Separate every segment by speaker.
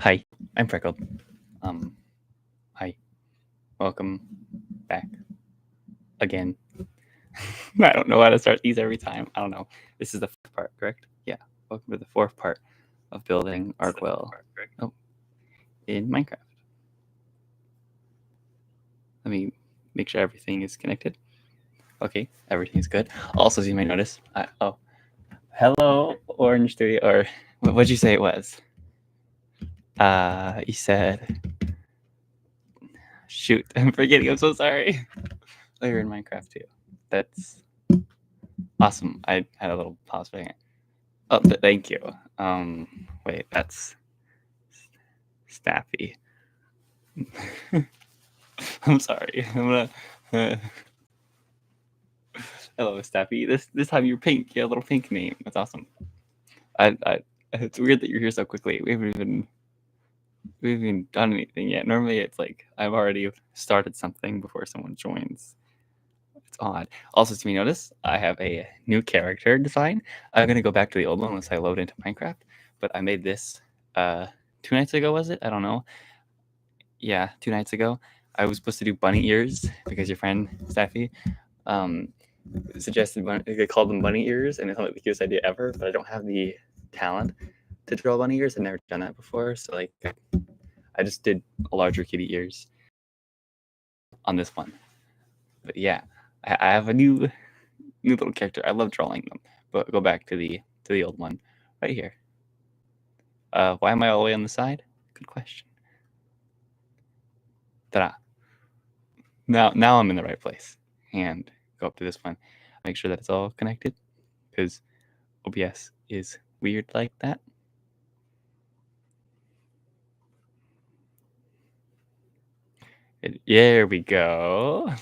Speaker 1: Hi, I'm Freckled. Um, Hi, welcome back again. I don't know how to start these every time. I don't know. This is the fourth part, correct? Yeah. Welcome to the fourth part of building Arkwell. Oh, in Minecraft. Let me make sure everything is connected. Okay, everything's good. Also, as you might notice, hello, Orange Studio, or what'd you say it was? You said, shoot, I'm forgetting. I'm so sorry. Oh, you're in Minecraft too. That's awesome. I had a little pause for a second. Oh, thank you. Wait, that's Staffy. I'm sorry. I'm gonna. Uh, hello, Staffy. This time you're pink. You have a little pink name. That's awesome. I it's weird that you're here so quickly. We haven't even done anything yet. Normally, it's like I've already started something before someone joins. It's odd. Also, to me notice, I have a new character design. I'm gonna go back to the old one once I load into Minecraft. But I made this 2 nights ago. Was it? I don't know. Yeah, 2 nights ago. I was supposed to do bunny ears because your friend Steffi um, suggested they called them bunny ears, and it sounded like the cutest idea ever. But I don't have the talent to draw bunny ears. I've never done that before, so like I just did a larger kitty ears on this one. But yeah, I have a new little character. I love drawing them. But go back to the old one right here. Why am I all the way on the side? Good question. Ta-da. Now I'm in the right place. And go up to this one. Make sure that it's all connected because OBS is weird like that. There we go.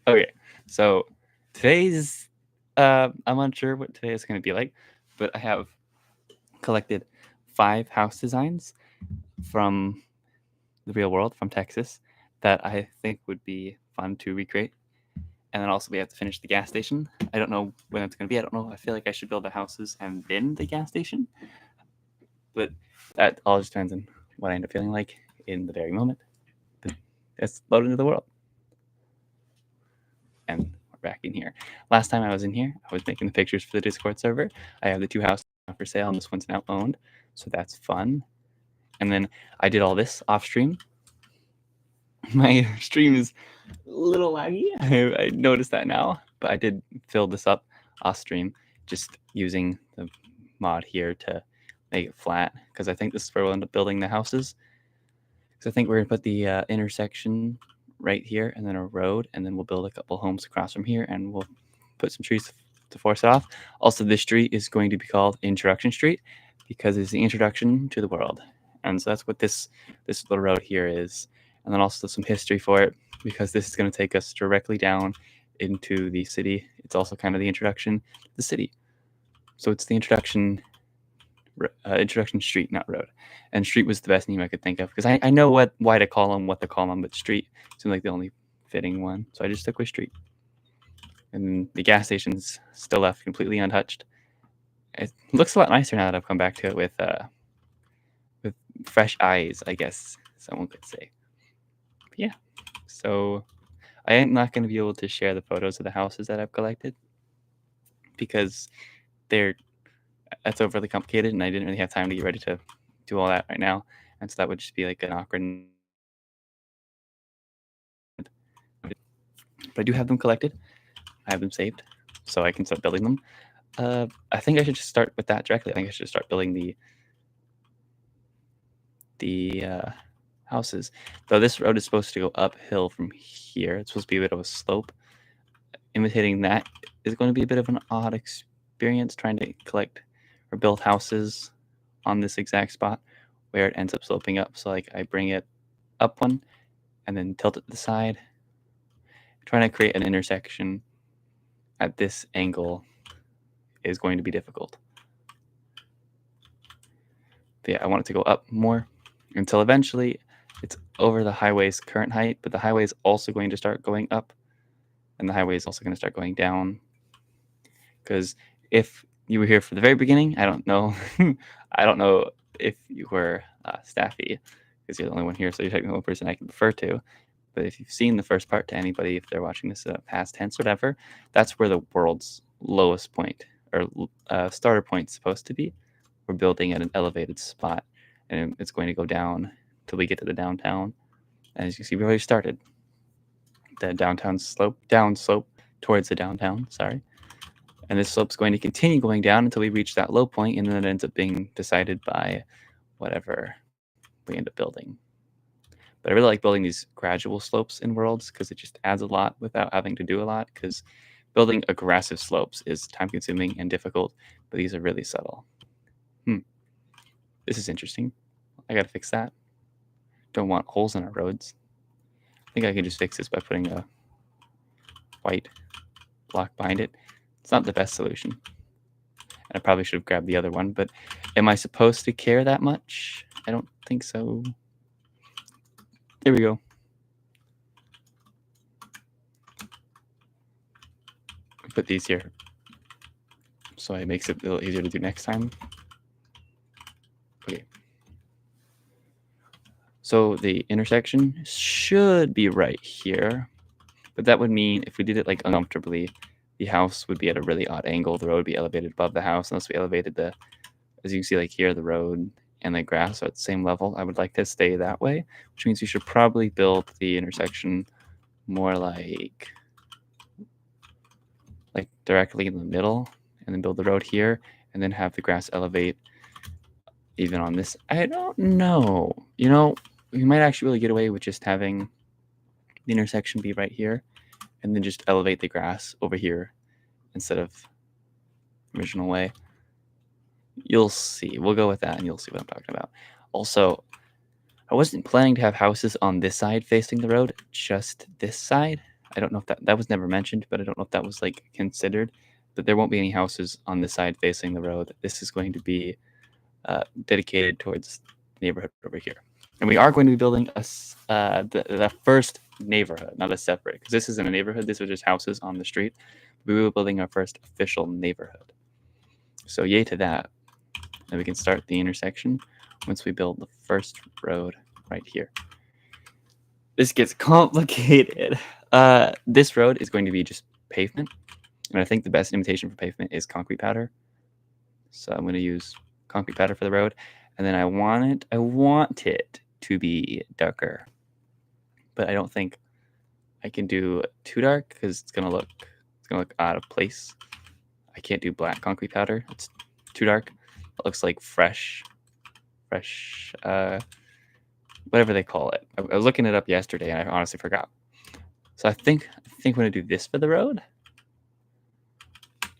Speaker 1: Okay, so today's I'm unsure what today is going to be like, but I have collected 5 house designs from the real world, from Texas, that I think would be fun to recreate. And then also we have to finish the gas station. I don't know when it's going to be. I don't know. I feel like I should build the houses and then the gas station. But that all just depends on what I end up feeling like in the very moment. But let's load into the world. And we're back in here. Last time I was in here, I was making the pictures for the Discord server. I have the 2 houses for sale, and this one's now owned. So that's fun. And then I did all this off stream. My stream is a little laggy. I noticed that now, but I did fill this up off stream just using the mod here to make it flat because I think this is where we'll end up building the houses. Because I think we're gonna put the intersection right here and then a road, and then we'll build a couple homes across from here, and we'll put some trees to force it off. Also, this street is going to be called Introduction Street because it's the introduction to the world, and so that's what this little road here is. And then also some history for it because this is going to take us directly down into the city. It's also kind of the introduction to the city, so it's the introduction street, not road. And street was the best name I could think of because I know why to call them, what to call them, but street seemed like the only fitting one, so I just stuck with street. And the gas station's still left completely untouched. It looks a lot nicer now that I've come back to it with fresh eyes, I guess someone could say. But yeah, so I am not going to be able to share the photos of the houses that I've collected because that's overly complicated, and I didn't really have time to get ready to do all that right now, and so that would just be like an awkward. But I do have them collected. I have them saved, so I can start building them. I think I should just start with that directly. I think I should start building the houses. Though this road is supposed to go uphill from here. It's supposed to be a bit of a slope. Imitating that is going to be a bit of an odd experience trying to collect or build houses on this exact spot where it ends up sloping up. So like I bring it up one and then tilt it to the side. Trying to create an intersection at this angle is going to be difficult. But yeah, I want it to go up more until eventually it's over the highway's current height, but the highway is also going to start going up, and the highway is also going to start going down. Because if you were here for the very beginning, I don't know. I don't know if you were Staffy, because you're the only one here, so you're technically the only person I can refer to. But if you've seen the first part to anybody, if they're watching this past tense, whatever, that's where the world's lowest point or starter point is supposed to be. We're building at an elevated spot, and it's going to go down till we get to the downtown. And as you see, we already started the down slope towards the downtown. Sorry. And this slope's going to continue going down until we reach that low point, and then it ends up being decided by whatever we end up building. But I really like building these gradual slopes in worlds because it just adds a lot without having to do a lot, because building aggressive slopes is time consuming and difficult, but these are really subtle. This is interesting. I gotta fix that. Don't want holes in our roads. I think I can just fix this by putting a white block behind it. It's not the best solution. And I probably should have grabbed the other one, but am I supposed to care that much? I don't think so. There we go. Put these here so it makes it a little easier to do next time. Okay. So the intersection should be right here, but that would mean if we did it like uncomfortably, the house would be at a really odd angle. The road would be elevated above the house unless we elevated the, as you can see, like here, the road and the grass are at the same level. I would like to stay that way, which means we should probably build the intersection more like directly in the middle, and then build the road here, and then have the grass elevate even on this. I don't know. You know, we might actually really get away with just having the intersection be right here, and then just elevate the grass over here instead of original way. You'll see. We'll go with that, and you'll see what I'm talking about. Also, I wasn't planning to have houses on this side facing the road, just this side. I don't know if that was never mentioned, but I don't know if that was like considered. But there won't be any houses on this side facing the road. This is going to be dedicated towards the neighborhood over here. And we are going to be building the first neighborhood, not a separate, because this isn't a neighborhood. This was just houses on the street. We will be building our first official neighborhood. So yay to that. And we can start the intersection once we build the first road right here. This gets complicated. This road is going to be just pavement. And I think the best imitation for pavement is concrete powder. So I'm going to use concrete powder for the road. And then I want it to be darker. But I don't think I can do too dark because it's going to look out of place. I can't do black concrete powder. It's too dark. It looks like fresh, whatever they call it. I was looking it up yesterday and I honestly forgot. So I think I'm going to do this for the road.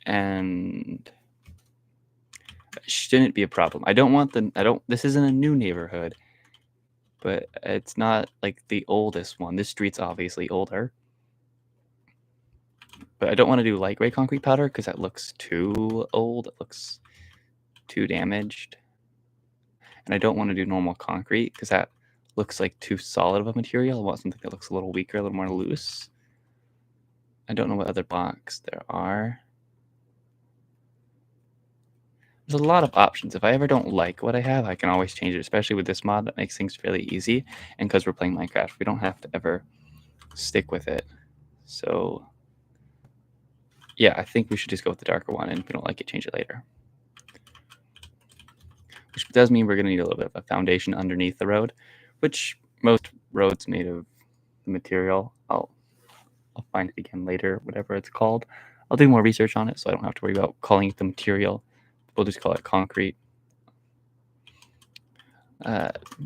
Speaker 1: And it shouldn't be a problem. This isn't a new neighborhood, but it's not like the oldest one. This street's obviously older. But I don't want to do light gray concrete powder because that looks too old. It looks too damaged. And I don't want to do normal concrete because that looks like too solid of a material. I want something that looks a little weaker, a little more loose. I don't know what other blocks there are. There's a lot of options. If I ever don't like what I have, I can always change it, especially with this mod that makes things fairly easy. And because we're playing Minecraft, we don't have to ever stick with it. So yeah, I think we should just go with the darker one, and if we don't like it, change it later. Which does mean we're going to need a little bit of a foundation underneath the road, which most roads made of the material. I'll find it again later, whatever it's called. I'll do more research on it so I don't have to worry about calling it the material. We'll just call it concrete.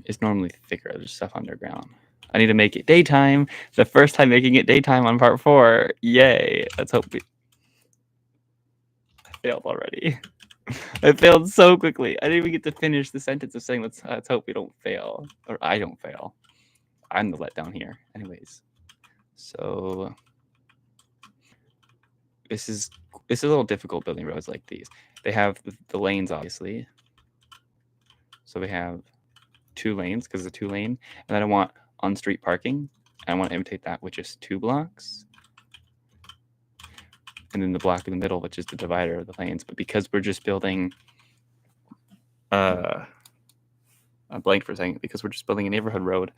Speaker 1: It's normally thicker. There's stuff underground. I need to make it daytime. The first time making it daytime on part 4. Yay. Let's hope I failed already. I failed so quickly. I didn't even get to finish the sentence of saying let's hope we don't fail. Or I don't fail. I'm the letdown here. Anyways. So this is a little difficult building roads like these. They have the lanes, obviously. So we have 2 lanes because it's a 2-lane. And then I want on-street parking. I want to imitate that with just 2 blocks. and then the block in the middle, which is the divider of the lanes. But because we're just building, I blanked for a second, because we're just building a neighborhood road,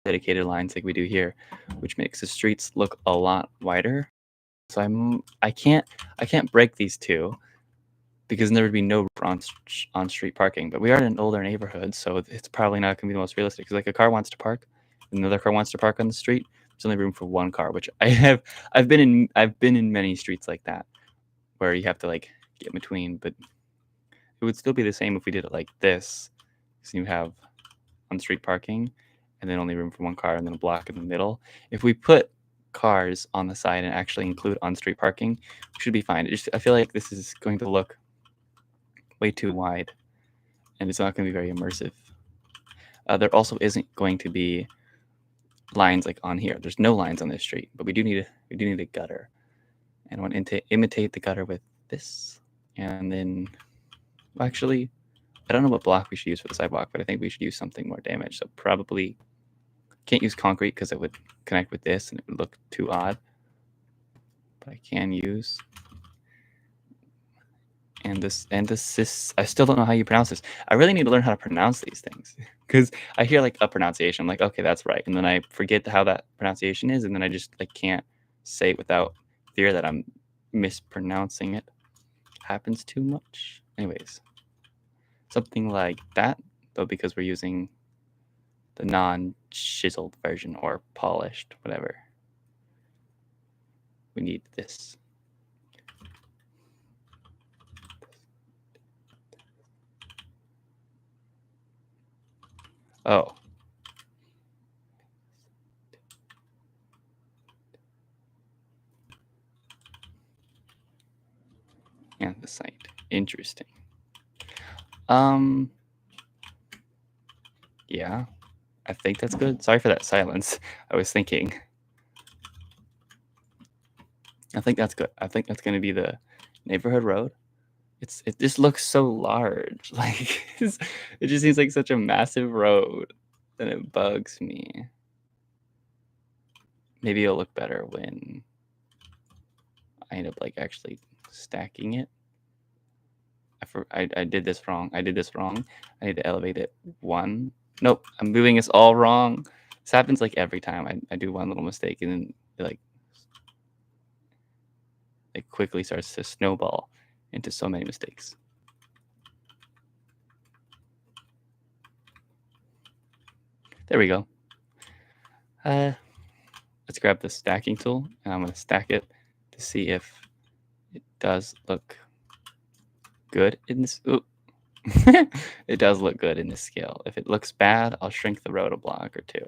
Speaker 1: dedicated lines like we do here, which makes the streets look a lot wider. So I can't break these two, because there would be no on street parking. But we are in an older neighborhood, so it's probably not going to be the most realistic. Because like a car wants to park, and another car wants to park on the street. There's only room for one car, which I've been in many streets like that, where you have to like get in between. But it would still be the same if we did it like this. So you have on street parking, and then only room for one car, and then a block in the middle. If we put cars on the side and actually include on street parking, we should be fine. I feel like this is going to look way too wide, and it's not going to be very immersive. There also isn't going to be lines like on here. There's no lines on this street, but we do need a gutter, and I want to imitate the gutter with this. And then, actually, I don't know what block we should use for the sidewalk, but I think we should use something more damaged. So probably can't use concrete because it would connect with this and it would look too odd. But I can use and this. I still don't know how you pronounce this. I really need to learn how to pronounce these things, because I hear like a pronunciation, I'm like, okay, that's right, and then I forget how that pronunciation is, and then I just like can't say it without fear that I'm mispronouncing it. Happens too much. Anyways, something like that, though, because we're using the non-chiseled version or polished, whatever. We need this. Oh. And the site. Interesting. Yeah, I think that's good. Sorry for that silence. I was thinking. I think that's good. I think that's going to be the neighborhood road. It just looks so large. Like it just seems like such a massive road, and it bugs me. Maybe it'll look better when I end up like actually stacking it. I did this wrong. I need to elevate it one. Nope, I'm moving this all wrong. This happens like every time I do one little mistake, and then it quickly starts to snowball into so many mistakes. There we go. Let's grab the stacking tool, and I'm going to stack it to see if it does look good in this. Ooh. It does look good in this scale. If it looks bad, I'll shrink the road a block or two.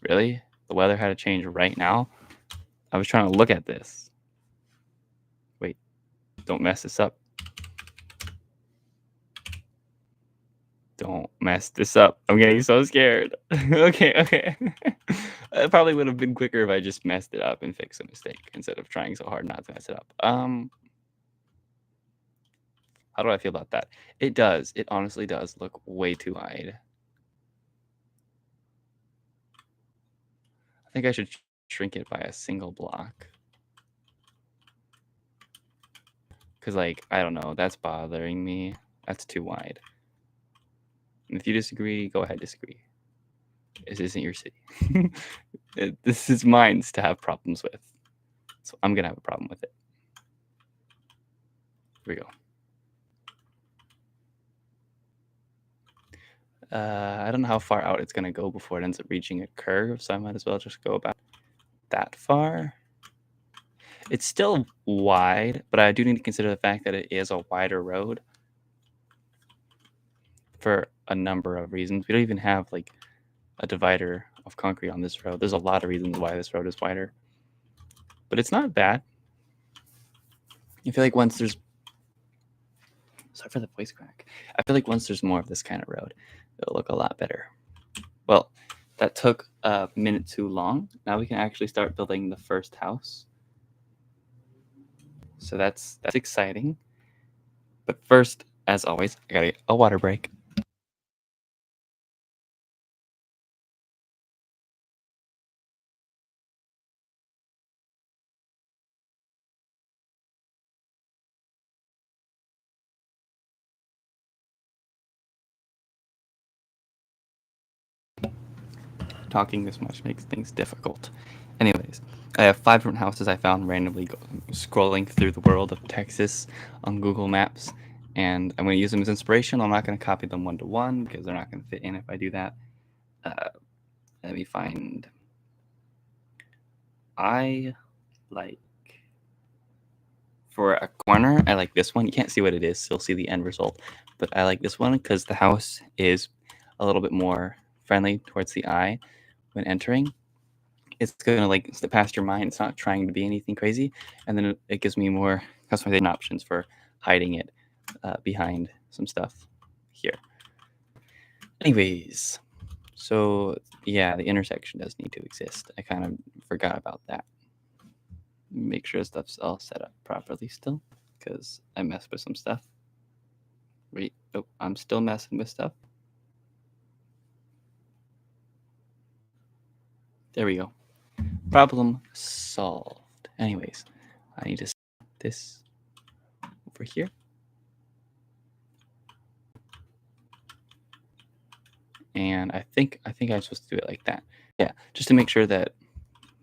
Speaker 1: Really? The weather had to change right now? I was trying to look at this. Wait, don't mess this up. Don't mess this up. I'm getting so scared. Okay. It probably would have been quicker if I just messed it up and fixed a mistake instead of trying so hard not to mess it up. How do I feel about that? It does. It honestly does look way too wide. I think I should shrink it by a single block. Because, like, I don't know. That's bothering me. That's too wide. And if you disagree, go ahead, disagree. This isn't your city. This is mine to have problems with. So I'm going to have a problem with it. Here we go. I don't know how far out it's going to go before it ends up reaching a curve, so I might as well just go about that far. It's still wide, but I do need to consider the fact that it is a wider road for a number of reasons. We don't even have like a divider of concrete on this road. There's a lot of reasons why this road is wider, but it's not bad. I feel like once there's sorry for the voice crack. I feel like once there's more of this kind of road, it'll look a lot better. Well, that took a minute too long. Now we can actually start building the first house. So that's exciting. But first, as always, I gotta get a water break. Talking this much makes things difficult. Anyways, I have 5 different houses I found randomly scrolling through the world of Texas on Google Maps, and I'm going to use them as inspiration. I'm not going to copy them one to one because they're not going to fit in if I do that. Let me find. I like, for a corner, I like this one. You can't see what it is, so you'll see the end result. But I like this one because the house is a little bit more friendly towards the eye when entering. It's going to like slip past your mind. It's not trying to be anything crazy. And then it gives me more customization options for hiding it behind some stuff here. Anyways, so yeah, the intersection does need to exist. I kind of forgot about that. Make sure stuff's all set up properly still, because I messed with some stuff. Wait, oh, I'm still messing with stuff. There we go. Problem solved. Anyways, I need to set this over here. And I think I'm supposed to do it like that. Yeah, just to make sure that,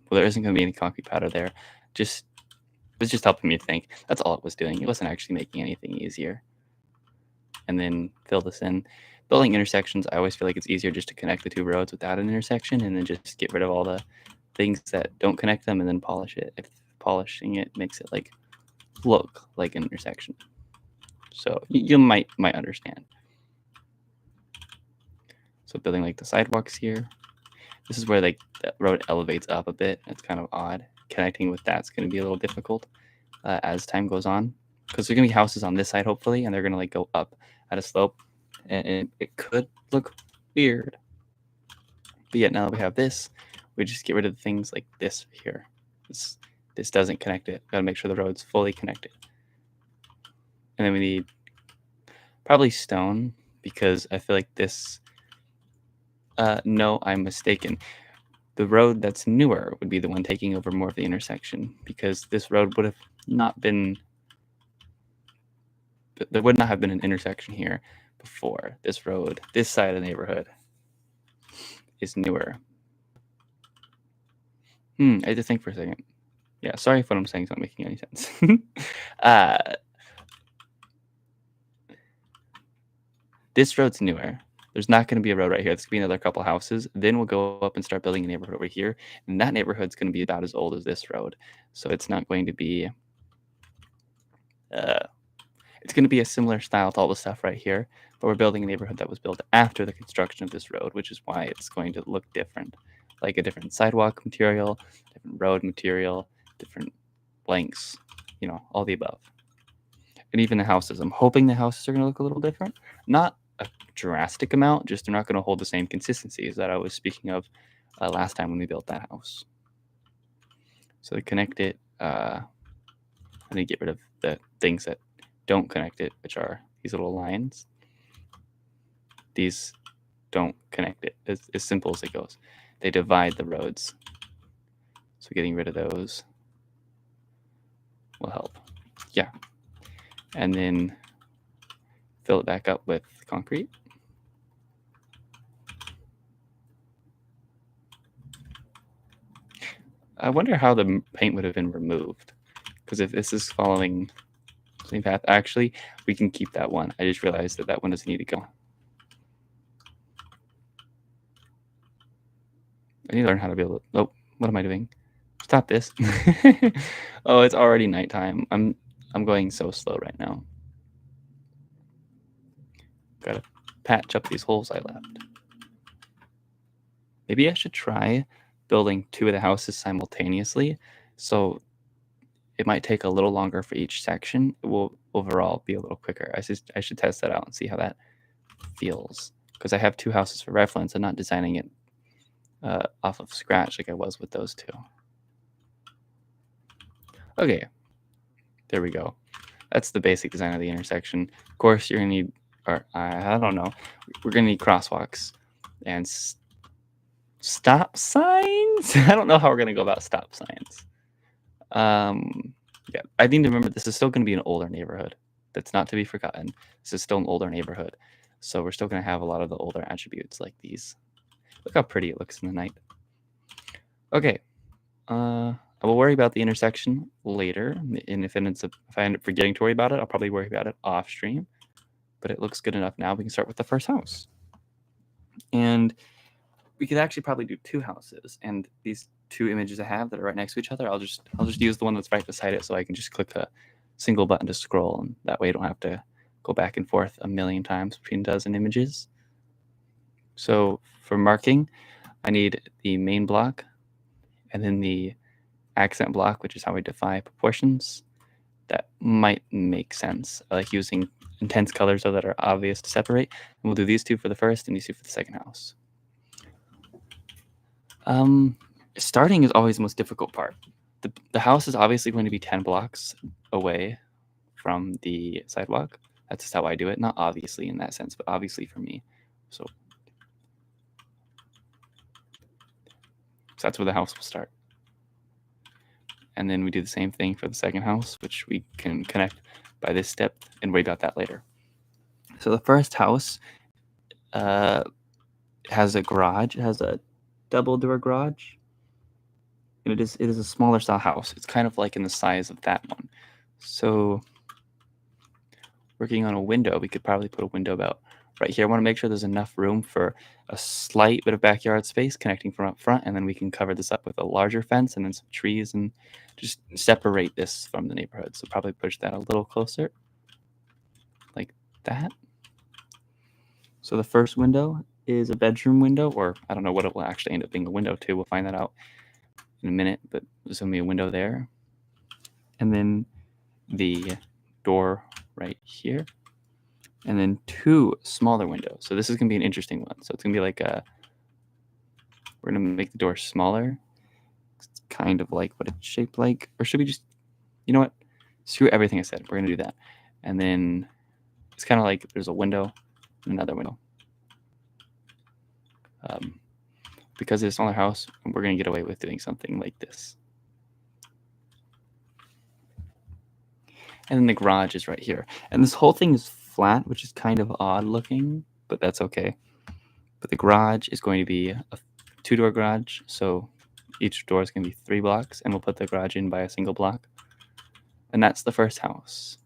Speaker 1: well, there isn't going to be any concrete powder there. It was just helping me think. That's all it was doing. It wasn't actually making anything easier. And then fill this in. Building intersections, I always feel like it's easier just to connect the 2 roads without an intersection, and then just get rid of all the things that don't connect them, and then polish it. If polishing it makes it like look like an intersection. So you might understand. So building like the sidewalks here. This is where like the road elevates up a bit. It's kind of odd. Connecting with that's going to be a little difficult as time goes on, because there's going to be houses on this side hopefully, and they're going to like go up at a slope, and it could look weird. But yet now that we have this, we just get rid of things like this here. This doesn't connect it. Got to make sure the road's fully connected. And then we need probably stone, because I feel like this. No, I'm mistaken. The road that's newer would be the one taking over more of the intersection, because this road would have not been. There would not have been an intersection here before. This road, this side of the neighborhood, is newer. I had to think for a second. Yeah, sorry if what I'm saying is not making any sense. This road's newer. There's not going to be a road right here. There's going to be another couple houses. Then we'll go up and start building a neighborhood over here. And that neighborhood's going to be about as old as this road. So it's not going to be... it's going to be a similar style to all the stuff right here. But we're building a neighborhood that was built after the construction of this road, which is why it's going to look different. Like a different sidewalk material, different road material, different lengths, you know, all the above. And even the houses. I'm hoping the houses are going to look a little different. Not a drastic amount, just they're not going to hold the same consistency as that I was speaking of last time when we built that house. So to connect it, I need to get rid of the things that don't connect it, which are these little lines. These don't connect it. It's as simple as it goes. They divide the roads. So getting rid of those will help. Yeah. And then fill it back up with concrete. I wonder how the paint would have been removed, because if this is following the same path, actually, we can keep that one. I just realized that one doesn't need to go. I need to learn how to be able to... Oh, what am I doing? Stop this. Oh, it's already nighttime. I'm going so slow right now. Gotta patch up these holes I left. Maybe I should try building 2 of the houses simultaneously, so it might take a little longer for each section. It will overall be a little quicker. I should test that out and see how that feels, because I have 2 houses for reference. I'm not designing it off of scratch like I was with those 2. Okay, there we go. That's the basic design of the intersection. Of course, you're gonna need, or I don't know, we're gonna need crosswalks and stop signs. I don't know how we're gonna go about stop signs. Yeah, I need to remember this is still gonna be an older neighborhood. That's not to be forgotten. This is still an older neighborhood, so we're still gonna have a lot of the older attributes like these. Look how pretty it looks in the night. Okay. I will worry about the intersection later, and if I end up forgetting to worry about it, I'll probably worry about it off stream. But it looks good enough now. We can start with the first house, and we could actually probably do two houses. And these two images I have that are right next to each other, I'll just use the one that's right beside it, so I can just click a single button to scroll, and that way I don't have to go back and forth a million times between a dozen images. So for marking, I need the main block, and then the accent block, which is how we define proportions. That might make sense. I like using intense colors so that are obvious to separate. And we'll do these two for the first and these two for the second house. Starting is always the most difficult part. The house is obviously going to be 10 blocks away from the sidewalk. That's just how I do it. Not obviously in that sense, but obviously for me. So that's where the house will start. And then we do the same thing for the second house, which we can connect by this step and worry about that later. So the first house has a garage. It has a double door garage. And it is a smaller style house. It's kind of like in the size of that one. So working on a window, we could probably put a window about right here. I want to make sure there's enough room for a slight bit of backyard space connecting from up front, and then we can cover this up with a larger fence and then some trees and just separate this from the neighborhood. So probably push that a little closer like that. So the first window is a bedroom window, or I don't know what it will actually end up being a window to. We'll find that out in a minute, but there's going to be a window there. And then the door right here. And then two smaller windows. So this is going to be an interesting one. So it's going to be like we're going to make the door smaller. It's kind of like what it's shaped like. Or should we just, you know what? Screw everything I said. We're going to do that. And then it's kind of like there's a window and another window. Because it's a smaller house, we're going to get away with doing something like this. And then the garage is right here. And this whole thing is flat, which is kind of odd looking, but that's okay. But the garage is going to be a two-door garage, so each door is going to be 3 blocks, and we'll put the garage in by a single block. And that's the first house.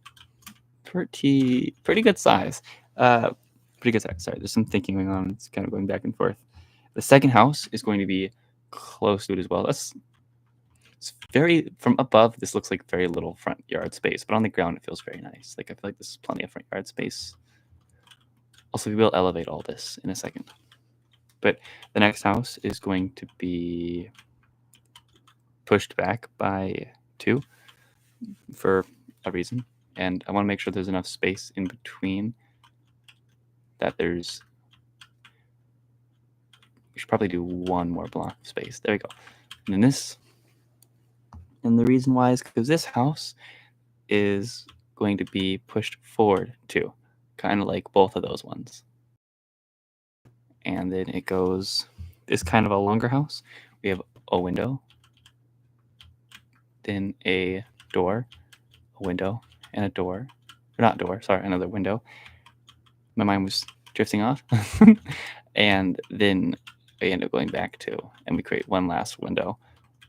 Speaker 1: Pretty good size. Pretty good size. Sorry, there's some thinking going on. It's kind of going back and forth. The second house is going to be close to it as well. It's very, from above, this looks like very little front yard space, but on the ground, it feels very nice. Like, I feel like this is plenty of front yard space. Also, we will elevate all this in a second. But the next house is going to be pushed back by 2 for a reason. And I want to make sure there's enough space in between that we should probably do 1 more block of space. There we go. And then this, and the reason why is because this house is going to be pushed forward too, kind of like both of those ones. And then it goes, this kind of a longer house. We have a window, then a door, a window, and a door. Or not door, sorry, another window. My mind was drifting off. And then we end up going back to, and we create 1 last window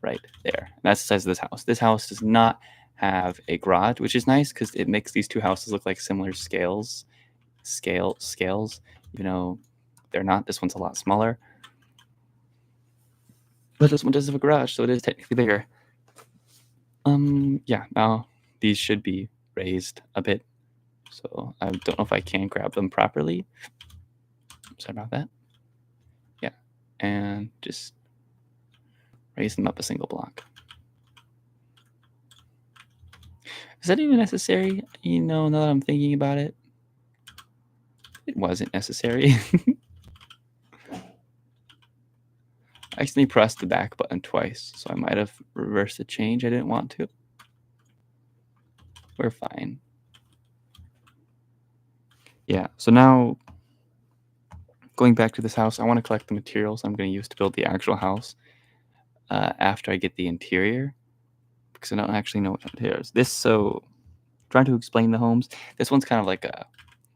Speaker 1: right there. And that's the size of this house. This house does not have a garage, which is nice because it makes these 2 houses look like similar scales, even though they're not. This one's a lot smaller. But this one does have a garage, so it is technically bigger. Yeah, now these should be raised a bit. So I don't know if I can grab them properly. Sorry about that. Yeah, and just raise them up a single block. Is that even necessary? Now that I'm thinking about it, it wasn't necessary. I accidentally pressed the back button twice, so I might have reversed the change. I didn't want to. We're fine. Yeah, so now going back to this house, I want to collect the materials I'm going to use to build the actual house after I get the interior, because I don't actually know what it is. So trying to explain the homes, this one's kind of like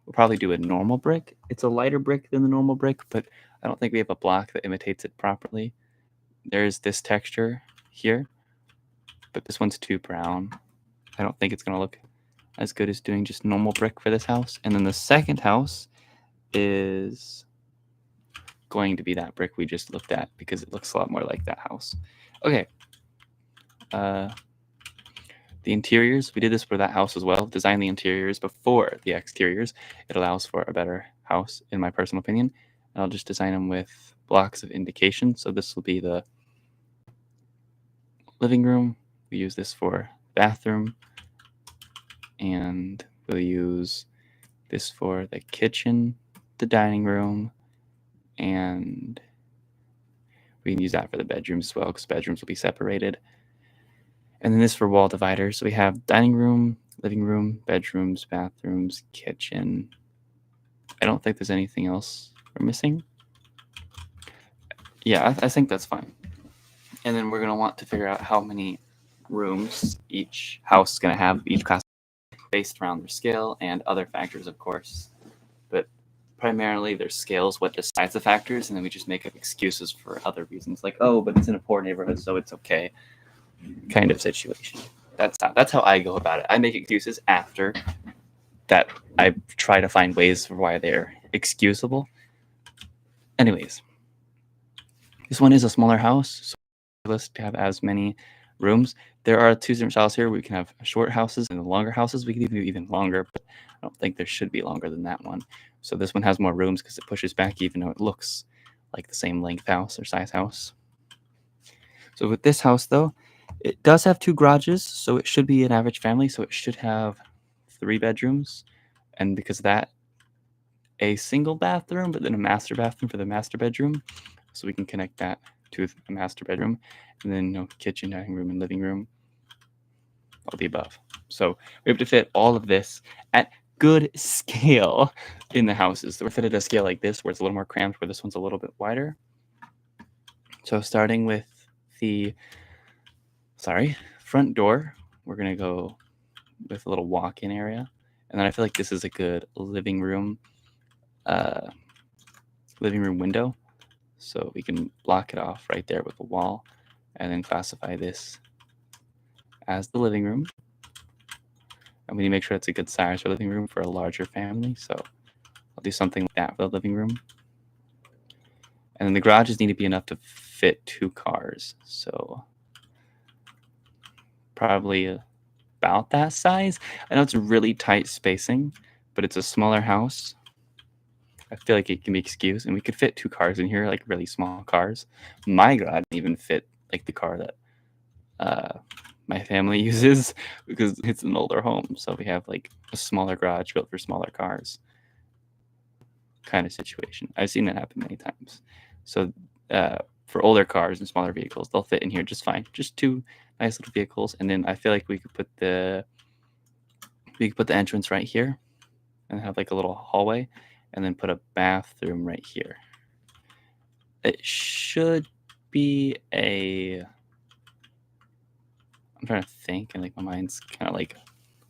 Speaker 1: we'll probably do a normal brick. It's a lighter brick than the normal brick, but I don't think we have a block that imitates it properly. there's this texture here, but this one's too brown. I don't think it's going to look as good as doing just normal brick for this house. And then the second house is going to be that brick we just looked at because it looks a lot more like that house. Okay. The interiors, we did this for that house as well. Design the interiors before the exteriors. It allows for a better house, in my personal opinion. And I'll just design them with blocks of indication. So this will be the living room. We use this for bathroom. And we'll use this for the kitchen, the dining room, and we can use that for the bedrooms as well because bedrooms will be separated. And then this for wall dividers. So we have dining room, living room, bedrooms, bathrooms, kitchen. I don't think there's anything else we're missing. Yeah, I think that's fine. And then we're going to want to figure out how many rooms each house is going to have, each class based around their scale and other factors, of course. But primarily their scales what decides the factors, and then we just make up excuses for other reasons, like, oh, but it's in a poor neighborhood, so it's okay, kind of situation. That's how I go about it. I make excuses after that. I try to find ways for why they're excusable. Anyways, this one is a smaller house, so let's have as many rooms. There are two different styles here. We can have short houses and the longer houses. We can even do even longer, but I don't think there should be longer than that one. So this one has more rooms because it pushes back, even though it looks like the same length house or size house. So with this house, though, it does have two garages, so it should be an average family. So it should have 3 bedrooms, and because of that, a single bathroom, but then a master bathroom for the master bedroom. So we can connect that to the master bedroom, and then kitchen, dining room, and living room, all the above. So we have to fit all of this at good scale in the houses. So we're fitted at a scale like this, where it's a little more cramped, where this one's a little bit wider. So starting with the front door, we're gonna go with a little walk-in area, and then I feel like this is a good living room window. So we can block it off right there with a wall, and then classify this as the living room. And we need to make sure it's a good size for living room for a larger family. So I'll do something like that for the living room. And then the garages need to be enough to fit 2 cars. So probably about that size. I know it's a really tight spacing, but it's a smaller house. I feel like it can be excused, and we could fit 2 cars in here, like really small cars. My garage didn't even fit like the car that my family uses because it's an older home. So we have like a smaller garage built for smaller cars kind of situation. I've seen that happen many times. So for older cars and smaller vehicles, they'll fit in here just fine. Just 2 nice little vehicles. And then I feel like we could put the entrance right here and have like a little hallway, and then put a bathroom right here. It should be I'm trying to think, and like my mind's kind of like,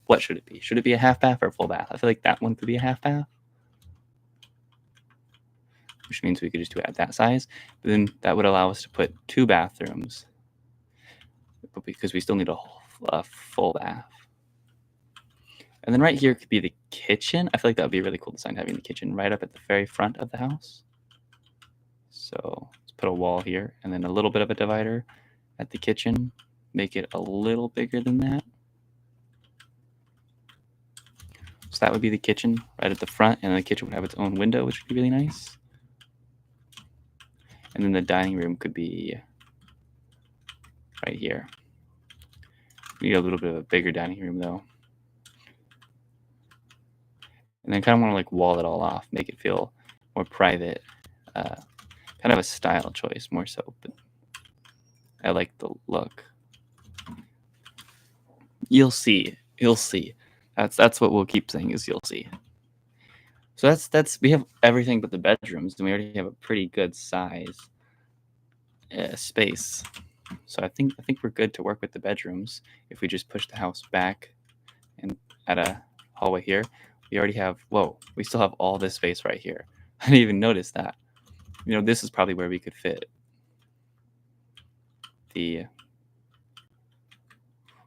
Speaker 1: what should it be? Should it be a half bath or a full bath? I feel like that one could be a half bath, which means we could just do it at that size. But then that would allow us to put 2 bathrooms, but because we still need a full bath. And then right here could be the kitchen. I feel like that would be a really cool design, having the kitchen right up at the very front of the house. So let's put a wall here, and then a little bit of a divider at the kitchen. Make it a little bigger than that. So that would be the kitchen right at the front, and the kitchen would have its own window, which would be really nice. And then the dining room could be right here. We need a little bit of a bigger dining room though. And then kind of want to like wall it all off, make it feel more private. Kind of a style choice more so, but I like the look. You'll see. That's what we'll keep saying, is you'll see. So that's we have everything but the bedrooms, and we already have a pretty good size space. So I think we're good to work with the bedrooms. If we just push the house back and add a hallway here, we already have, we still have all this space right here. I didn't even notice that. This is probably where we could fit the...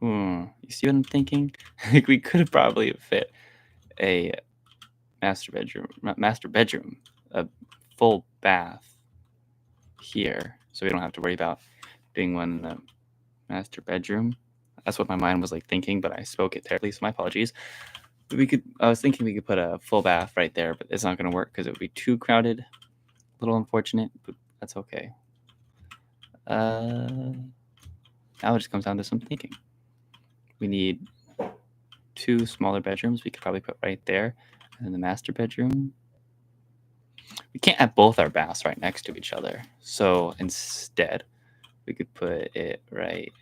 Speaker 1: you see what I'm thinking? Like we could probably fit a master bedroom, a full bath here, so we don't have to worry about doing one in the master bedroom. That's what my mind was like thinking, but I spoke it terribly, so my apologies. I was thinking we could put a full bath right there, but it's not going to work because it would be too crowded. A little unfortunate, but that's okay. Now it just comes down to some thinking. We need 2 smaller bedrooms we could probably put right there, and then the master bedroom. We can't have both our baths right next to each other, so instead we could put it right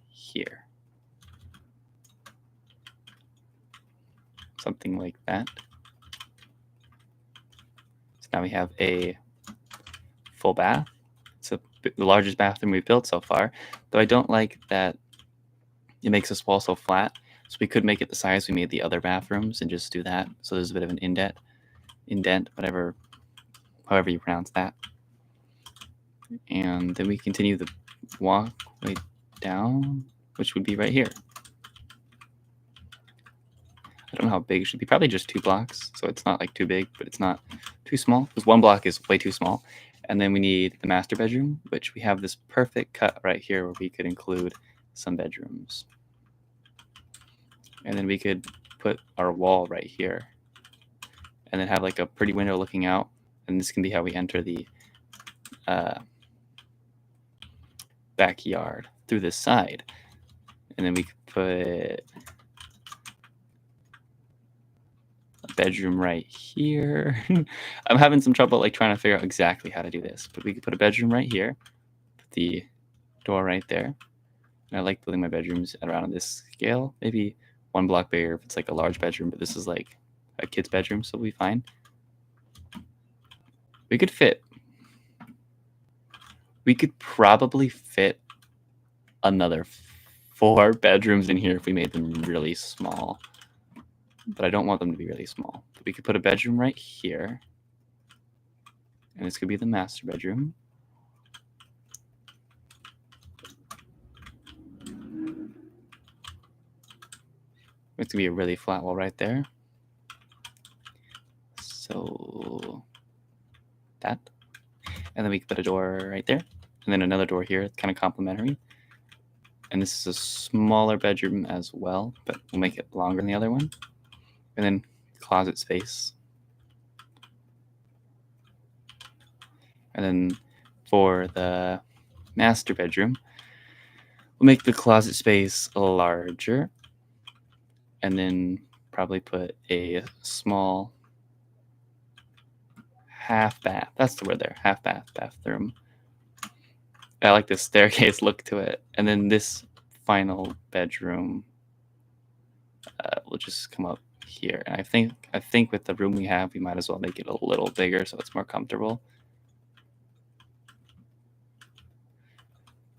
Speaker 1: here. Something like that. So now we have a full bath. It's the largest bathroom we've built so far, though I don't like that it makes this wall so flat. So we could make it the size we made the other bathrooms and just do that. So there's a bit of an indent, however you pronounce that. And then we continue the walkway down, which would be right here. I don't know how big it should be. Probably just 2 blocks. So it's not like too big, but it's not too small. Because 1 block is way too small. And then we need the master bedroom, which we have this perfect cut right here where we could include some bedrooms. And then we could put our wall right here. And then have like a pretty window looking out. And this can be how we enter the backyard through this side. And then we could put bedroom right here. I'm having some trouble like trying to figure out exactly how to do this, but we could put a bedroom right here, put the door right there. And I like building my bedrooms around this scale, maybe 1 block bigger if it's like a large bedroom, but this is like a kid's bedroom, so we'll be fine. We could probably fit another 4 bedrooms in here if we made them really small. But I don't want them to be really small. But we could put a bedroom right here. And this could be the master bedroom. It's going to be a really flat wall right there. So that. And then we could put a door right there. And then another door here. It's kind of complementary. And this is a smaller bedroom as well, but we'll make it longer than the other one. And then closet space. And then for the master bedroom, we'll make the closet space larger. And then probably put a small half bath. That's the word there, half bath bathroom. I like this staircase look to it. And then this final bedroom will just come up here. And I think with the room we have, we might as well make it a little bigger so it's more comfortable.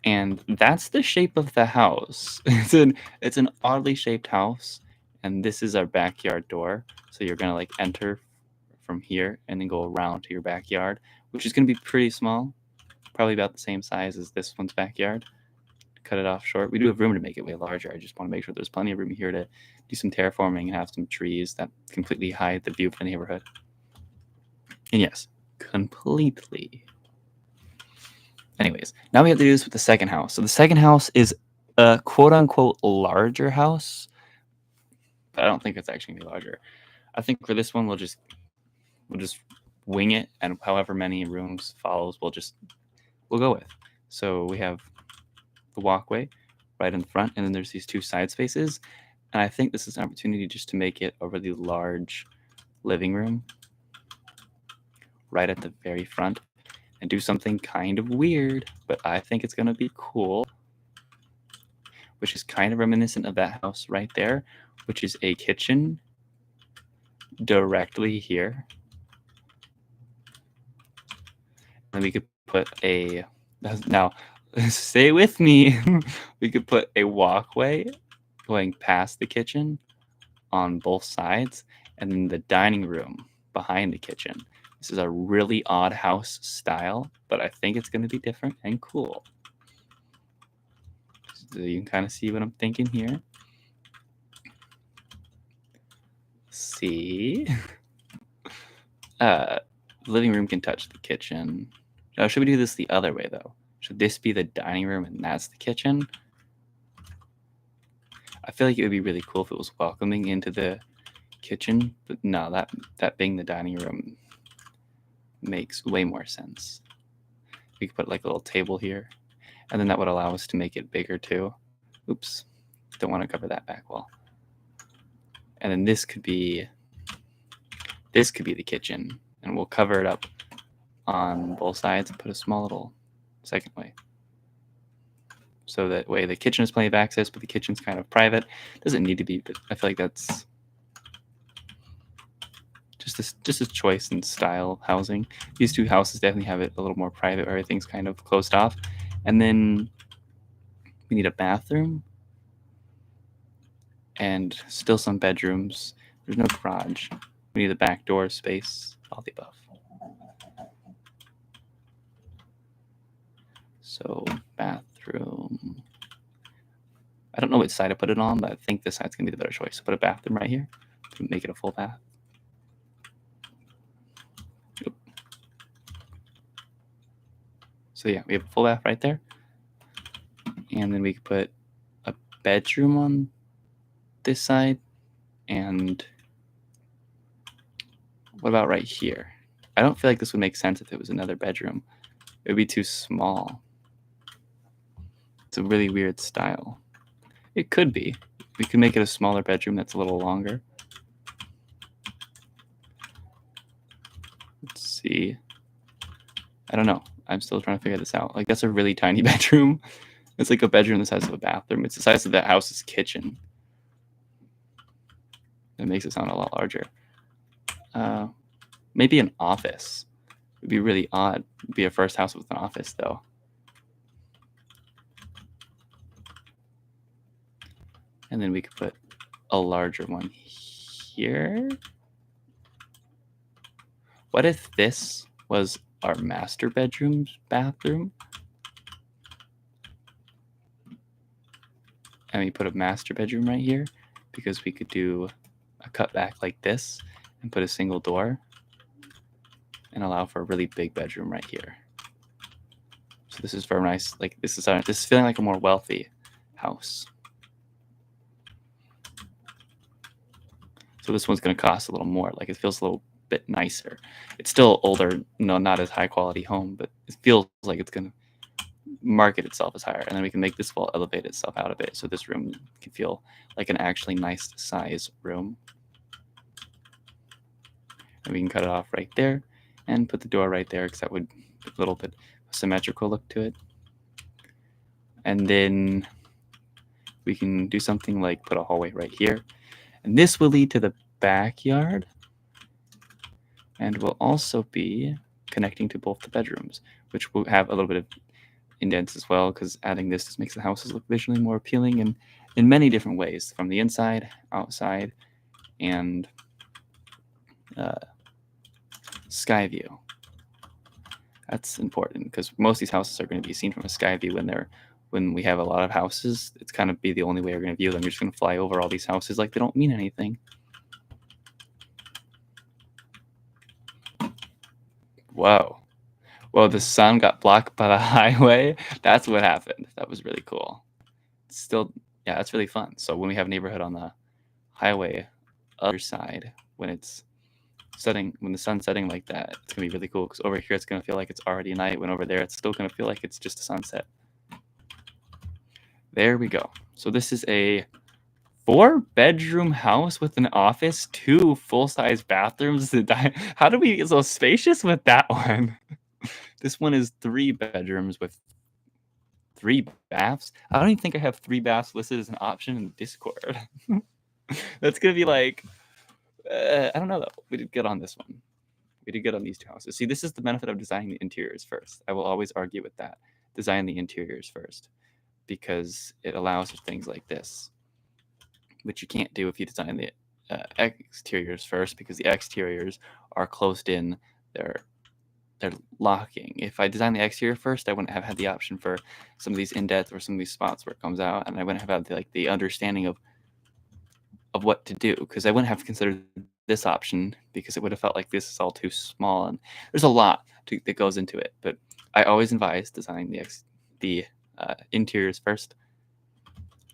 Speaker 1: And that's the shape of the house. It's an oddly shaped house, and this is our backyard door. So you're gonna like enter from here and then go around to your backyard, which is gonna be pretty small, probably about the same size as this one's backyard. Cut it off short. We do have room to make it way larger. I just want to make sure there's plenty of room here to do some terraforming and have some trees that completely hide the view of the neighborhood. And yes, completely. Anyways, now we have to do this with the second house. So the second house is a quote-unquote larger house, but I don't think it's actually gonna be larger. I think for this one, we'll just wing it, and however many rooms follows, we'll go with. So we have the walkway right in the front, and then there's these 2 side spaces. And I think this is an opportunity just to make it a really large living room right at the very front and do something kind of weird, but I think it's going to be cool, which is kind of reminiscent of that house right there, which is a kitchen directly here. And we could put now stay with me. We could put a walkway going past the kitchen on both sides, and then the dining room behind the kitchen. This is a really odd house style, but I think it's going to be different and cool. So you can kind of see what I'm thinking here. See? Living room can touch the kitchen. Oh, should we do this the other way, though? Should this be the dining room and that's the kitchen? I feel like it would be really cool if it was welcoming into the kitchen, but no, that being the dining room makes way more sense. We could put like a little table here, and then that would allow us to make it bigger too. Oops, don't want to cover that back wall. And then this could be the kitchen, and we'll cover it up on both sides and put a small little second way. So that way the kitchen has plenty of access, but the kitchen's kind of private. Doesn't need to be, but I feel like that's just a choice in style housing. These two houses definitely have it a little more private, where everything's kind of closed off. And then we need a bathroom and still some bedrooms. There's no garage. We need a back door space, all the above. So bathroom. I don't know which side to put it on, but I think this side's gonna be the better choice. So put a bathroom right here to make it a full bath. So yeah, we have a full bath right there. And then we could put a bedroom on this side. And what about right here? I don't feel like this would make sense if it was another bedroom. It would be too small. It's a really weird style. It could be. We could make it a smaller bedroom that's a little longer. Let's see. I don't know. I'm still trying to figure this out. Like, that's a really tiny bedroom. It's like a bedroom the size of a bathroom. It's the size of that house's kitchen. It makes it sound a lot larger. Maybe an office. It would be really odd. It'd be a first house with an office, though. And then we could put a larger one here. What if this was our master bedroom's bathroom? And we put a master bedroom right here, because we could do a cutback like this and put a single door and allow for a really big bedroom right here. So this is for a nice, like this is feeling like a more wealthy house. So this one's going to cost a little more. Like, it feels a little bit nicer. It's still older, not as high quality home, but it feels like it's going to market itself as higher. And then we can make this wall elevate itself out a bit, so this room can feel like an actually nice size room. And we can cut it off right there and put the door right there, because that would put a little bit symmetrical look to it. And then we can do something like put a hallway right here. And this will lead to the backyard, and will also be connecting to both the bedrooms, which will have a little bit of indents as well, because adding this just makes the houses look visually more appealing and in many different ways, from the inside, outside, and sky view. That's important, because most of these houses are going to be seen from a sky view when we have a lot of houses. It's kind of be the only way we're going to view them. You're just going to fly over all these houses like they don't mean anything. Whoa. Well, the sun got blocked by the highway. That's what happened. That was really cool. Still, yeah, that's really fun. So when we have a neighborhood on the highway, other side, when it's setting, when the sun's setting like that, it's gonna be really cool, because over here it's gonna feel like it's already night, when over there it's still gonna feel like it's just a sunset. There we go. So this is a 4-bedroom house with an office, 2 full-size bathrooms. How do we get so spacious with that one? This one is 3 bedrooms with 3 baths. I don't even think I have 3 baths listed as an option in Discord. That's gonna be like, I don't know though. We did good on this one. We did good on these 2 houses. See, this is the benefit of designing the interiors first. I will always argue with that. Design the interiors first, because it allows for things like this, which you can't do if you design the exteriors first, because the exteriors are closed in. They're they're locking. If I designed the exterior first, I wouldn't have had the option for some of these in-depth or some of these spots where it comes out, and I wouldn't have had the understanding of what to do, because I wouldn't have considered this option because it would have felt like this is all too small, and there's a lot that goes into it. But I always advise designing the interiors first.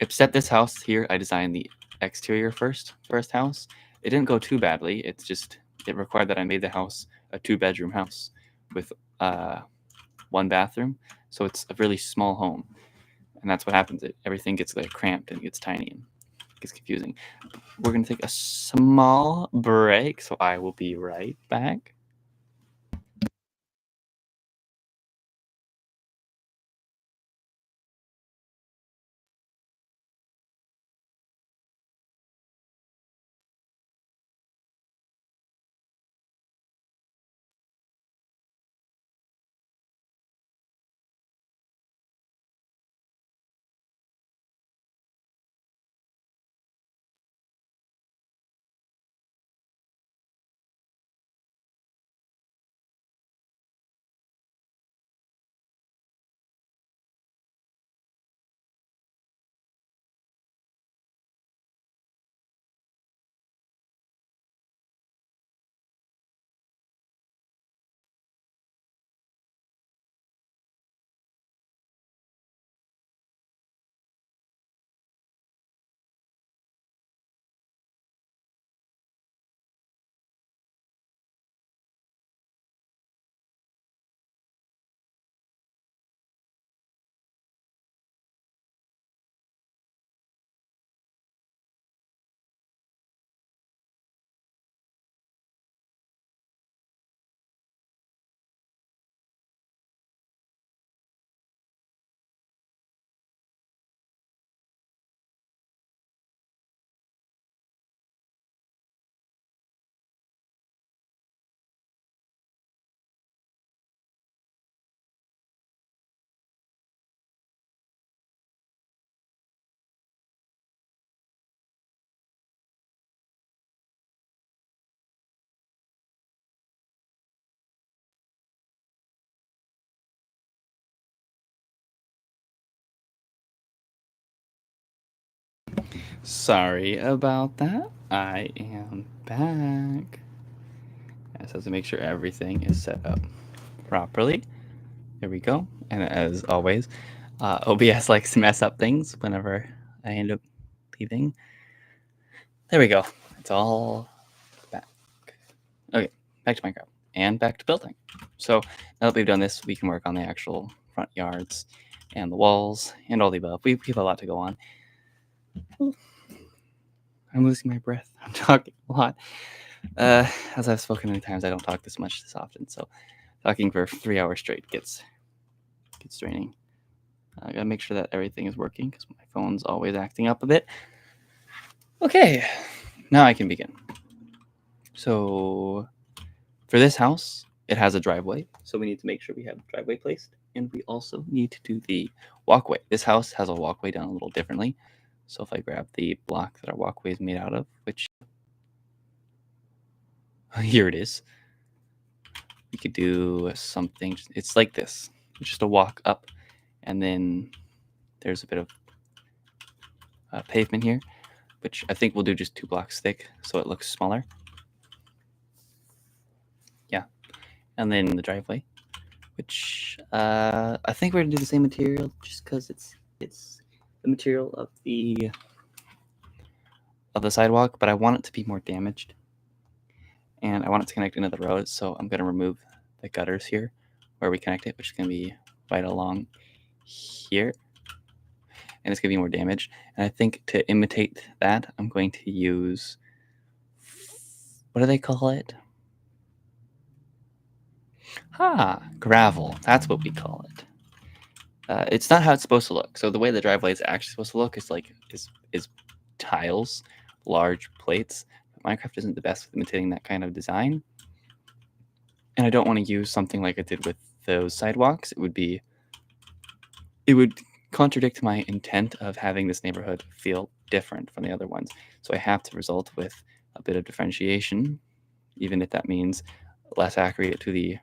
Speaker 1: Except this house here, I designed the exterior first house. It didn't go too badly. It's just it required that I made the house a 2-bedroom house with 1 bathroom, so it's a really small home, and that's what happens. Everything gets like cramped and it gets tiny and it gets confusing. We're gonna take a small break, so I will be right back. Sorry about that. I am back. I just have to make sure everything is set up properly. There we go. And as always, OBS likes to mess up things whenever I end up leaving. There we go. It's all back. Okay, back to Minecraft and back to building. So now that we've done this, we can work on the actual front yards and the walls and all the above. We have a lot to go on. I'm losing my breath. I'm talking a lot. As I've spoken many times, I don't talk this much this often, so talking for 3 hours straight gets draining. I gotta make sure that everything is working because my phone's always acting up a bit. Okay, now I can begin. So for this house, it has a driveway, so we need to make sure we have the driveway placed, and we also need to do the walkway. This house has a walkway done a little differently. So if I grab the block that our walkway is made out of, which here it is, we could do something. It's like this, just a walk up, and then there's a bit of pavement here, which I think we'll do just 2 blocks thick so it looks smaller. Yeah, and then the driveway, which I think we're gonna do the same material just because it's the material of the sidewalk, but I want it to be more damaged, and I want it to connect into the road. So I'm gonna remove the gutters here where we connect it, which is gonna be right along here, and it's gonna be more damaged. And I think to imitate that, I'm going to use, what do they call it? Gravel. That's what we call it. It's not how it's supposed to look. So the way the driveway is actually supposed to look is like is tiles, large plates. Minecraft isn't the best with imitating that kind of design, and I don't want to use something like I did with those sidewalks. It would contradict my intent of having this neighborhood feel different from the other ones. So I have to result with a bit of differentiation, even if that means less accurate to the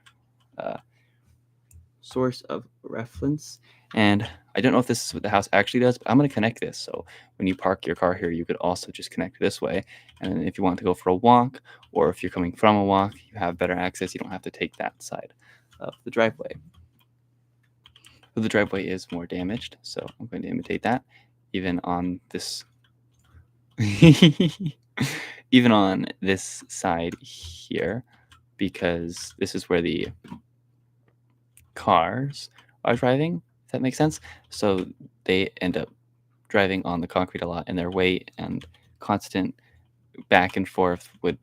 Speaker 1: source of reference. And I don't know if this is what the house actually does, but I'm going to connect this. So when you park your car here, you could also just connect this way. And then if you want to go for a walk, or if you're coming from a walk, you have better access. You don't have to take that side of the driveway. But the driveway is more damaged, so I'm going to imitate that. Even on this even on this side here, because this is where the cars are driving, if that makes sense. So they end up driving on the concrete a lot, and their weight and constant back and forth would,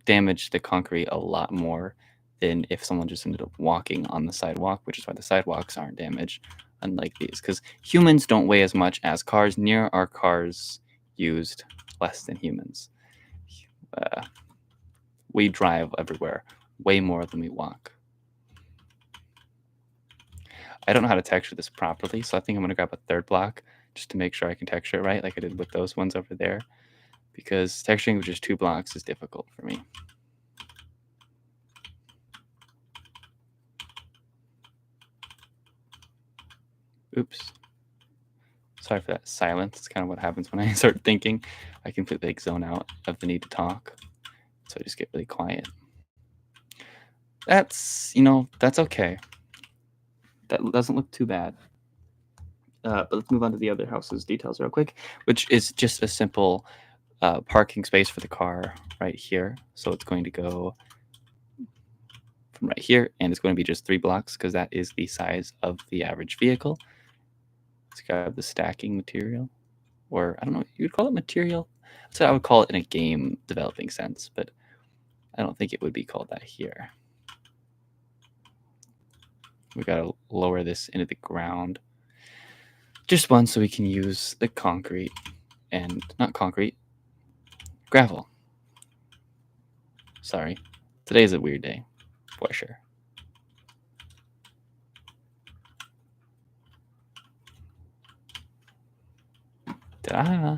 Speaker 1: damage the concrete a lot more than if someone just ended up walking on the sidewalk, which is why the sidewalks aren't damaged, unlike these. Because humans don't weigh as much as cars. Near our cars used less than humans. We drive everywhere way more than we walk. I don't know how to texture this properly, so I think I'm going to grab a third block just to make sure I can texture it right, like I did with those ones over there, because texturing with just 2 blocks is difficult for me. Oops. Sorry for that silence. It's kind of what happens when I start thinking. I completely zone out of the need to talk, so I just get really quiet. That's okay. That doesn't look too bad. But let's move on to the other house's details real quick, which is just a simple parking space for the car right here. So it's going to go from right here, and it's going to be just 3 blocks because that is the size of the average vehicle. Let's grab the stacking material, or I don't know, you would call it material. That's what I would call it in a game developing sense, but I don't think it would be called that here. We got to lower this into the ground. Just one so we can use the concrete, and not concrete, gravel. Sorry. Today is a weird day, for sure. Ta-da!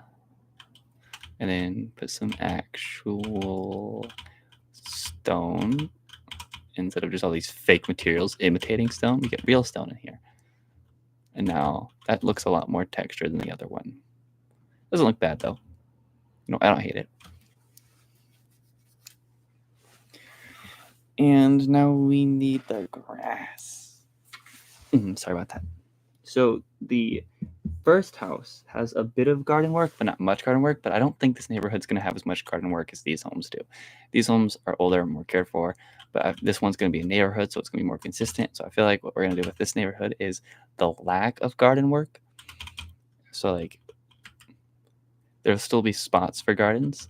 Speaker 1: And then put some actual stone instead of just all these fake materials imitating stone. We get real stone in here. And now that looks a lot more textured than the other one. Doesn't look bad though. I don't hate it. And now we need the grass. Sorry about that. So the first house has a bit of garden work, but not much garden work. But I don't think this neighborhood's going to have as much garden work as these homes do. These homes are older and more cared for, but this one's going to be a neighborhood, so it's going to be more consistent. So I feel like what we're going to do with this neighborhood is the lack of garden work. So like there'll still be spots for gardens,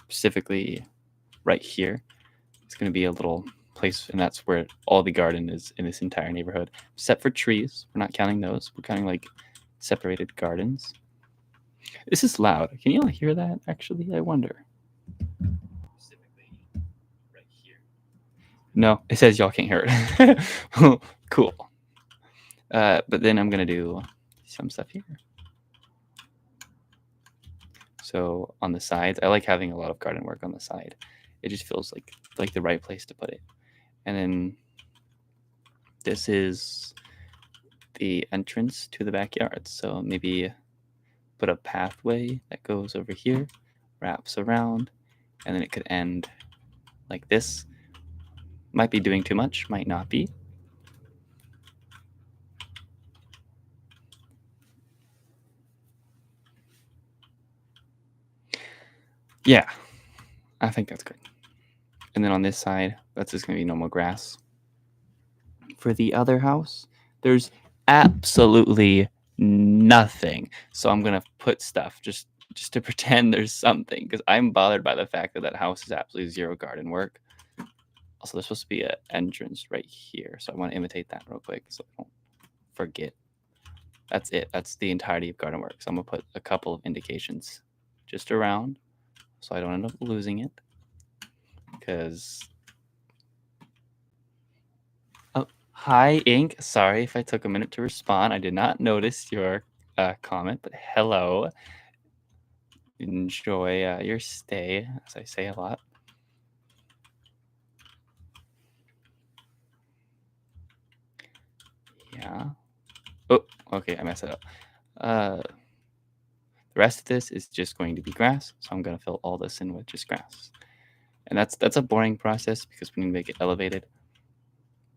Speaker 1: specifically right here. It's going to be a little place, and that's where all the garden is in this entire neighborhood, except for trees. We're not counting those. We're counting like separated gardens. This is loud. Can you all hear that? Actually, I wonder. Specifically right here. No, it says y'all can't hear it. Cool. But then I'm gonna do some stuff here. So on the sides, I like having a lot of garden work on the side. It just feels like the right place to put it. And then this is the entrance to the backyard. So maybe put a pathway that goes over here, wraps around, and then it could end like this. Might be doing too much, might not be. Yeah, I think that's good. And then on this side, that's just going to be normal grass. For the other house, there's absolutely nothing. So I'm going to put stuff just to pretend there's something, because I'm bothered by the fact that house is absolutely 0 garden work. Also, there's supposed to be an entrance right here. So I want to imitate that real quick so I don't forget. That's it. That's the entirety of garden work. So I'm going to put a couple of indications just around so I don't end up losing it. Because... Oh, hi, Ink. Sorry if I took a minute to respond. I did not notice your comment, but hello. Enjoy your stay, as I say a lot. Yeah. Oh, okay, I messed it up. The rest of this is just going to be grass, so I'm gonna fill all this in with just grass. And that's a boring process because we need to make it elevated.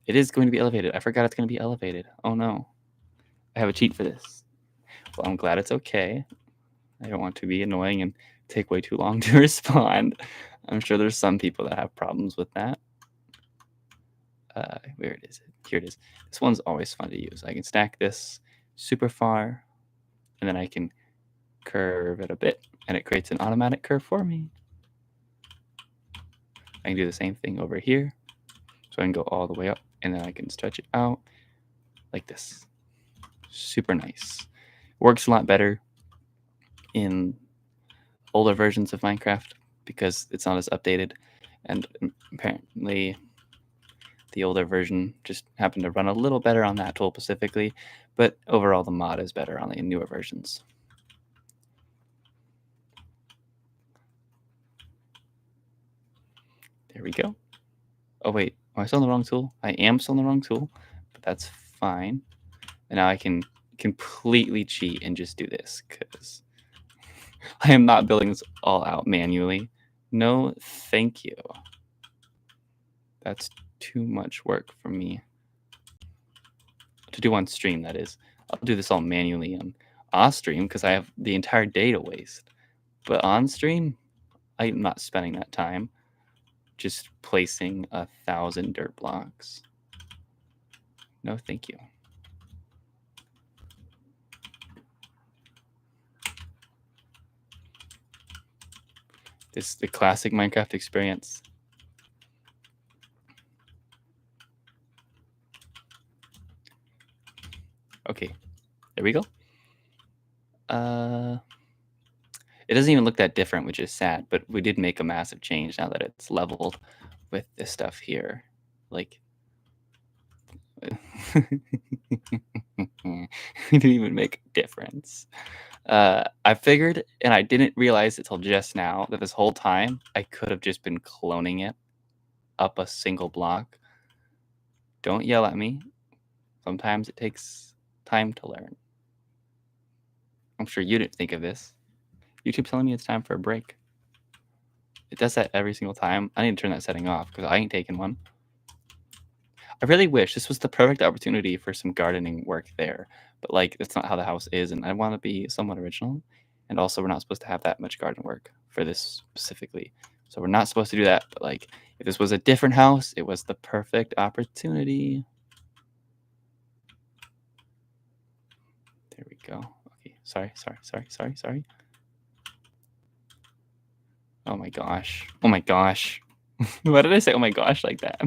Speaker 1: It is going to be elevated. I forgot it's going to be elevated. Oh no. I have a cheat for this. Well, I'm glad it's okay. I don't want to be annoying and take way too long to respond. I'm sure there's some people that have problems with that. Where it is? Here it is. This one's always fun to use. I can stack this super far, and then I can curve it a bit, and it creates an automatic curve for me. I can do the same thing over here. So I can go all the way up, and then I can stretch it out like this. Super nice. Works a lot better in older versions of Minecraft because it's not as updated, and apparently the older version just happened to run a little better on that tool specifically, but overall the mod is better on the newer versions. There we go. Oh wait, am I still on the wrong tool? I am still on the wrong tool, but that's fine. And now I can completely cheat and just do this because I am not building this all out manually. No, thank you. That's too much work for me to do on stream, that is. I'll do this all manually on off stream because I have the entire day to waste. But on stream, I'm not spending that time just placing 1,000 dirt blocks. No, thank you. This is the classic Minecraft experience. Okay, there we go. It doesn't even look that different, which is sad, but we did make a massive change now that it's leveled with this stuff here. Like, it didn't even make a difference. I figured, and I didn't realize until just now, that this whole time I could have just been cloning it up a single block. Don't yell at me. Sometimes it takes time to learn. I'm sure you didn't think of this. YouTube telling me it's time for a break. It does that every single time. I need to turn that setting off because I ain't taking one. I really wish this was the perfect opportunity for some gardening work there, but like that's not how the house is, and I want to be somewhat original. And also, we're not supposed to have that much garden work for this specifically, so we're not supposed to do that. But like, if this was a different house, it was the perfect opportunity. There we go. Okay, sorry. Oh my gosh. Oh my gosh. Why did I say oh my gosh like that?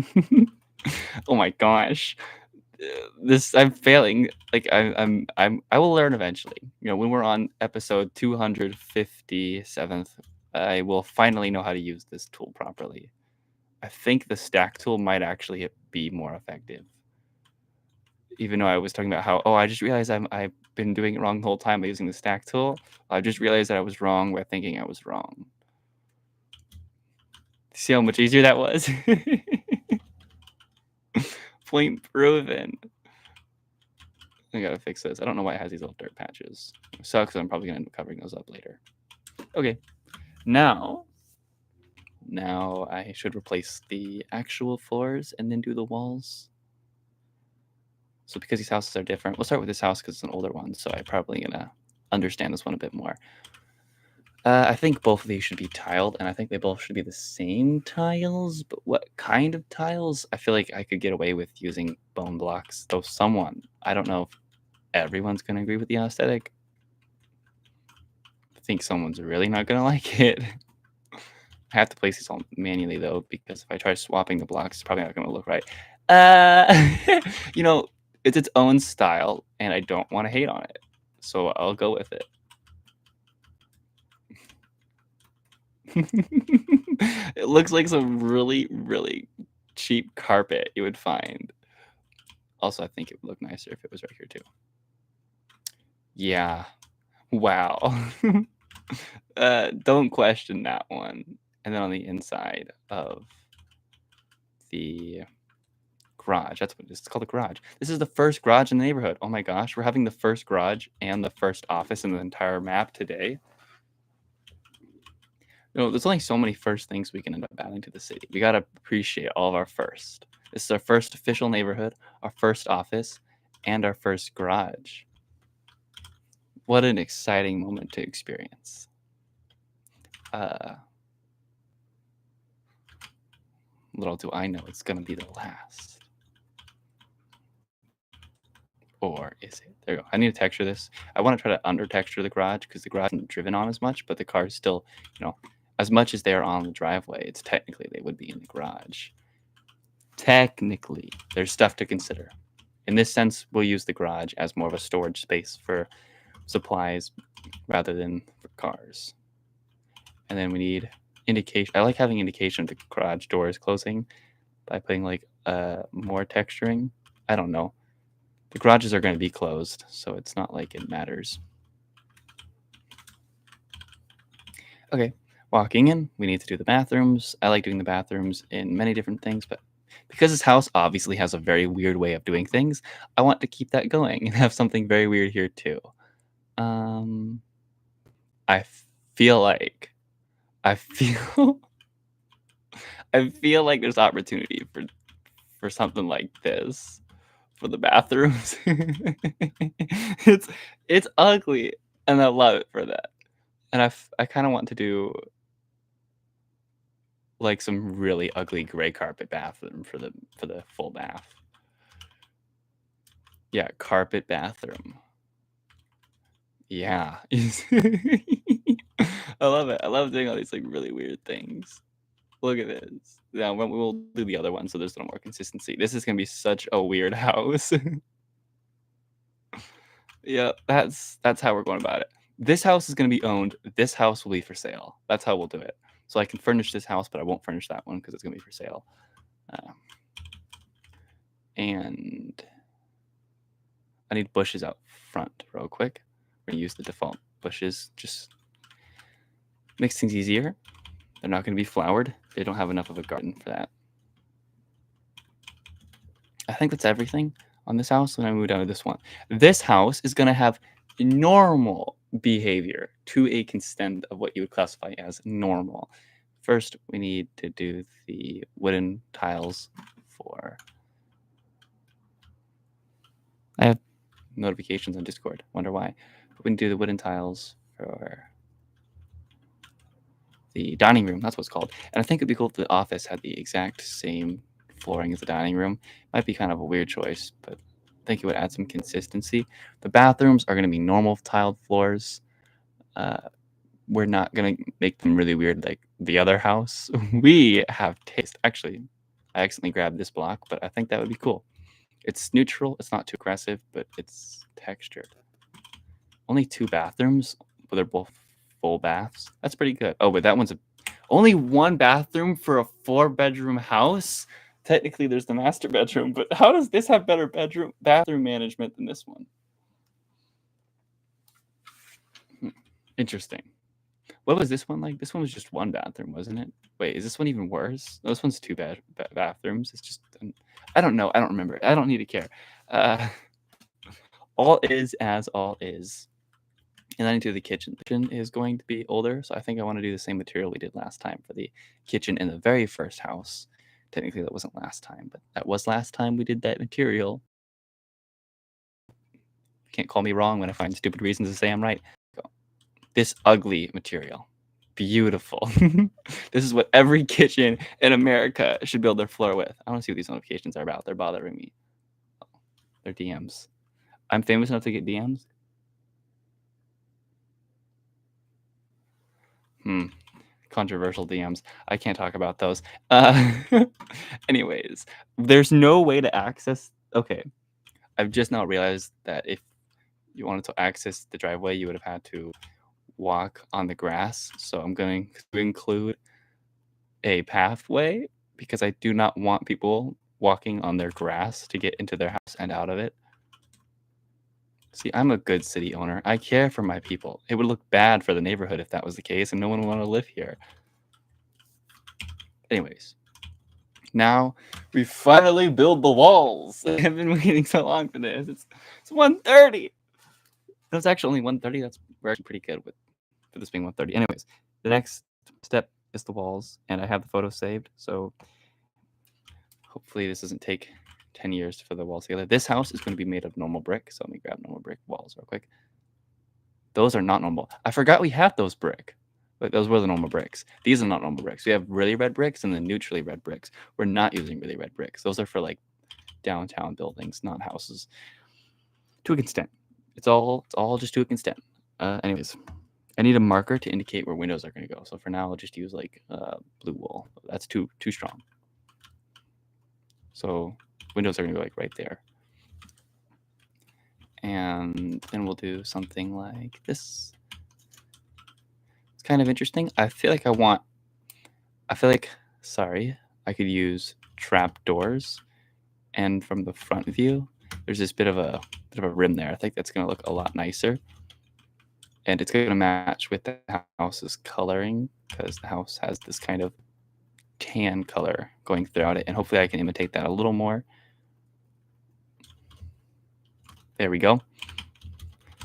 Speaker 1: Oh my gosh. This I'm failing. Like I will learn eventually. You know, when we're on episode 257th, I will finally know how to use this tool properly. I think the stack tool might actually be more effective. Even though I was talking about how, oh, I just realized I've been doing it wrong the whole time by using the stack tool. I just realized that I was wrong by thinking I was wrong. See how much easier that was? Point proven. I gotta fix this. I don't know why it has these little dirt patches. It sucks because I'm probably gonna end up covering those up later. Okay, now I should replace the actual floors and then do the walls. So because these houses are different, we'll start with this house because it's an older one, so I'm probably gonna understand this one a bit more. I think both of these should be tiled, and I think they both should be the same tiles, but what kind of tiles? I feel like I could get away with using bone blocks, though I don't know if everyone's going to agree with the aesthetic. I think someone's really not going to like it. I have to place these all manually, though, because if I try swapping the blocks, it's probably not going to look right. You know, it's its own style, and I don't want to hate on it, so I'll go with it. It looks like some really, really cheap carpet you would find. Also, I think it would look nicer if it was right here too. Yeah. Wow. Don't question that one. And then on the inside of the garage. That's what it is. It's called a garage. This is the first garage in the neighborhood. Oh my gosh, we're having the first garage and the first office in the entire map today. There's only so many first things we can end up adding to the city. We gotta appreciate all of our first. This is our first official neighborhood, our first office, and our first garage. What an exciting moment to experience. Little do I know it's gonna be the last. Or is it? There you go. I need to texture this. I want to try to under texture the garage because the garage isn't driven on as much, but the cars still, as much as they're on the driveway, it's technically they would be in the garage. Technically, there's stuff to consider. In this sense, we'll use the garage as more of a storage space for supplies rather than for cars. And then we need indication. I like having indication of the garage doors closing by putting like more texturing. I don't know. The garages are going to be closed, so it's not like it matters. Okay, walking in, we need to do the bathrooms. I like doing the bathrooms in many different things, but because this house obviously has a very weird way of doing things, I want to keep that going and have something very weird here too. I feel like there's opportunity for something like this. For the bathrooms. it's ugly and I love it for that. And I kind of want to do like some really ugly gray carpet bathroom for the full bath. Yeah, carpet bathroom. Yeah. I love it. I love doing all these like really weird things. Look at this. Yeah, we'll do the other one so there's a little more consistency. This is gonna be such a weird house. Yeah, that's how we're going about it. This house is gonna be owned. This house will be for sale. That's how we'll do it. So I can furnish this house, but I won't furnish that one because it's gonna be for sale. And I need bushes out front real quick. We're gonna use the default bushes. Just makes things easier. They're not gonna be flowered. They don't have enough of a garden for that. I think that's everything on this house. When I move down to this one, this house is going to have normal behavior to a extent of what you would classify as normal. First, we need to do the wooden tiles for. I have notifications on Discord. Wonder why. But we can do the wooden tiles for the dining room. That's what it's called. And I think it'd be cool if the office had the exact same flooring as the dining room. Might be kind of a weird choice, but I think it would add some consistency. The bathrooms are going to be normal tiled floors. We're not going to make them really weird like the other house. We have taste. Actually, I accidentally grabbed this block, but I think that would be cool. It's neutral. It's not too aggressive, but it's textured. Only 2 bathrooms, but they're both full baths. That's pretty good. Oh, but that one's only 1 bathroom for a 4-bedroom house. Technically, there's the master bedroom, but how does this have better bathroom management than this one? Interesting. What was this one like? This one was just 1 bathroom, wasn't it? Wait, is this one even worse? No, this one's 2 bathrooms. It's just, I don't know. I don't remember. I don't need to care. All is as all is. And then into the kitchen. The kitchen is going to be older, so I think I want to do the same material we did last time for the kitchen in the very first house. Technically, that wasn't last time, but that was last time we did that material. Can't call me wrong when I find stupid reasons to say I'm right. This ugly material. Beautiful. This is what every kitchen in America should build their floor with. I want to see what these notifications are about. They're bothering me. Oh, they're DMs. I'm famous enough to get DMs? Controversial DMs. I can't talk about those. Anyways, there's no way to access. Okay. I've just now realized that if you wanted to access the driveway, you would have had to walk on the grass. So I'm going to include a pathway because I do not want people walking on their grass to get into their house and out of it. See, I'm a good city owner. I care for my people. It would look bad for the neighborhood if that was the case and no one would want to live here. Anyways, now We finally build the walls. I've been waiting so long for this. It's 1:30. That's actually only 1:30. We're actually pretty good for this being 1:30. Anyways, the next step is the walls, and I have the photo saved. So hopefully this doesn't take 10 years for the walls together. This house is going to be made of normal brick. So let me grab normal brick walls real quick. Those are not normal. I forgot we had those brick. But those were the normal bricks. These are not normal bricks. We have really red bricks and then neutrally red bricks. We're not using really red bricks. Those are for like downtown buildings, not houses. To an extent. It's all just to an extent. Anyways, I need a marker to indicate where windows are going to go. So for now, I'll just use like blue wool. That's too strong. So windows are going to go like right there. And then we'll do something like this. It's kind of interesting. I feel like I could use trap doors. And from the front view, there's this bit of a rim there. I think that's going to look a lot nicer. And it's going to match with the house's coloring because the house has this kind of tan color going throughout it. And hopefully I can imitate that a little more. There we go.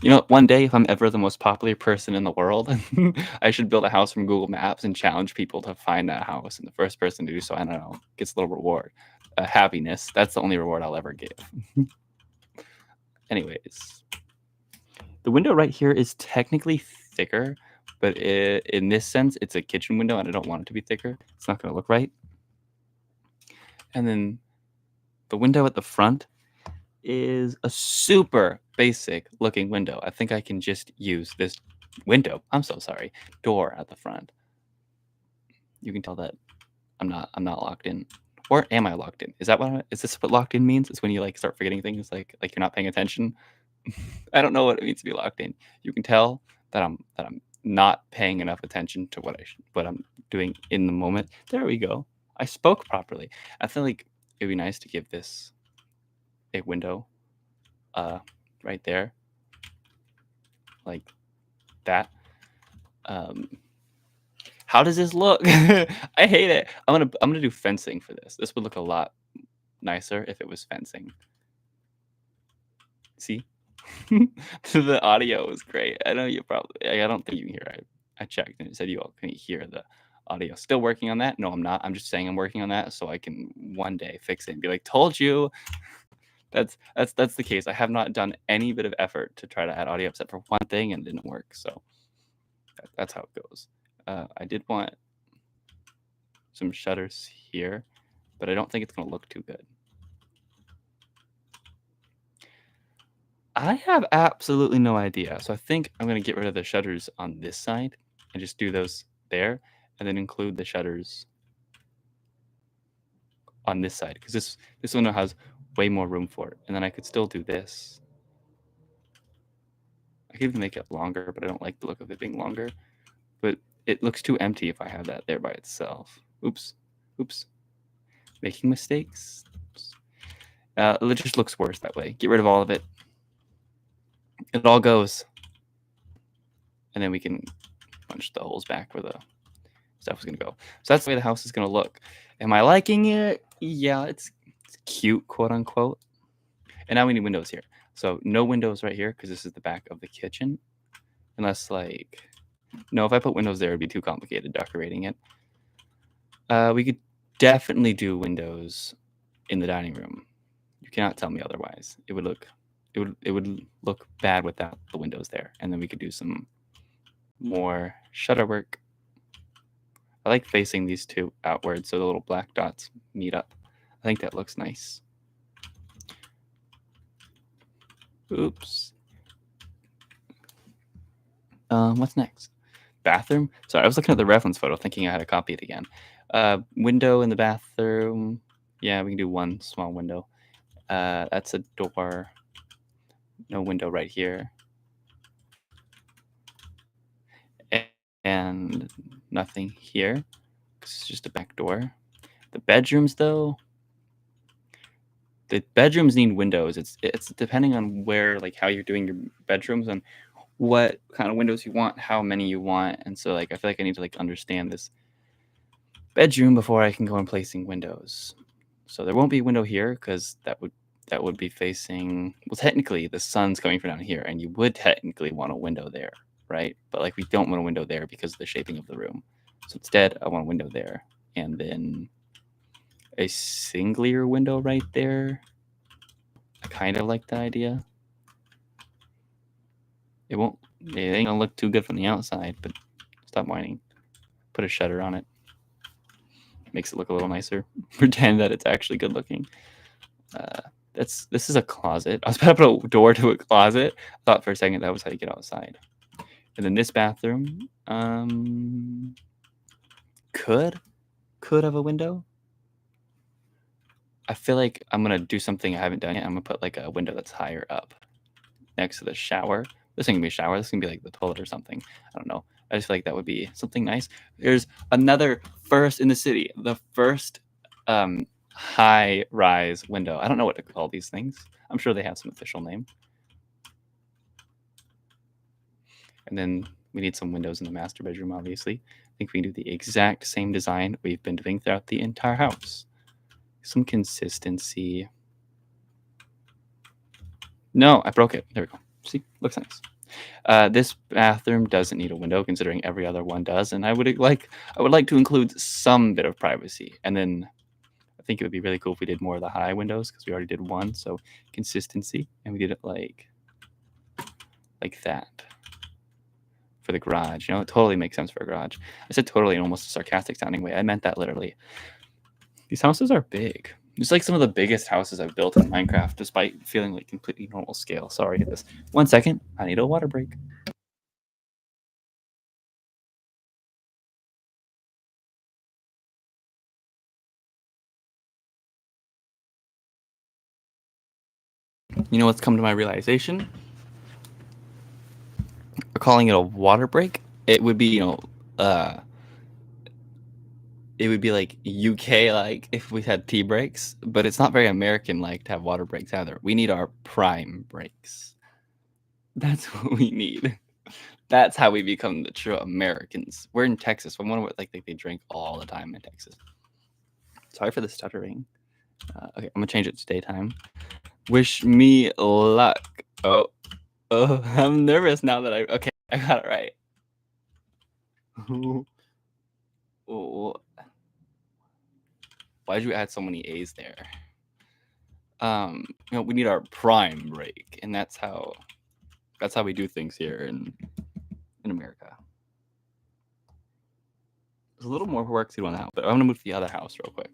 Speaker 1: You know, one day, if I'm ever the most popular person in the world, I should build a house from Google Maps and challenge people to find that house. And the first person to do so, I don't know, gets a little reward. Happiness. That's the only reward I'll ever give. Anyways. The window right here is technically thicker, but in this sense, it's a kitchen window, and I don't want it to be thicker. It's not going to look right. And then the window at the front is a super basic looking window. I think I can just use this door at the front. You can tell that I'm not locked in. Or am I locked in? Is this what locked in means? It's when you like start forgetting things, like you're not paying attention. I don't know what it means to be locked in. You can tell that I'm not paying enough attention to what I'm doing in the moment. There we go. I spoke properly. I feel like it'd be nice to give this a window right there, like that. How does this look? I hate it. I'm gonna do fencing for this. This would look a lot nicer if it was fencing. See? The audio was great. I know you I don't think you can hear it. I checked and it said you all can hear the audio. Still working on that? No, I'm not. I'm just saying I'm working on that so I can one day fix it and be like, told you. That's the case. I have not done any bit of effort to try to add audio except for one thing and it didn't work. So that's how it goes. I did want some shutters here, but I don't think it's going to look too good. I have absolutely no idea. So I think I'm going to get rid of the shutters on this side and just do those there and then include the shutters on this side because this window has way more room for it. And then I could still do this. I could even make it longer, but I don't like the look of it being longer. But it looks too empty if I have that there by itself. Oops. Making mistakes. It just looks worse that way. Get rid of all of it. It all goes. And then we can punch the holes back where the stuff is going to go. So that's the way the house is going to look. Am I liking it? Yeah, it's cute, quote unquote. And now we need windows here. So no windows right here because this is the back of the kitchen. Unless no, if I put windows there, it'd be too complicated decorating it. We could definitely do windows in the dining room. You cannot tell me otherwise. It would look bad without the windows there. And then we could do some more shutter work. I like facing these two outwards so the little black dots meet up. I think that looks nice. Oops. What's next? Bathroom? Sorry, I was looking at the reference photo thinking I had to copy it again. Window in the bathroom. Yeah, we can do one small window. That's a door. No window right here. And nothing here. It's just a back door. The bedrooms, though. The bedrooms need windows. It's depending on where, how you're doing your bedrooms and what kind of windows you want, how many you want. And so, I feel like I need to, understand this bedroom before I can go on placing windows. So there won't be a window here because that would be facing, well, technically the sun's coming from down here, and you would technically want a window there, right? But like we don't want a window there because of the shaping of the room. So instead, I want a window there, and then a singular window right there. I kind of like that idea. It ain't gonna look too good from the outside, but stop whining. Put a shutter on it. Makes it look a little nicer. Pretend that it's actually good looking. This is a closet. I was about to put a door to a closet. I thought for a second that was how you get outside. And then this bathroom could have a window. I feel like I'm gonna do something I haven't done yet. I'm gonna put like a window that's higher up next to the shower. This ain't gonna be a shower. This is gonna be like the toilet or something. I don't know. I just feel like that would be something nice. There's another first in the city. The first high rise window. I don't know what to call these things. I'm sure they have some official name. And then we need some windows in the master bedroom, obviously. I think we can do the exact same design we've been doing throughout the entire house. Some consistency. No, I broke it. There we go. See, looks nice. This bathroom doesn't need a window, considering every other one does, and I would like to include some bit of privacy. And then I think it would be really cool if we did more of the high windows because we already did one. So consistency, and we did it like that for the garage. You know, it totally makes sense for a garage. I said totally in almost a sarcastic sounding way. I meant that literally. These houses are big. It's like some of the biggest houses I've built in Minecraft, despite feeling like completely normal scale. Sorry, this 1 second. I need a water break. You know what's come to my realization? We're calling it a water break. It would be, it would be like UK like if we had tea breaks, but it's not very American like to have water breaks either. We need our prime breaks. That's what we need. That's how we become the true Americans. We're in Texas. I wonder what they drink all the time in Texas. Sorry for the stuttering. Okay, I'm gonna change it to daytime. Wish me luck. Oh, I'm nervous now that okay, I got it right. Oh, why'd you add so many A's there? We need our prime break, and that's how we do things here in America. There's a little more work to do on that, but I'm gonna move to the other house real quick.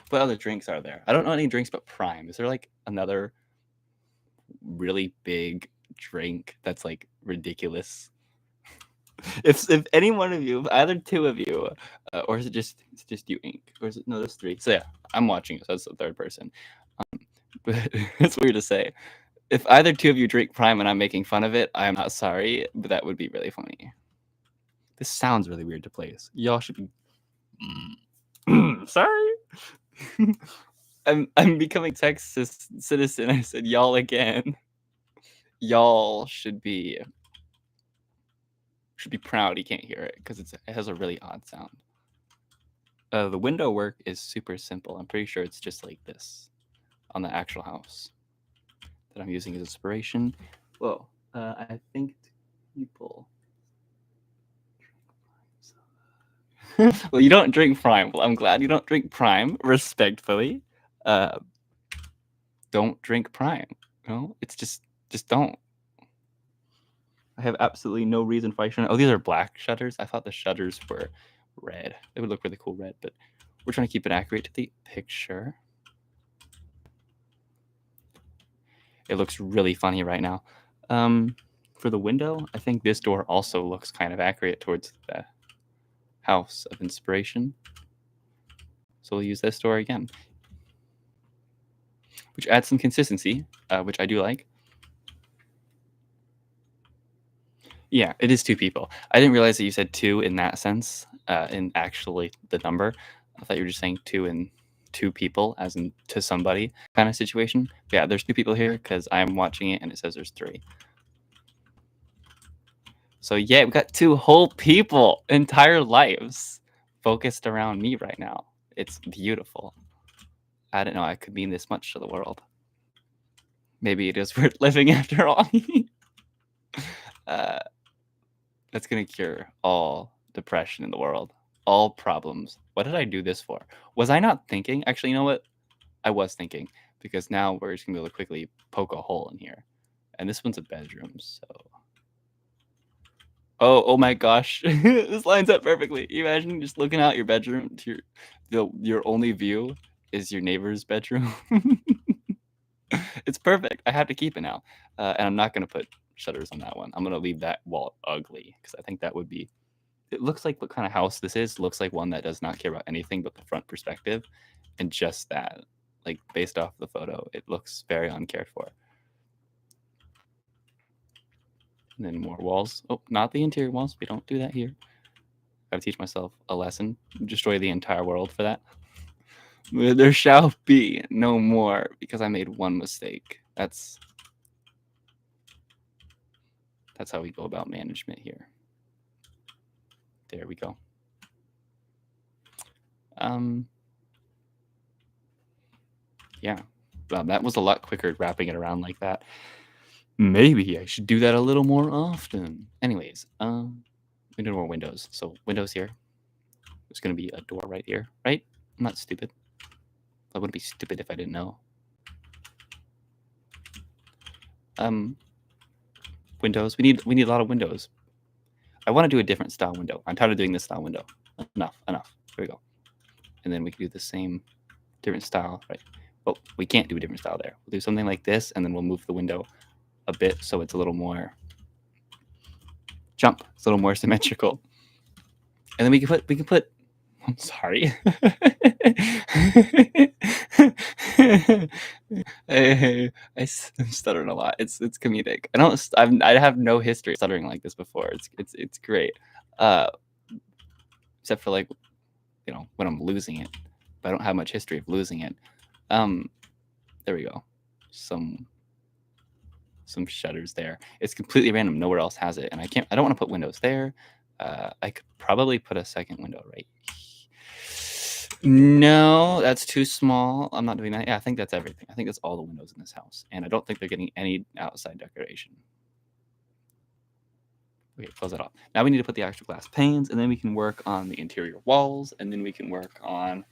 Speaker 1: What other drinks are there? I don't know any drinks but prime. Is there like another really big drink that's like ridiculous? if any one of you, either two of you, or is it just you, Ink, or is it no? There's three. So yeah, I'm watching it. So that's the third person. But it's weird to say. If either two of you drink prime and I'm making fun of it, I'm not sorry, but that would be really funny. This sounds really weird to place. Y'all should be. Sorry. I'm becoming Texas citizen. I said y'all again. Y'all should be proud he can't hear it because it has a really odd sound. The window work is super simple. I'm pretty sure it's just like this on the actual house that I'm using as inspiration. Whoa, I think people. Well, you don't drink prime. Well, I'm glad you don't drink prime. Respectfully, don't drink prime. No, it's just don't. I have absolutely no reason why I shouldn't. Oh, these are black shutters. I thought the shutters were red. They would look really cool red, but we're trying to keep it accurate to the picture. It looks really funny right now. For the window, I think this door also looks kind of accurate towards the house of inspiration. So we'll use this door again, which adds some consistency, which I do like. Yeah, it is two people. I didn't realize that you said two in that sense, in actually the number. I thought you were just saying two and two people, as in to somebody kind of situation. But yeah, there's two people here because I'm watching it and it says there's three. So yeah, we got two whole people, entire lives focused around me right now. It's beautiful. I don't know. I could mean this much to the world. Maybe it is worth living after all. uh, that's gonna cure all depression in the world, all problems. What did I do this for? Was I not thinking? Actually, you know what? I was thinking, because now we're just gonna be able to quickly poke a hole in here, and this one's a bedroom. So, oh my gosh, this lines up perfectly. Imagine just looking out your bedroom to your only view is your neighbor's bedroom. It's perfect. I have to keep it now, and I'm not gonna put shutters on that one. I'm gonna leave that wall ugly because I think that would be. It looks like what kind of house this is. Looks like one that does not care about anything but the front perspective, and just that, like based off the photo, it looks very uncared for. And then more walls. Oh, not the interior walls. We don't do that here. Gotta teach myself a lesson. Destroy the entire world for that. There shall be no more because I made one mistake. That's how we go about management here. There we go. Yeah, well, that was a lot quicker wrapping it around like that. Maybe I should do that a little more often. Anyways, we need more windows. So windows here. There's gonna be a door right here, right? I'm not stupid. I wouldn't be stupid if I didn't know. Windows. We need a lot of windows. I want to do a different style window. I'm tired of doing this style window. Enough. Here we go. And then we can do the same different style, right? Well, we can't do a different style there. We'll do something like this, and then we'll move the window a bit so it's a little more jump. It's a little more symmetrical. And then we can put I'm sorry. I'm stuttering a lot. It's comedic. I have no history of stuttering like this before. It's great. Except for, like, you know, when I'm losing it. But I don't have much history of losing it. There we go. Some shutters there. It's completely random. Nowhere else has it, and I don't want to put windows there. I could probably put a second window right. No, that's too small. I'm not doing that. Yeah, I think that's everything. I think that's all the windows in this house, and I don't think they're getting any outside decoration. Okay, close that off. Now we need to put the extra glass panes, and then we can work on the interior walls, and then we can work on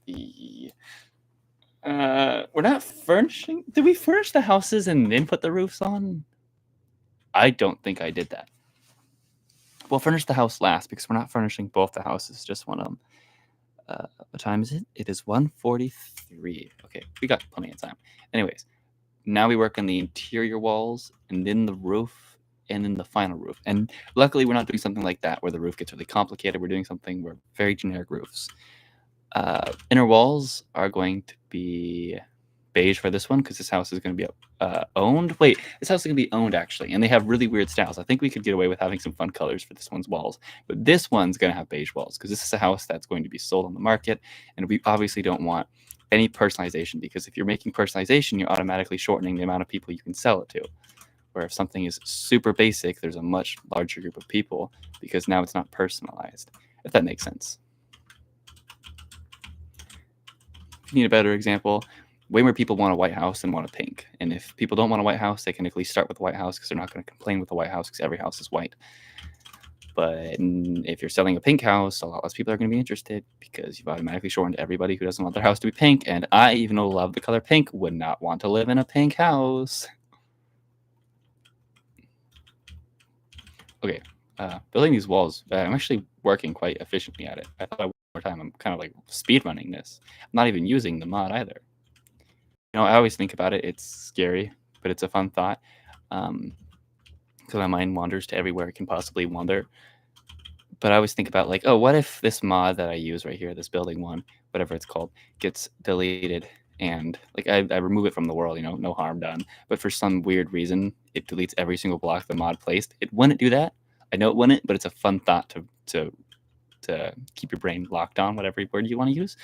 Speaker 1: the. We're not furnishing. Did we furnish the houses and then put the roofs on? I don't think I did that. We'll furnish the house last because we're not furnishing both the houses, just one of them. What time is it? It is 1:43. Okay, we got plenty of time. Anyways, now we work on the interior walls and then the roof and then the final roof. And luckily, we're not doing something like that where the roof gets really complicated. We're doing something where very generic roofs. Inner walls are going to be beige for this one because this house is going to be owned. Wait, this house is going to be owned actually, and they have really weird styles. I think we could get away with having some fun colors for this one's walls, but this one's going to have beige walls because this is a house that's going to be sold on the market, and we obviously don't want any personalization because if you're making personalization, you're automatically shortening the amount of people you can sell it to. Where if something is super basic, there's a much larger group of people because now it's not personalized, if that makes sense. If you need a better example, way more people want a white house than want a pink. And if people don't want a white house, they can at least start with a white house because they're not going to complain with the white house because every house is white. But if you're selling a pink house, a lot less people are going to be interested because you've automatically shortened everybody who doesn't want their house to be pink. And I, even though I love the color pink, would not want to live in a pink house. Okay, building these walls, I'm actually working quite efficiently at it. I thought I would more time. I'm kind of like speed running this. I'm not even using the mod either. You know, I always think about it. It's scary, but it's a fun thought. Because my mind wanders to everywhere it can possibly wander. But I always think about, like, oh, what if this mod that I use right here, this building one, whatever it's called, gets deleted and like I remove it from the world, you know, no harm done. But for some weird reason, it deletes every single block the mod placed. It wouldn't do that. I know it wouldn't, but it's a fun thought to keep your brain locked on whatever word you want to use.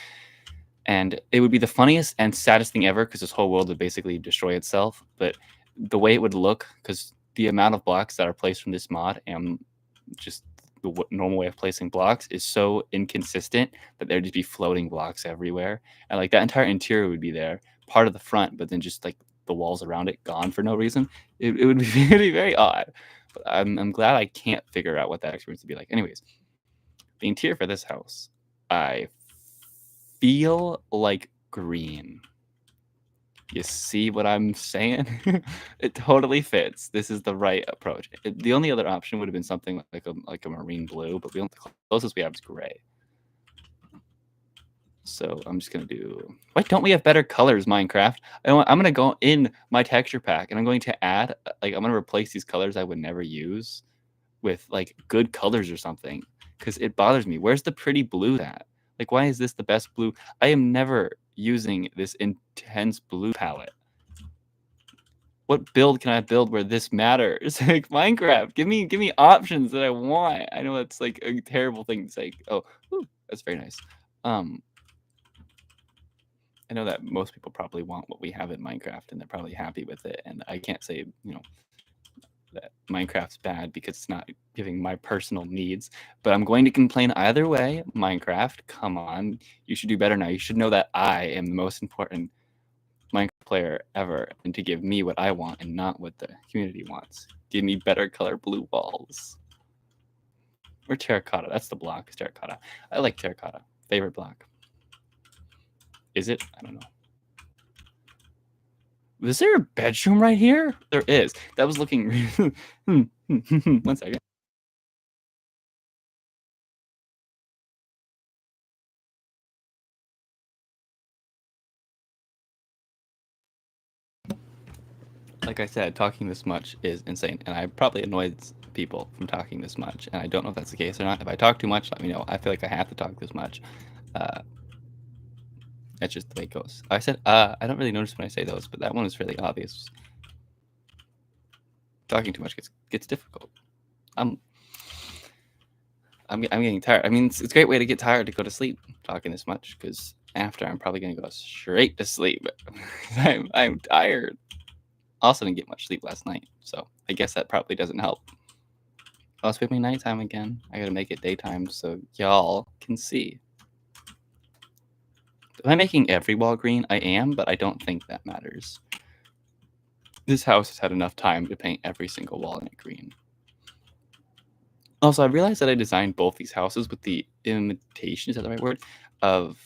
Speaker 1: And it would be the funniest and saddest thing ever because this whole world would basically destroy itself. But the way it would look, because the amount of blocks that are placed from this mod and just the normal way of placing blocks is so inconsistent that there'd just be floating blocks everywhere, and like that entire interior would be there, part of the front, but then just like the walls around it gone for no reason. It would be very, very odd. But I'm glad I can't figure out what that experience would be like. Anyways, the interior for this house, I feel like green. You see what I'm saying? It totally fits. This is the right approach. The only other option would have been something like a marine blue, but the closest we have is gray. So I'm just gonna do. Why don't we have better colors, Minecraft? I'm gonna go in my texture pack and I'm going to add I'm gonna replace these colors I would never use with like good colors or something, because it bothers me. Where's the pretty blue at? Like, why is this the best blue? I am never using this intense blue palette. What build can I build where this matters? Like Minecraft, give me options that I want. I know that's like a terrible thing to say. Oh, ooh, that's very nice. I know that most people probably want what we have in Minecraft, and they're probably happy with it. And I can't say, that Minecraft's bad because it's not giving my personal needs. But I'm going to complain either way. Minecraft, come on, you should do better now. You should know that I am the most important Minecraft player ever, and to give me what I want and not what the community wants. Give me better color blue walls. Or terracotta. That's the block. It's terracotta. I like terracotta. Favorite block. Is it? I don't know. Is there a bedroom right here? There is. That was looking. 1 second. Like I said, talking this much is insane, and I probably annoyed people from talking this much, and I don't know if that's the case or not. If I talk too much, let me know. I feel like I have to talk this much. That's just the way it goes. I said, I don't really notice when I say those, but that one is really obvious. Talking too much gets difficult. I'm getting tired. I mean, it's a great way to get tired to go to sleep talking this much, because after I'm probably gonna go straight to sleep. I'm tired. Also didn't get much sleep last night, so I guess that probably doesn't help. Oh, it's becoming nighttime again. I gotta make it daytime so y'all can see. Am I making every wall green? I am, but I don't think that matters. This house has had enough time to paint every single wall in it green. Also, I realized that I designed both these houses with the imitation, is that the right word, of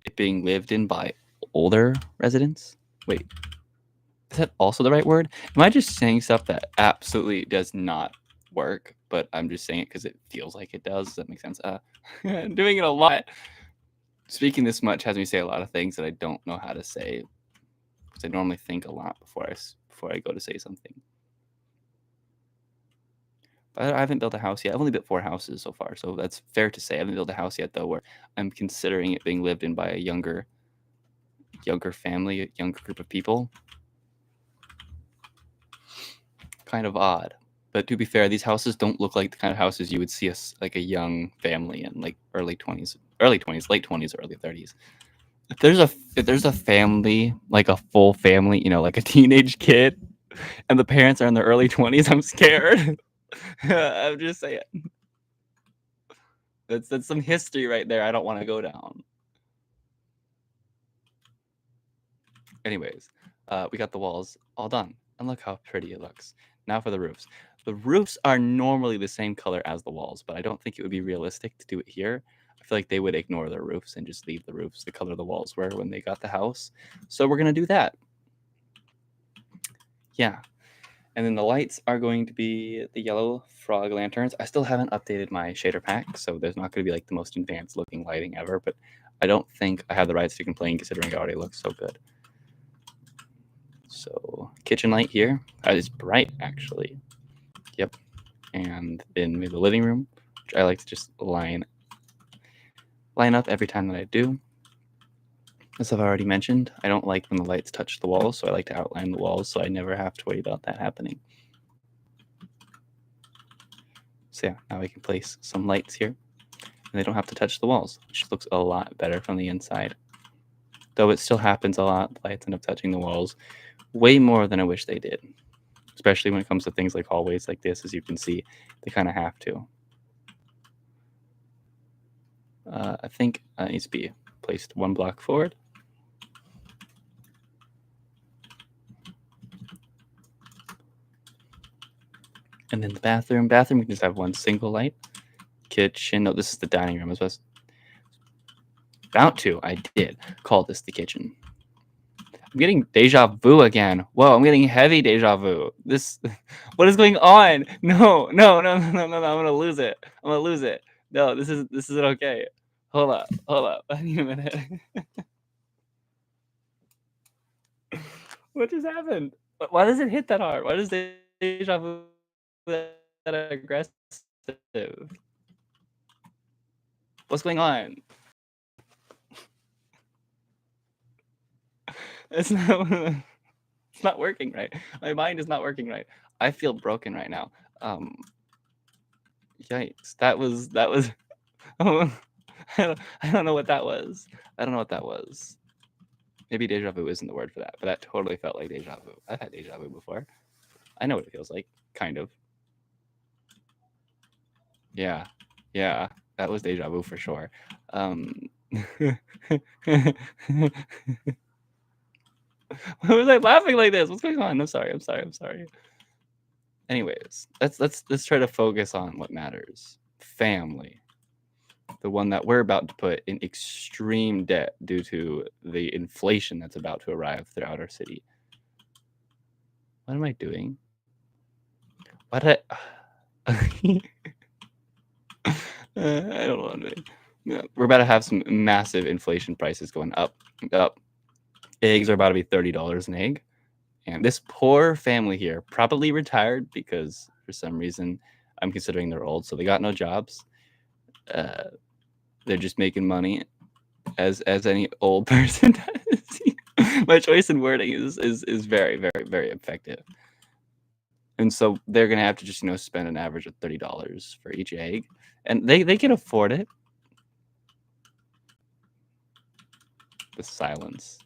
Speaker 1: it being lived in by older residents. Wait, is that also the right word? Am I just saying stuff that absolutely does not work, but I'm just saying it because it feels like it does? Does that make sense? I'm doing it a lot. Speaking this much has me say a lot of things that I don't know how to say, because I normally think a lot before I go to say something. But I haven't built a house yet. I've only built 4 houses so far, so that's fair to say. I haven't built a house yet, though, where I'm considering it being lived in by a younger family, a younger group of people. Kind of odd. But to be fair, these houses don't look like the kind of houses you would see us like a young family in, like late 20s, early 30s, or early 30s. If there's a family, like a full family, like a teenage kid, and the parents are in their early 20s, I'm scared. I'm just saying. That's some history right there I don't want to go down. Anyways, we got the walls all done, and look how pretty it looks. Now for the roofs. The roofs are normally the same color as the walls, but I don't think it would be realistic to do it here. I feel like they would ignore their roofs and just leave the roofs the color the walls were when they got the house. So we're going to do that. Yeah. And then the lights are going to be the yellow frog lanterns. I still haven't updated my shader pack, so there's not going to be like the most advanced looking lighting ever, but I don't think I have the rights to complain considering it already looks so good. So kitchen light here is bright, actually. Yep. And in the living room, which I like to just line up every time that I do. As I've already mentioned, I don't like when the lights touch the walls, so I like to outline the walls so I never have to worry about that happening. So yeah, now we can place some lights here, and they don't have to touch the walls, which looks a lot better from the inside. Though it still happens a lot, the lights end up touching the walls way more than I wish they did. Especially when it comes to things like hallways like this, as you can see, they kind of have to. I think it needs to be placed 1 block forward. And then the bathroom. Bathroom, we can just have one single light. Kitchen. No, this is the dining room. I was about to. I did call this the kitchen. I'm getting deja vu again. Whoa, I'm getting heavy deja vu. This, what is going on? No. I'm gonna lose it. No, this isn't okay. Hold up. I need a minute. What just happened? Why does it hit that hard? Why does deja vu that aggressive? What's going on? It's not working right. My mind is not working right. I feel broken right now. Yikes. That was oh, I don't know what that was. Maybe deja vu isn't the word for that, but that totally felt like deja vu. I've had deja vu before. I know what it feels like, kind of. Yeah, that was deja vu for sure. Why was I laughing like this? What's going on? I'm sorry. Anyways, let's try to focus on what matters. Family. The one that we're about to put in extreme debt due to the inflation that's about to arrive throughout our city. What am I doing? I don't know. Yeah, we're about to have some massive inflation prices going up. Eggs are about to be $30 an egg. And this poor family here, probably retired because for some reason I'm considering they're old, so they got no jobs. They're just making money as any old person does. My choice in wording is very, very, very effective. And so they're gonna have to just spend an average of $30 for each egg, and they can afford it. The silence,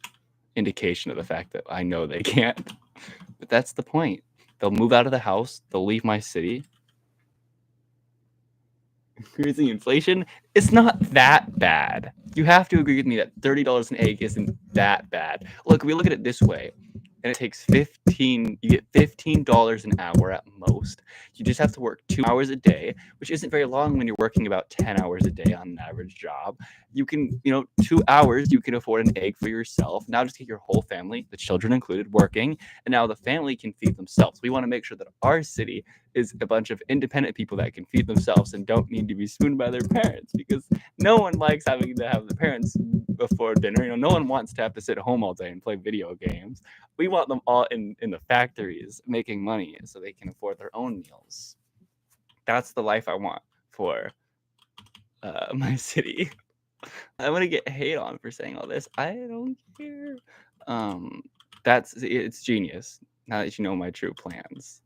Speaker 1: indication of the fact that I know they can't. But that's the point. They'll move out of the house. They'll leave my city. Increasing inflation, it's not that bad. You have to agree with me that $30 an egg isn't that bad. Look, we look at it this way, and it takes you get $15 an hour at most. You just have to work 2 hours a day, which isn't very long when you're working about 10 hours a day on an average job. You can, 2 hours, you can afford an egg for yourself. Now just get your whole family, the children included, working, and now the family can feed themselves. We want to make sure that our city is a bunch of independent people that can feed themselves and don't need to be spooned by their parents, because no one likes having to have the parents before dinner. No one wants to have to sit home all day and play video games. We want them all in the factories making money so they can afford their own meals. That's the life I want for my city. I'm gonna get hate on for saying all this. I don't care. It's genius. Now that you know my true plans,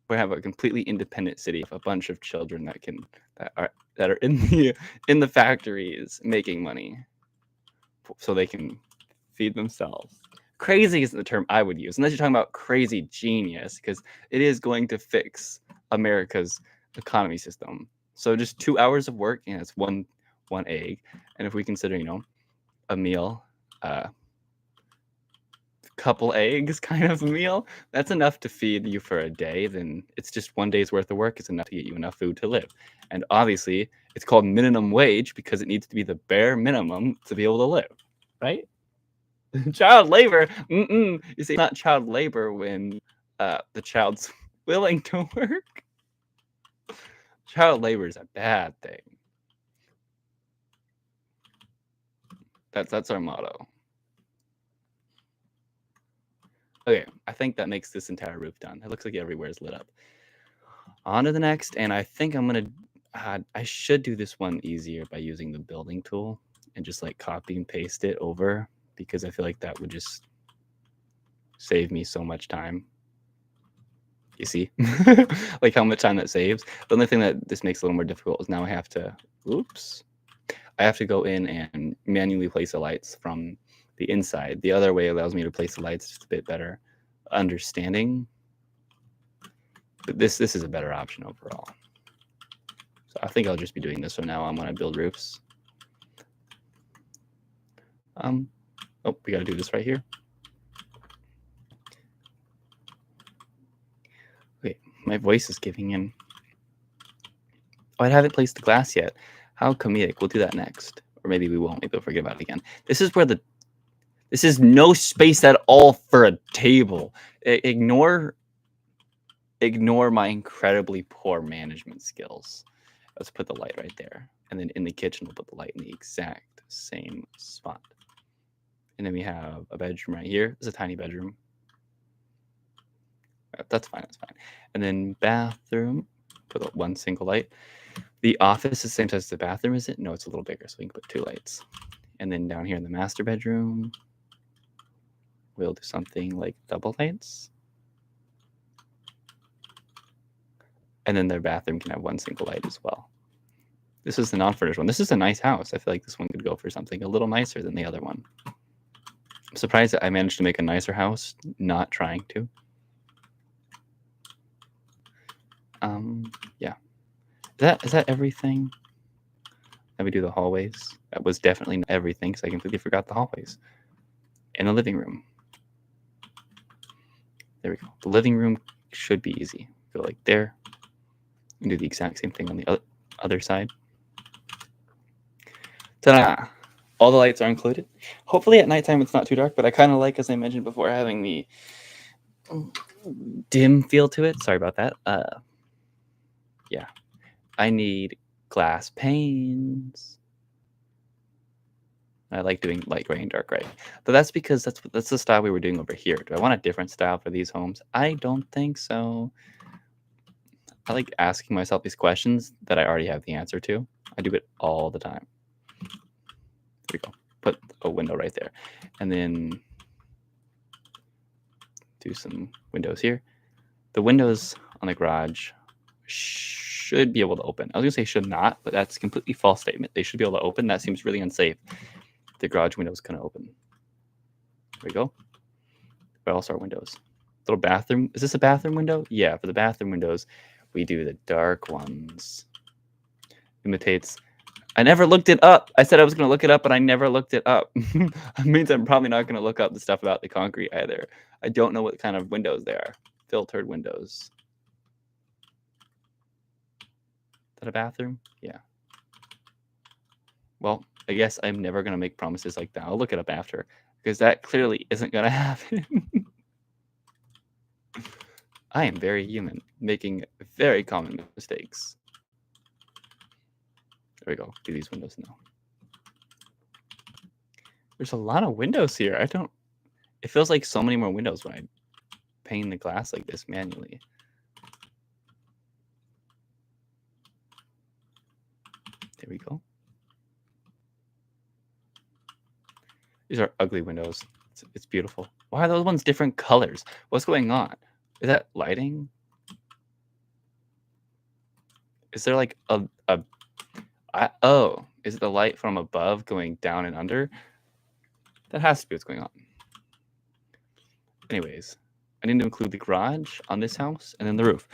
Speaker 1: we have a completely independent city of a bunch of children that are in the factories making money, so they can feed themselves. Crazy isn't the term I would use, unless you're talking about crazy genius, because it is going to fix America's economy system. So just 2 hours of work, and it's one egg. And if we consider, a meal, couple eggs kind of meal, that's enough to feed you for a day. Then it's just 1 day's worth of work is enough to get you enough food to live. And obviously, it's called minimum wage because it needs to be the bare minimum to be able to live, right? Child labor. You see, not child labor when the child's willing to work. Child labor is a bad thing. That's our motto. Okay, I think that makes this entire roof done. It looks like everywhere is lit up. On to the next, and I think I'm gonna. I should do this one easier by using the building tool and just like copy and paste it over, because I feel like that would just save me so much time. You see, like how much time that saves. The only thing that this makes a little more difficult is now I have to go in and manually place the lights from the inside. The other way allows me to place the lights just a bit better understanding. But this is a better option overall. So I think I'll just be doing this from now on when I build roofs. Oh, we got to do this right here. Wait, my voice is giving in. Oh, I haven't placed the glass yet. How comedic. We'll do that next. Or maybe we won't. Maybe we'll forget about it again. This is where this is no space at all for a table. Ignore my incredibly poor management skills. Let's put the light right there. And then in the kitchen, we'll put the light in the exact same spot. And then we have a bedroom right here. It's a tiny bedroom. That's fine. That's fine. And then bathroom, put one single light. The office is the same size as the bathroom, is it? No, it's a little bigger, so we can put 2 lights. And then down here in the master bedroom, we'll do something like double lights. And then their bathroom can have 1 single light as well. This is the non-furnished one. This is a nice house. I feel like this one could go for something a little nicer than the other one. I'm surprised that I managed to make a nicer house, not trying to. Yeah. Is that everything? Then we do the hallways. That was definitely not everything because I completely forgot the hallways. And the living room. There we go. The living room should be easy. Go like there. And do the exact same thing on the other side. Ta-da! All the lights are included. Hopefully at nighttime it's not too dark, but I kind of like, as I mentioned before, having the dim feel to it. Sorry about that. Yeah. I need glass panes. I like doing light gray and dark gray. But that's because that's the style we were doing over here. Do I want a different style for these homes? I don't think so. I like asking myself these questions that I already have the answer to. I do it all the time. There we go. Put a window right there. And then do some windows here. The windows on the garage should be able to open. I was going to say should not, but that's a completely false statement. They should be able to open. That seems really unsafe. The garage windows can open. There we go. Where else are windows? Little bathroom. Is this a bathroom window? Yeah, for the bathroom windows, we do the dark ones. Imitates. I never looked it up. I said I was going to look it up, but I never looked it up. That means I'm probably not going to look up the stuff about the concrete either. I don't know what kind of windows they are. Filtered windows. Is that a bathroom? Yeah. Well, I guess I'm never going to make promises like that. I'll look it up after because that clearly isn't going to happen. I am very human, making very common mistakes. There we go. Do these windows now. There's a lot of windows here. It feels like so many more windows when I pane the glass like this manually. There we go. These are ugly windows. It's beautiful. Why are those ones different colors? What's going on? Is that lighting? Is there like oh, is it the light from above going down and under? That has to be what's going on. Anyways, I need to include the garage on this house and then the roof.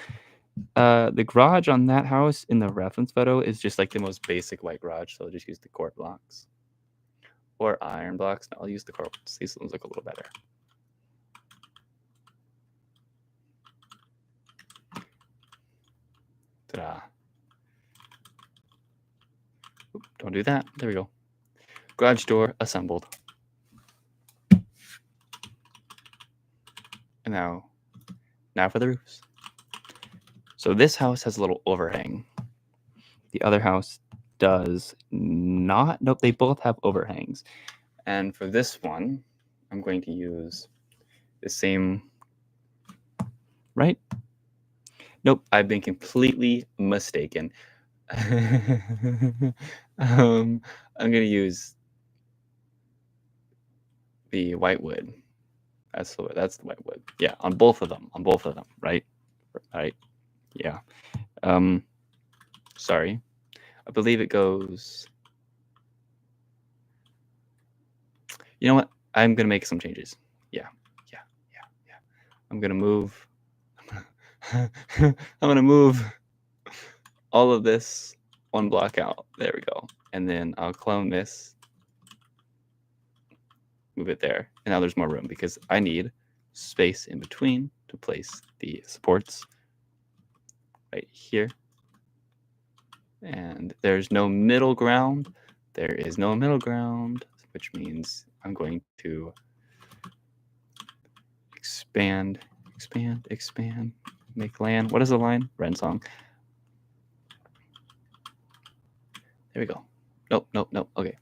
Speaker 1: The garage on that house in the reference photo is just like the most basic white garage, so I'll just use the core blocks. Or iron blocks. No, I'll use the core ones. These ones look a little better. Ta-da. Oop, don't do that. There we go. Garage door assembled. And now for the roofs. So this house has a little overhang. The other house does not. Nope, they both have overhangs. And for this one, I'm going to use the same, right? Nope, I've been completely mistaken. I'm going to use the white wood. That's the white wood. Yeah, on both of them, right? Right. Yeah. Sorry. I believe it goes. You know what? I'm going to make some changes. Yeah. I'm going to move. I'm going to move all of this one block out. There we go. And then I'll clone this. move it there. And now there's more room because I need space in between to place the supports right here. And there's no middle ground. There is no middle ground, which means I'm going to expand, make land. What is the line? Ren song. There we go. Nope. Okay.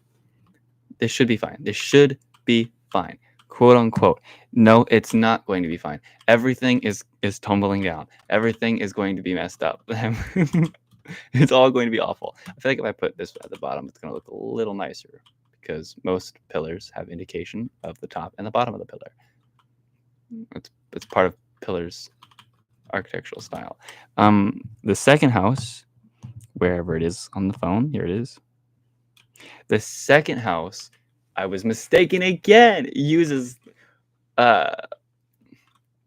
Speaker 1: This should be fine. This should be fine. Quote unquote. No, it's not going to be fine. Everything is tumbling down. Everything is going to be messed up. It's all going to be awful. I feel like if I put this at the bottom, it's going to look a little nicer because most pillars have indication of the top and the bottom of the pillar. It's part of pillars' architectural style. The second house, wherever it is on the phone, here it is. The second house, I was mistaken again. It uses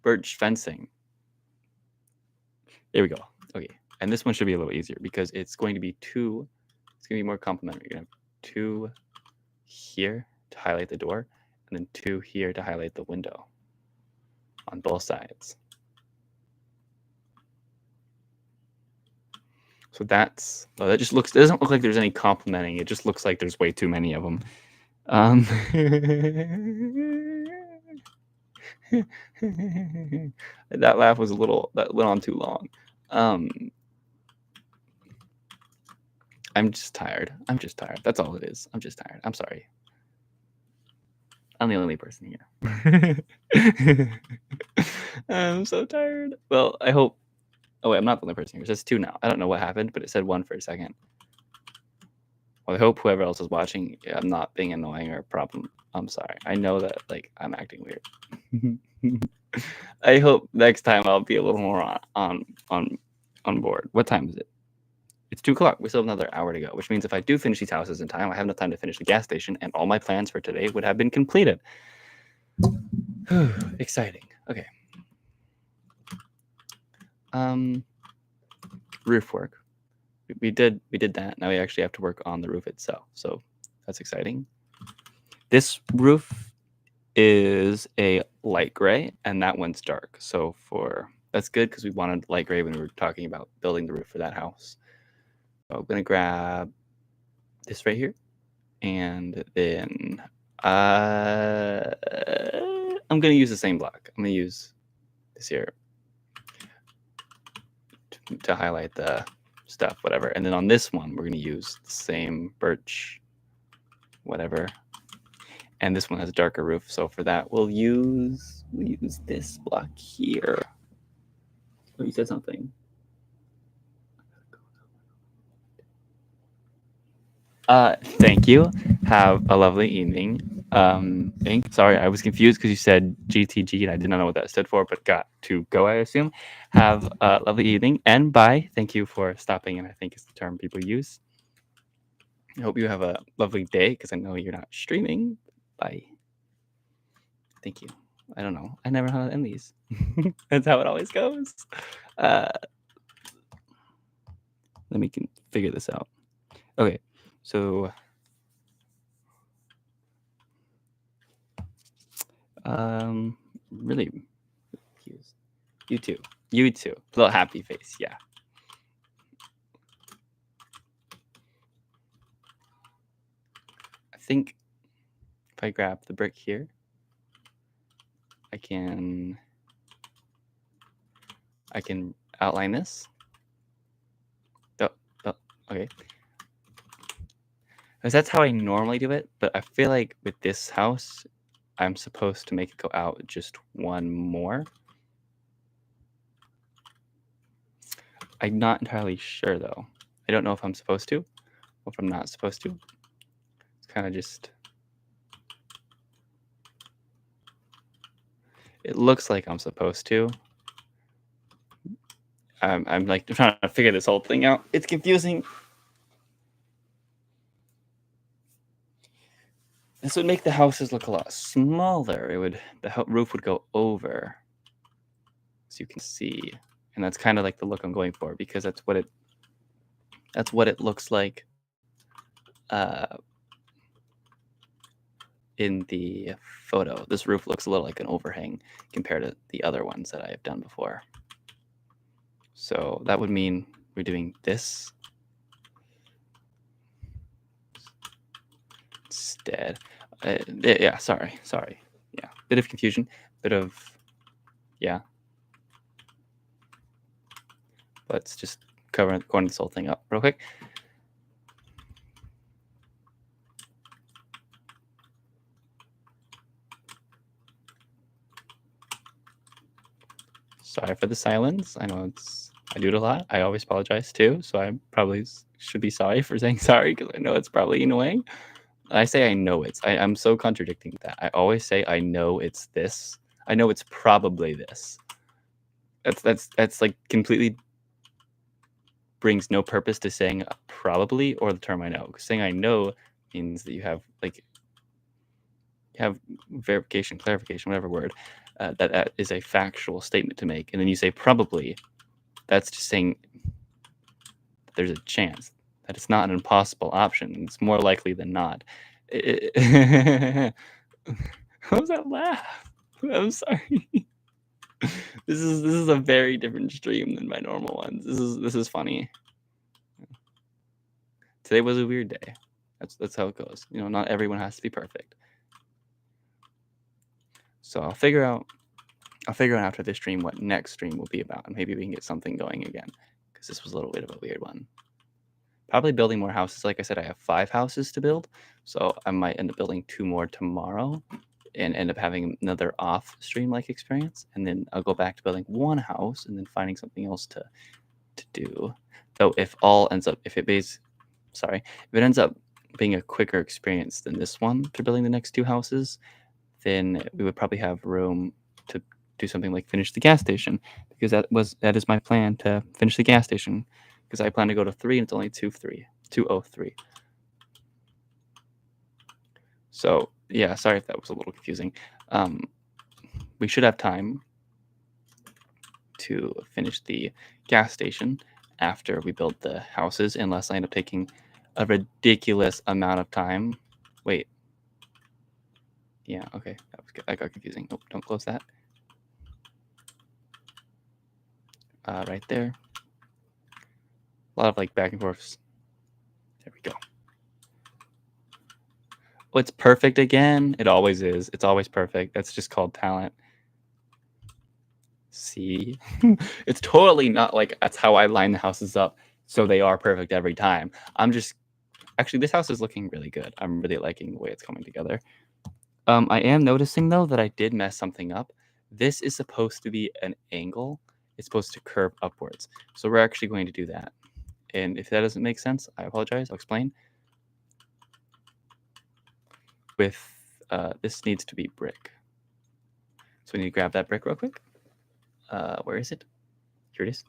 Speaker 1: birch fencing. There we go. Okay. And this one should be a little easier because it's going to be two. It's going to be more complementary. You're going to have two here to highlight the door and then two here to highlight the window on both sides. So that's, well, that just looks, it doesn't look like there's any complementing. It just looks like there's way too many of them. That laugh was that went on too long. I'm just tired. That's all it is. I'm just tired. I'm sorry. I'm the only person here. I'm so tired. Well, I hope. Oh, wait, I'm not the only person here. It says 2 now. I don't know what happened, but it said 1 for a second. Well, I hope whoever else is watching, I'm not being annoying or a problem. I'm sorry. I know that I'm acting weird. I hope next time I'll be a little more on board. What time is it? It's 2 o'clock. We still have another hour to go, which means if I do finish these houses in time, I have enough time to finish the gas station, and all my plans for today would have been completed. Exciting. Okay. Roof work. We did that. Now we actually have to work on the roof itself. So that's exciting. This roof is a light gray, and that one's dark. So that's good because we wanted light gray when we were talking about building the roof for that house. So I'm gonna grab this right here, and then I'm gonna use the same block. I'm gonna use this here to highlight the stuff, whatever. And then on this one, we're gonna use the same birch, whatever. And this one has a darker roof, so for that we'll use this block here. Oh, you said something. Thank you. Have a lovely evening. Ink. Sorry, I was confused because you said GTG and I did not know what that stood for, but got to go, I assume. Have a lovely evening and bye. Thank you for stopping in, I think is the term people use. I hope you have a lovely day because I know you're not streaming. Bye. Thank you. I don't know. I never know how to end these. That's how it always goes. Let me figure this out. Okay. So, really confused. You too. Little happy face, yeah. I think if I grab the brick here, I can outline this. Oh, okay. Because that's how I normally do it, but I feel like with this house, I'm supposed to make it go out just one more. I'm not entirely sure, though. I don't know if I'm supposed to or if I'm not supposed to. It's kind of just... It looks like I'm supposed to. I'm trying to figure this whole thing out. It's confusing. This would make the houses look a lot smaller. The roof would go over, as you can see, and that's kind of like the look I'm going for because that's what it looks like in the photo, this roof looks a little like an overhang compared to the other ones that I have done before. So that would mean we're doing this instead. Yeah, sorry. Yeah, bit of confusion, bit of, yeah. Let's just going this whole thing up real quick. Sorry for the silence. I know I do it a lot. I always apologize too. So I probably should be sorry for saying sorry because I know it's probably annoying. I say I know I'm so contradicting that. I always say I know it's this. I know it's probably this. That's like completely brings no purpose to saying probably or the term I know. 'Cause saying I know means that you have verification, clarification, whatever word, that is a factual statement to make. And then you say probably, that's just saying there's a chance that it's not an impossible option. It's more likely than not. What was that laugh? I'm sorry. This is a very different stream than my normal ones. This is funny. Today was a weird day. That's how it goes. You know, not everyone has to be perfect. So I'll figure out after this stream what next stream will be about, and maybe we can get something going again, because this was a little bit of a weird one. Probably building more houses. Like I said, I have 5 houses to build, so I might end up building 2 more tomorrow and end up having another off stream like experience, and then I'll go back to building 1 house and then finding something else to do. So if it ends up being a quicker experience than this one for building the next 2 houses, then we would probably have room to do something like finish the gas station, because that is my plan, to finish the gas station, because I plan to go to 3 and it's only 203. So yeah, sorry if that was a little confusing. We should have time to finish the gas station after we build the houses, unless I end up taking a ridiculous amount of time. Wait. Yeah, okay. That got confusing. Nope, don't close that. Right there. A lot of like back and forths. There we go. Oh, it's perfect again. It always is. It's always perfect. That's just called talent. See? It's totally not like that's how I line the houses up so they are perfect every time. Actually, this house is looking really good. I'm really liking the way it's coming together. I am noticing though that I did mess something up. This is supposed to be an angle. It's supposed to curve upwards. So we're actually going to do that. And if that doesn't make sense, I apologize. I'll explain. This needs to be brick. So we need to grab that brick real quick. Where is it? Here it is.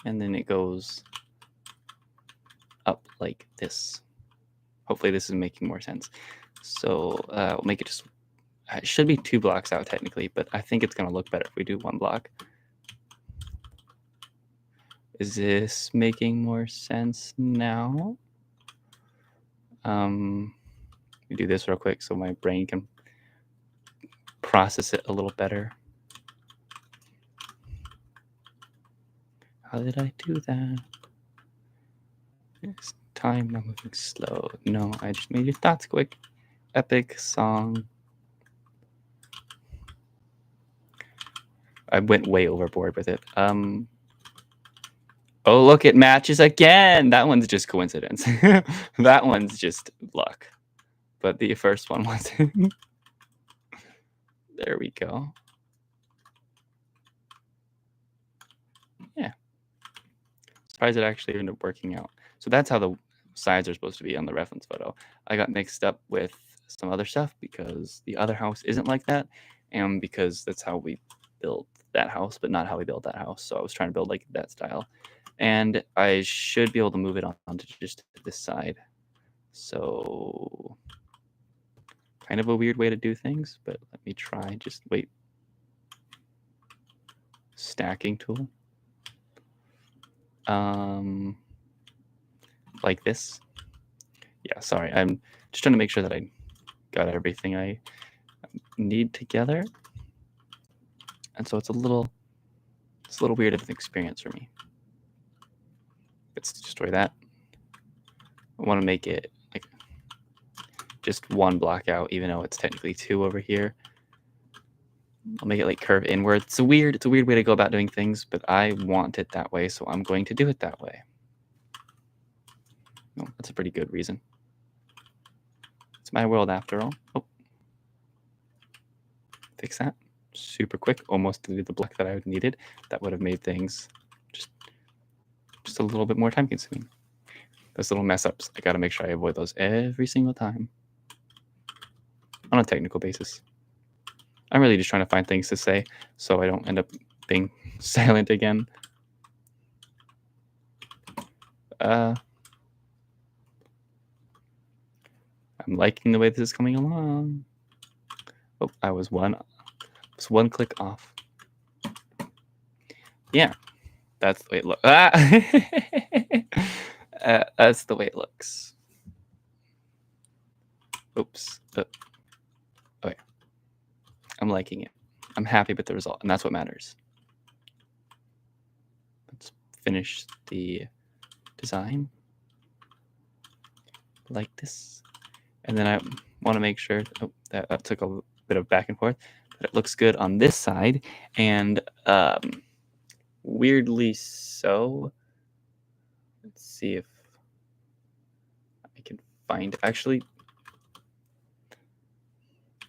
Speaker 1: And then it goes up like this. Hopefully this is making more sense. So we'll make it just, it should be 2 blocks out technically, but I think it's going to look better if we do 1 block. Is this making more sense now? We do this real quick so my brain can process it a little better. How did I do that? It's time, I'm moving slow. No, I just made your thoughts quick. Epic song. I went way overboard with it. Oh, look, it matches again. That one's just coincidence. That one's just luck. But the first one wasn't. There we go. Yeah. Surprised it actually ended up working out. So that's how the sides are supposed to be on the reference photo. I got mixed up with some other stuff because the other house isn't like that, and because that's how we built that house, but not how we built that house. So I was trying to build like that style. And I should be able to move it on to just this side. So kind of a weird way to do things, but let me try. Just wait. Stacking tool. Like this. Yeah, sorry. I'm just trying to make sure that I got everything I need together. And so it's a little weird of an experience for me. Let's destroy that. I want to make it like just one block out, even though it's technically two over here. I'll make it like curve inward. It's a weird way to go about doing things, but I want it that way, so I'm going to do it that way. Oh, that's a pretty good reason. It's my world after all. Oh. Fix that. Super quick. Almost deleted the block that I needed. That would have made things just a little bit more time consuming. Those little mess ups, I gotta make sure I avoid those every single time. On a technical basis. I'm really just trying to find things to say so I don't end up being silent again. I'm liking the way this is coming along. Oh, I was one click off. Yeah, that's the way it looks. That's the way it looks. Oops. Okay. I'm liking it. I'm happy with the result, and that's what matters. Let's finish the design like this. And then I want to make sure that took a bit of back and forth, that it looks good on this side. And weirdly so, let's see if I can find, actually,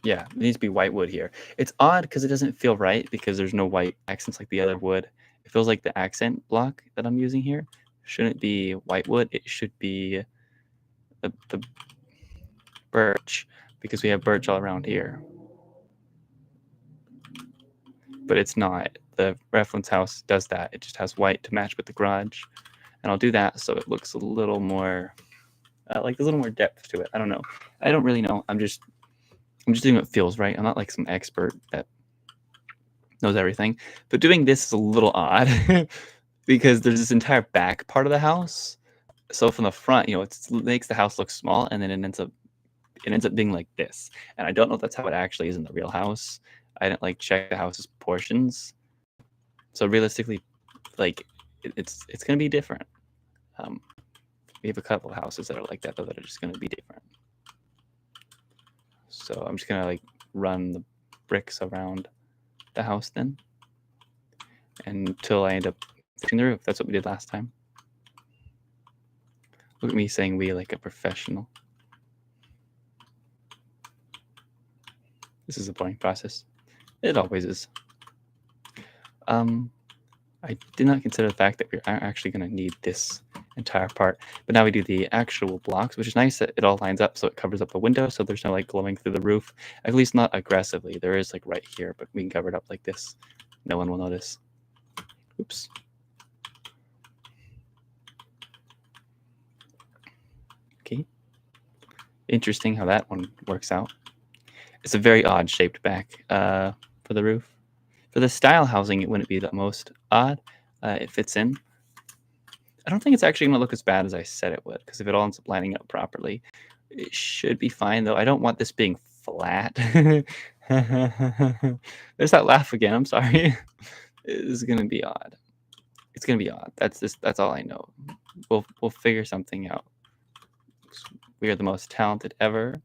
Speaker 1: yeah, it needs to be white wood here. It's odd because it doesn't feel right because there's no white accents like the other wood. It feels like the accent block that I'm using here shouldn't be white wood. It should be the birch, because we have birch all around here. But it's not. The reference house does that. It just has white to match with the garage. And I'll do that so it looks a little more, like there's a little more depth to it. I don't know. I don't really know. I'm just doing what feels right. I'm not like some expert that knows everything. But doing this is a little odd because there's this entire back part of the house. So from the front, it makes the house look small, and then it ends up being like this. And I don't know if that's how it actually is in the real house. I didn't check the house's proportions. So realistically, it's gonna be different. We have a couple of houses that are like that, though, that are just gonna be different. So I'm just gonna run the bricks around the house then, until I end up fixing the roof. That's what we did last time. Look at me saying we like a professional. This is a boring process. It always is. I did not consider the fact that we're actually going to need this entire part, but now we do the actual blocks, which is nice that it all lines up so it covers up the window, so there's no glowing through the roof, at least not aggressively. There is right here, but we can cover it up like this. No one will notice. Oops. Okay. Interesting how that one works out. It's a very odd shaped back for the roof. For the style housing, it wouldn't be the most odd. It fits in. I don't think it's actually going to look as bad as I said it would, because if it all ends up lining up properly, it should be fine, though. I don't want this being flat. There's that laugh again. I'm sorry. This is going to be odd. It's going to be odd. That's all I know. We'll figure something out. We are the most talented ever.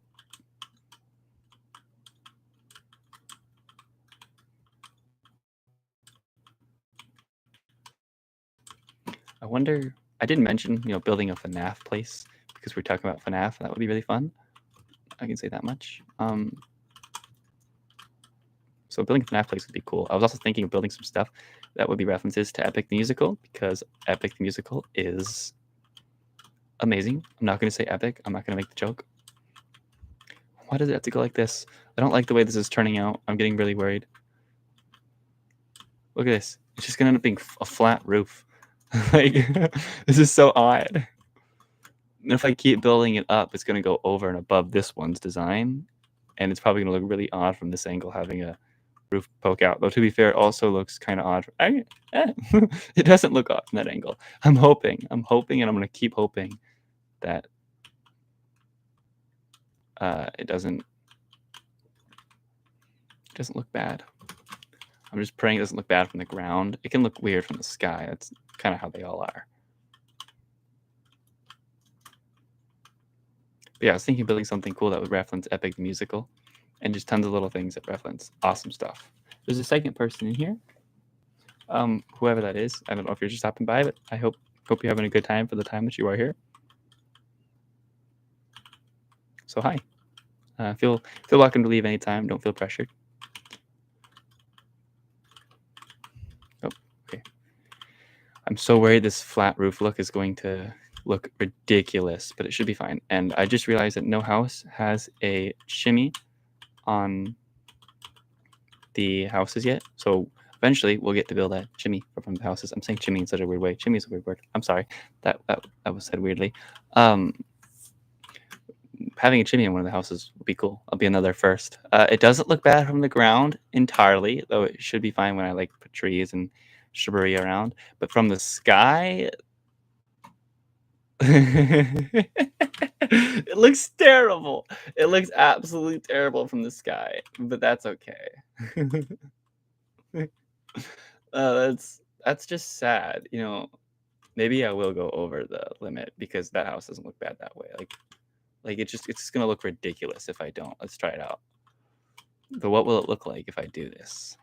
Speaker 1: I wonder, I didn't mention, building a FNAF place, because we're talking about FNAF, and that would be really fun. I can say that much. So building a FNAF place would be cool. I was also thinking of building some stuff that would be references to Epic the Musical, because Epic the Musical is amazing. I'm not going to say epic. I'm not going to make the joke. Why does it have to go like this? I don't like the way this is turning out. I'm getting really worried. Look at this. It's just going to end up being a flat roof. This is so odd. And if I keep building it up, it's going to go over and above this one's design. And it's probably going to look really odd from this angle, having a roof poke out. Though, to be fair, it also looks kind of odd. It doesn't look odd from that angle. I'm hoping, and I'm going to keep hoping that it doesn't look bad. I'm just praying it doesn't look bad from the ground. It can look weird from the sky. That's kind of how they all are. But yeah, I was thinking of building something cool that would reference Epic the Musical, and just tons of little things that reference awesome stuff. There's a second person in here. Whoever that is, I don't know if you're just stopping by, but I hope you're having a good time for the time that you are here. So hi. Feel welcome to leave anytime. Don't feel pressured. Oh, okay. I'm so worried this flat roof look is going to look ridiculous, but it should be fine. And I just realized that no house has a shimmy on the houses yet. So eventually we'll get to build a chimney from the houses. I'm saying chimney in such a weird way. Chimney is a weird word. I'm sorry. That was said weirdly. Having a chimney in one of the houses would be cool. I'll be another first. It doesn't look bad from the ground entirely, though it should be fine when I like put trees and shrubbery around. But from the sky, it looks terrible. It looks absolutely terrible from the sky, but that's okay. That's just sad. You know, maybe I will go over the limit because that house doesn't look bad that way. Like it's just gonna look ridiculous if I don't. Let's try it out. But what will it look like if I do this?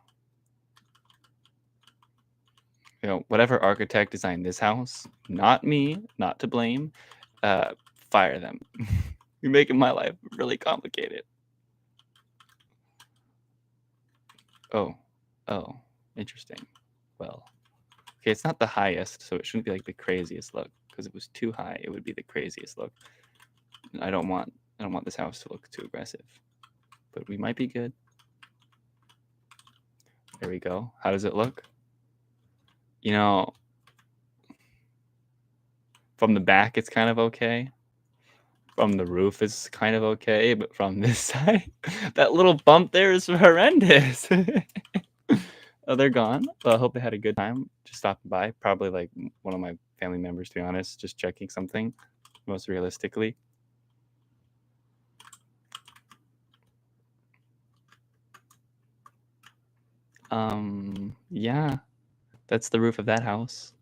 Speaker 1: You know, whatever architect designed this house, not me, not to blame, fire them. You're making my life really complicated. Oh, interesting. Well, okay, it's not the highest, so it shouldn't be like the craziest look. Because if it was too high, it would be the craziest look. I don't want this house to look too aggressive, but we might be good. There we go. How does it look? You know, from the back, it's kind of okay. From the roof, it's kind of okay, but from this side, that little bump there is horrendous. Oh, they're gone. Well, I hope they had a good time just stopping by. Probably like one of my family members, to be honest, just checking something, most realistically. Yeah, that's the roof of that house.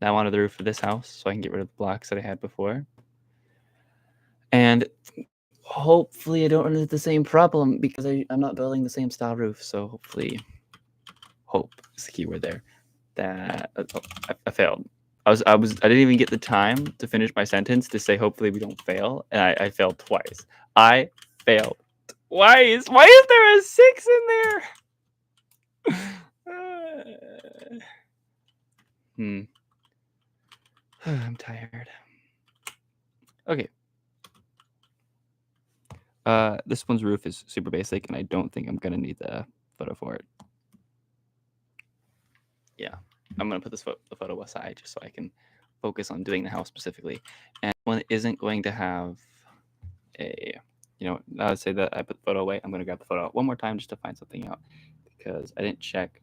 Speaker 1: Now onto the roof of this house, so I can get rid of the blocks that I had before. And hopefully I don't run into the same problem because I'm not building the same style roof. So hopefully, hope is the keyword there. That I failed. I didn't even get the time to finish my sentence to say hopefully we don't fail, and I failed twice. I failed twice. Why is there a 6 in there? I'm tired. Okay. This one's roof is super basic, and I don't think I'm gonna need the photo for it. Yeah, I'm gonna put the photo aside just so I can focus on doing the house specifically. And one isn't going to have a, now let's say that I put the photo away. I'm gonna grab the photo out one more time just to find something out because I didn't check.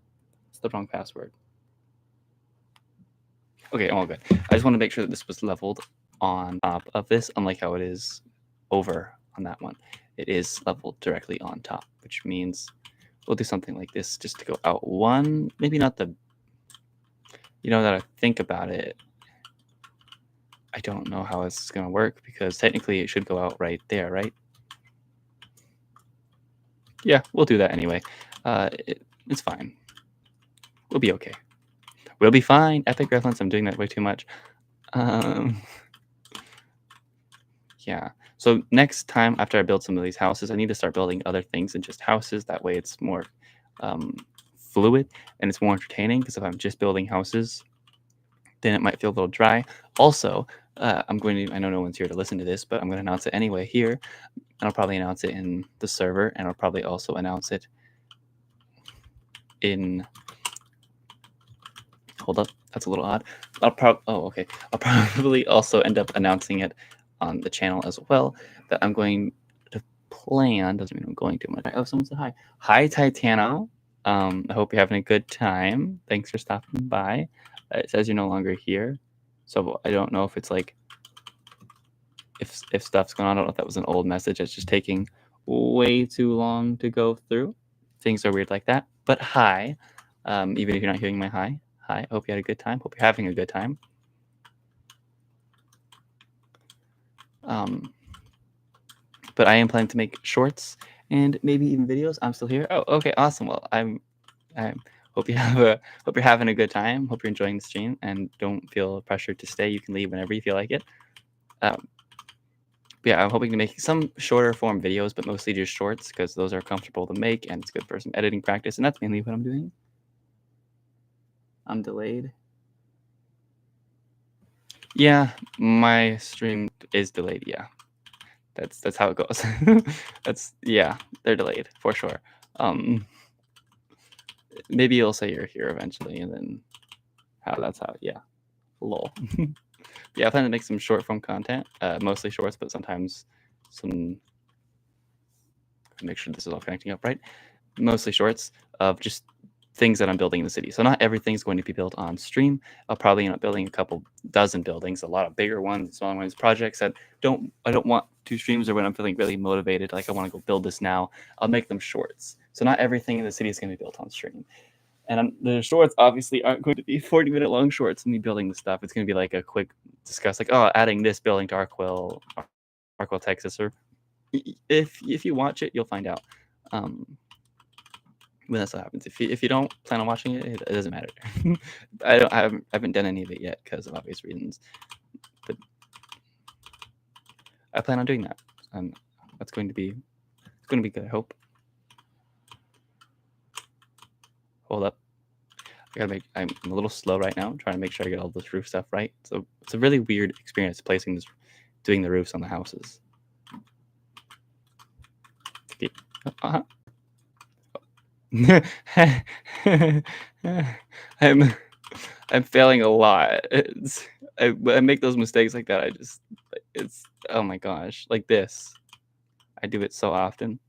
Speaker 1: It's the wrong password. Okay, I'm all good. I just want to make sure that this was leveled on top of this, unlike how it is over on that one. It is leveled directly on top, which means we'll do something like this just to go out one, maybe not the, that I think about it. I don't know how this is going to work because technically it should go out right there, right? Yeah, we'll do that anyway. It's fine. We'll be okay. We'll be fine. Epic reference, I'm doing that way too much. Yeah. So next time after I build some of these houses, I need to start building other things than just houses. That way it's more fluid and it's more entertaining because if I'm just building houses, then it might feel a little dry. Also, I know no one's here to listen to this, but I'm going to announce it anyway here. And I'll probably announce it in the server, and I'll probably also announce it in... Hold up. That's a little odd. I'll probably also end up announcing it on the channel as well, that I'm going to plan... Doesn't mean I'm going to much. Oh, someone said hi. Hi, Titano. I hope you're having a good time. Thanks for stopping by. It says you're no longer here, so I don't know if it's like if stuff's going on. I don't know if that was an old message. It's just taking way too long to go through. Things are weird like that. But hi, even if you're not hearing my hi, I hope you had a good time. Hope you're having a good time. But I am planning to make shorts and maybe even videos. I'm still here. Oh, okay, awesome. Well, I hope you're having a good time. Hope you're enjoying the stream and don't feel pressured to stay. You can leave whenever you feel like it. Yeah, I'm hoping to make some shorter form videos, but mostly just shorts because those are comfortable to make and it's good for some editing practice. And that's mainly what I'm doing. I'm delayed. Yeah, my stream is delayed. Yeah, that's how it goes. Yeah, they're delayed for sure. Maybe you'll say you're here eventually, and then that's how. Yeah, lol. Yeah, I plan to make some short form content, mostly shorts, but sometimes some. Make sure this is all connecting up right. Mostly shorts of just things that I'm building in the city. So not everything's going to be built on stream. I'll probably end up building a couple dozen buildings, a lot of bigger ones, smaller ones, projects that I don't want 2 streams, or when I'm feeling really motivated, like I want to go build this now, I'll make them shorts. So not everything in the city is going to be built on stream. And the shorts obviously aren't going to be 40-minute long shorts and me building the stuff. It's going to be like a quick discuss, like, oh, adding this building to Arkwell Texas, or if you watch it, you'll find out. When that's what happens. If you don't plan on watching it, it doesn't matter. I haven't done any of it yet because of obvious reasons. But I plan on doing that, and it's going to be good. I hope. Hold up. I'm a little slow right now. I'm trying to make sure I get all this roof stuff right. So it's a really weird experience doing the roofs on the houses. Uh-huh. I'm failing a lot. I make those mistakes like that. It's oh my gosh, like this. I do it so often.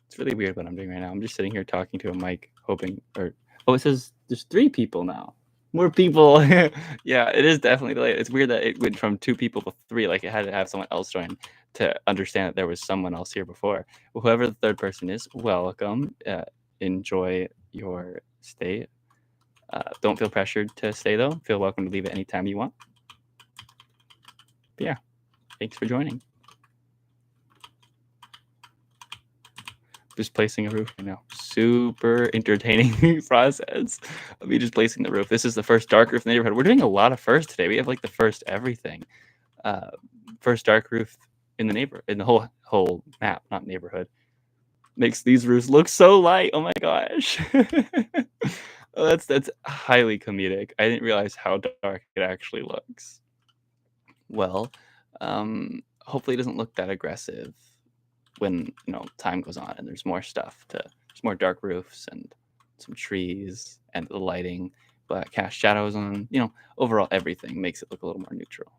Speaker 1: It's really weird what I'm doing right now. I'm just sitting here talking to a mic, hoping, it says there's 3 people now. More people. Yeah, it is definitely delayed. It's weird that it went from 2 people to 3. Like it had to have someone else join to understand that there was someone else here before. Well, whoever the 3rd person is, welcome. Enjoy your stay. Don't feel pressured to stay though. Feel welcome to leave at any time you want. But yeah, thanks for joining. Just placing a roof right now. Super entertaining process of me just placing the roof. This is the first dark roof in the neighborhood. We're doing a lot of first today. We have like the first everything. First dark roof in the whole map, not neighborhood. Makes these roofs look so light. Oh my gosh. Oh, that's highly comedic. I didn't realize how dark it actually looks. Well, hopefully it doesn't look that aggressive when time goes on and there's more stuff there's more dark roofs and some trees and the lighting, but cast shadows on overall everything makes it look a little more neutral.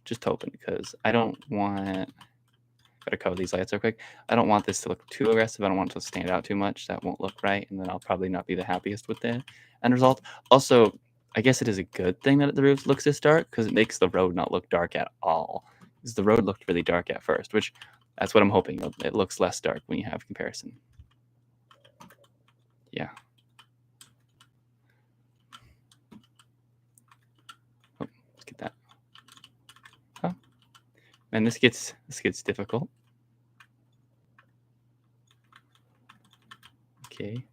Speaker 1: Just hoping, because I don't want, gotta cover these lights real quick. I don't want this to look too aggressive. I don't want it to stand out too much. That won't look right, and then I'll probably not be the happiest with the end result. Also, I guess it is a good thing that the roof looks this dark, because it makes the road not look dark at all. Because the road looked really dark at first, which that's what I'm hoping. It looks less dark when you have comparison. Yeah. Oh, let's get that. Huh. And this gets difficult. Okay.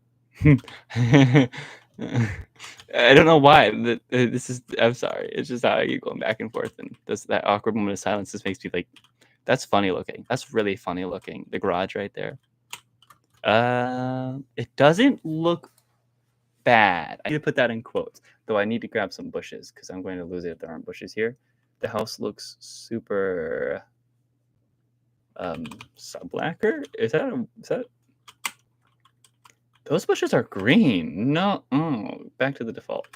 Speaker 1: I don't know why. I'm sorry. It's just how I keep going back and forth, and that awkward moment of silence just makes me like, that's funny looking. That's really funny looking. The garage right there. It doesn't look bad. I need to put that in quotes, though. I need to grab some bushes because I'm going to lose it if there aren't bushes here. The house looks super sublacquer. Is that those bushes are green? No. Oh, back to the default.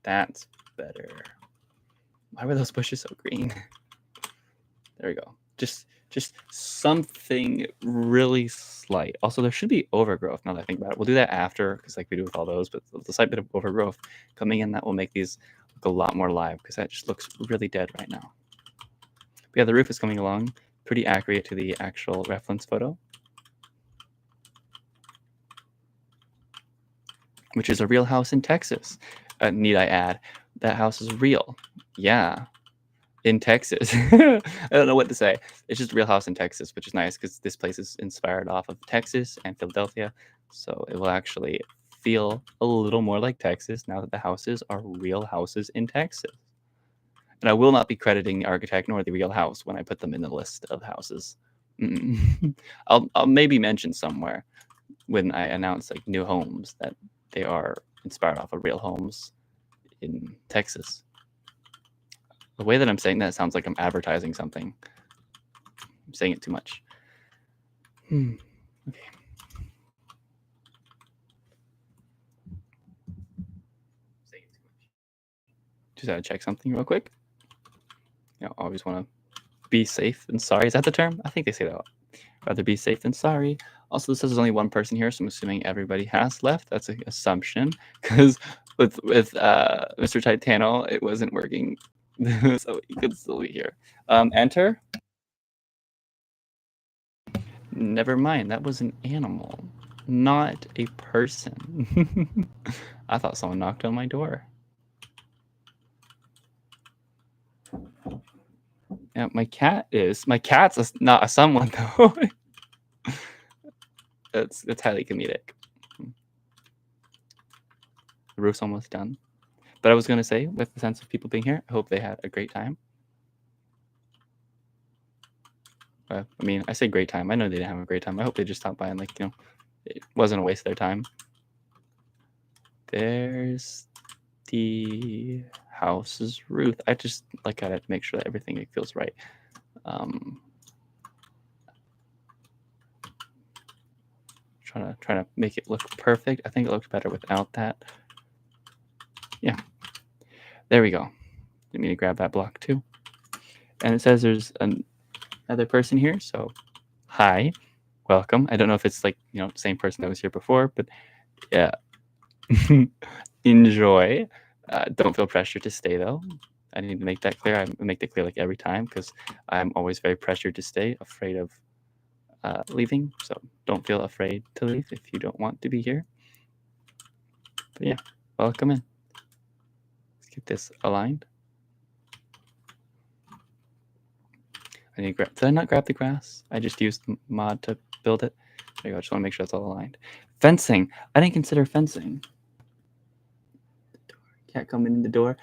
Speaker 1: That's better. Why were those bushes so green? There we go. Just something really slight. Also, there should be overgrowth now that I think about it. We'll do that after, because like we do with all those, but the slight bit of overgrowth coming in, that will make these look a lot more live because that just looks really dead right now. But yeah, the roof is coming along pretty accurate to the actual reference photo, which is a real house in Texas. Need I add, that house is real. Yeah, in Texas. I don't know what to say. It's just a real house in Texas, which is nice because this place is inspired off of Texas and Philadelphia. So it will actually feel a little more like Texas now that the houses are real houses in Texas. And I will not be crediting the architect nor the real house when I put them in the list of houses. I'll maybe mention somewhere when I announce like new homes that they are inspired off of real homes in Texas. The way that I'm saying that sounds like I'm advertising something. I'm saying it too much. Okay. Just gotta check something real quick. You know, always want to be safe and sorry. Is that the term? I think they say that a lot. Rather be safe than sorry. Also, this says there's only one person here, so I'm assuming everybody has left. That's an assumption, because with Mr. Titano, it wasn't working, so he could still be here. Enter. Never mind, that was an animal, not a person. I thought someone knocked on my door. Yeah, my cat's not a someone though. It's highly comedic. The roof's almost done. But I was going to say, with the sense of people being here, I hope they had a great time. I mean, I say great time. I know they didn't have a great time. I hope they just stopped by and, like, you know, it wasn't a waste of their time. There's the house's roof. I just like gotta make sure that everything feels right. Trying to make it look perfect. I think it looks better without that. Yeah, there we go. Didn't mean to grab that block too. And it says there's another person here. So hi, welcome. I don't know if it's like, you know, the same person that was here before, but yeah. Enjoy. Don't feel pressure to stay though. I need to make that clear. I make that clear like every time because I'm always very pressured to stay, afraid of leaving. So don't feel afraid to leave if you don't want to be here. But yeah, welcome in. Let's get this aligned. I need to grab. Did I not grab the grass? I just used mod to build it. There you go. I just want to make sure it's all aligned. Fencing. I didn't consider fencing. Cat coming in the door.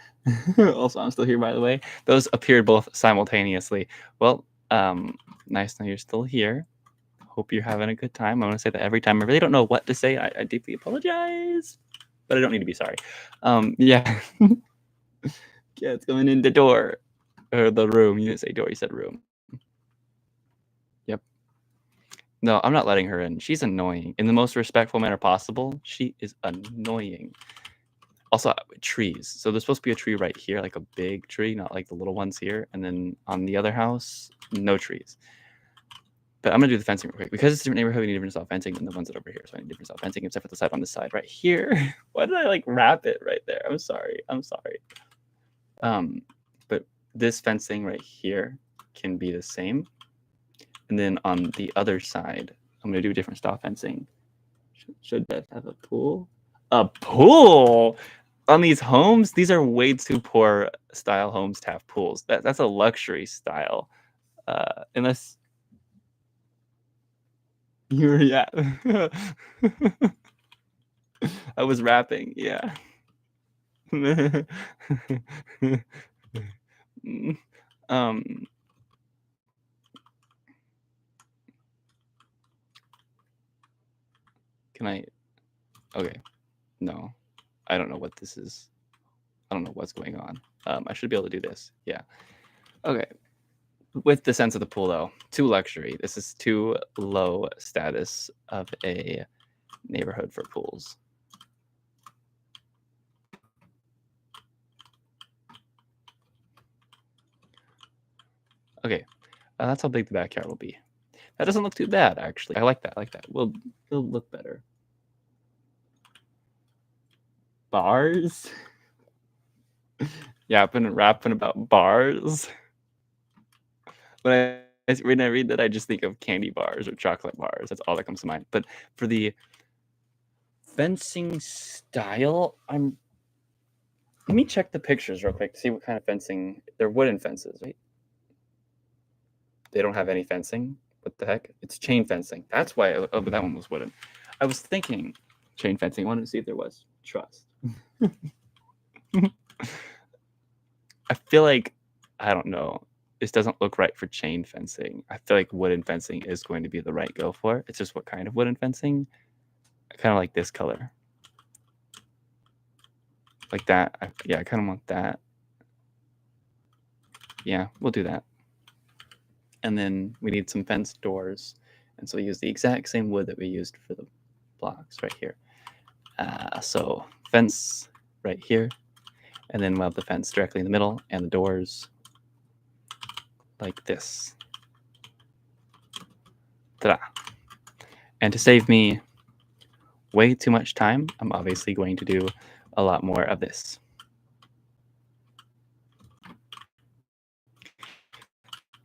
Speaker 1: Also, I'm still here, by the way. Those appeared both simultaneously. Well, nice to know you're still here. Hope you're having a good time. I want to say that every time. I really don't know what to say. I deeply apologize, but I don't need to be sorry. Yeah. Cat's coming in the door. Or the room. You didn't say door, you said room. Yep. No, I'm not letting her in. She's annoying. In the most respectful manner possible, she is annoying. Also, trees. So there's supposed to be a tree right here, like a big tree, not like the little ones here. And then on the other house, no trees. But I'm going to do the fencing real quick. Because it's a different neighborhood, we need different style fencing than the ones that are over here. So I need different style fencing, except for the side on this side right here. Why did I like wrap it right there? I'm sorry. I'm sorry. But this fencing right here can be the same. And then on the other side, I'm going to do a different style fencing. Should Beth have a pool? A pool? On these homes, these are way too poor style homes to have pools. That's a luxury style. Unless you're, yeah. I was rapping, yeah. Can I? Okay, no, I don't know what this is. I don't know what's going on. I should be able to do this. Yeah. Okay. With the sense of the pool, though, too luxury. This is too low status of a neighborhood for pools. Okay, that's how big the backyard will be. That doesn't look too bad, actually. I like that. I like that. It'll look better. Bars. Yapping and rapping about bars. When I read that, I just think of candy bars or chocolate bars. That's all that comes to mind. But for the fencing style, let me check the pictures real quick to see what kind of fencing. They're wooden fences, right? They don't have any fencing. What the heck? It's chain fencing. That's why. Oh, but that one was wooden. I was thinking chain fencing. I wanted to see if there was trust. I feel like, I don't know. This doesn't look right for chain fencing. I feel like wooden fencing is going to be the right go for. It's just what kind of wooden fencing. I kind of like this color. Like that. Yeah, I kind of want that. Yeah, we'll do that. And then we need some fence doors. And so we use the exact same wood that we used for the blocks right here. So fence right here. And then we'll have the fence directly in the middle and the doors like this. Ta-da. And to save me way too much time, I'm obviously going to do a lot more of this.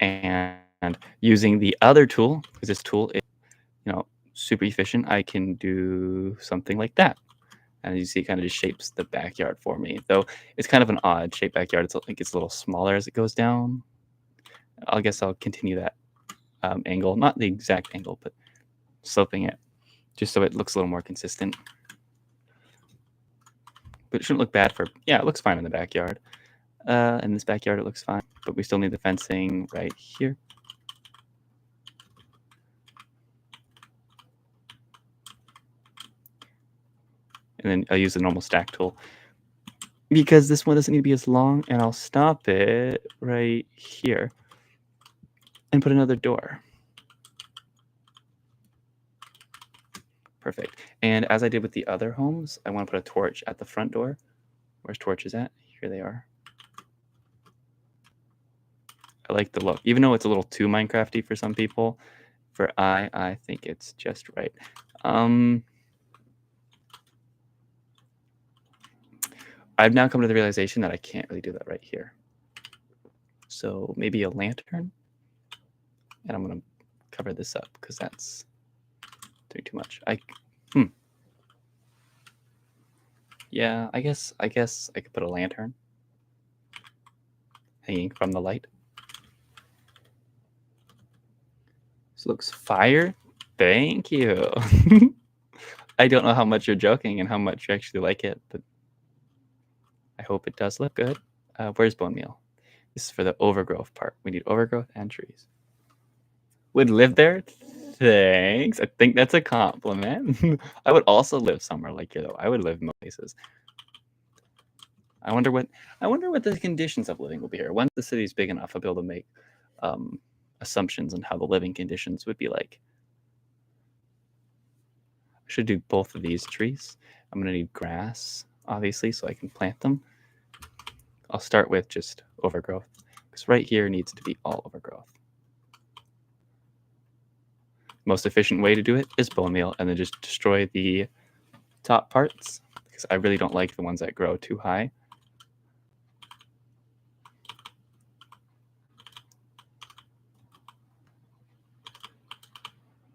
Speaker 1: And using the other tool, because this tool is, super efficient, I can do something like that. And as you see, it kind of just shapes the backyard for me. Though it's kind of an odd shaped backyard. It gets a little smaller as it goes down. I guess I'll continue that angle. Not the exact angle, but sloping it just so it looks a little more consistent. But it shouldn't look bad it looks fine in the backyard. In this backyard, it looks fine. But we still need the fencing right here. And then I'll use the normal stack tool because this one doesn't need to be as long, and I'll stop it right here and put another door. Perfect. And as I did with the other homes, I want to put a torch at the front door. Where's torches at? Here they are. I like the look, even though it's a little too Minecrafty for some people. For I think it's just right. I've now come to the realization that I can't really do that right here. So maybe a lantern. And I'm going to cover this up because that's doing too much. Yeah, I guess I could put a lantern hanging from the light. This looks fire. Thank you. I don't know how much you're joking and how much you actually like it, but I hope it does look good. Where's bone meal? This is for the overgrowth part. We need overgrowth and trees. Would live there? Thanks. I think that's a compliment. I would also live somewhere like you, though. I would live in most places. I wonder what the conditions of living will be here. Once the city's big enough, I'll be able to make assumptions on how the living conditions would be like. I should do both of these trees. I'm gonna need grass, obviously, so I can plant them. I'll start with just overgrowth, because right here needs to be all overgrowth. Most efficient way to do it is bone meal, and then just destroy the top parts, because I really don't like the ones that grow too high.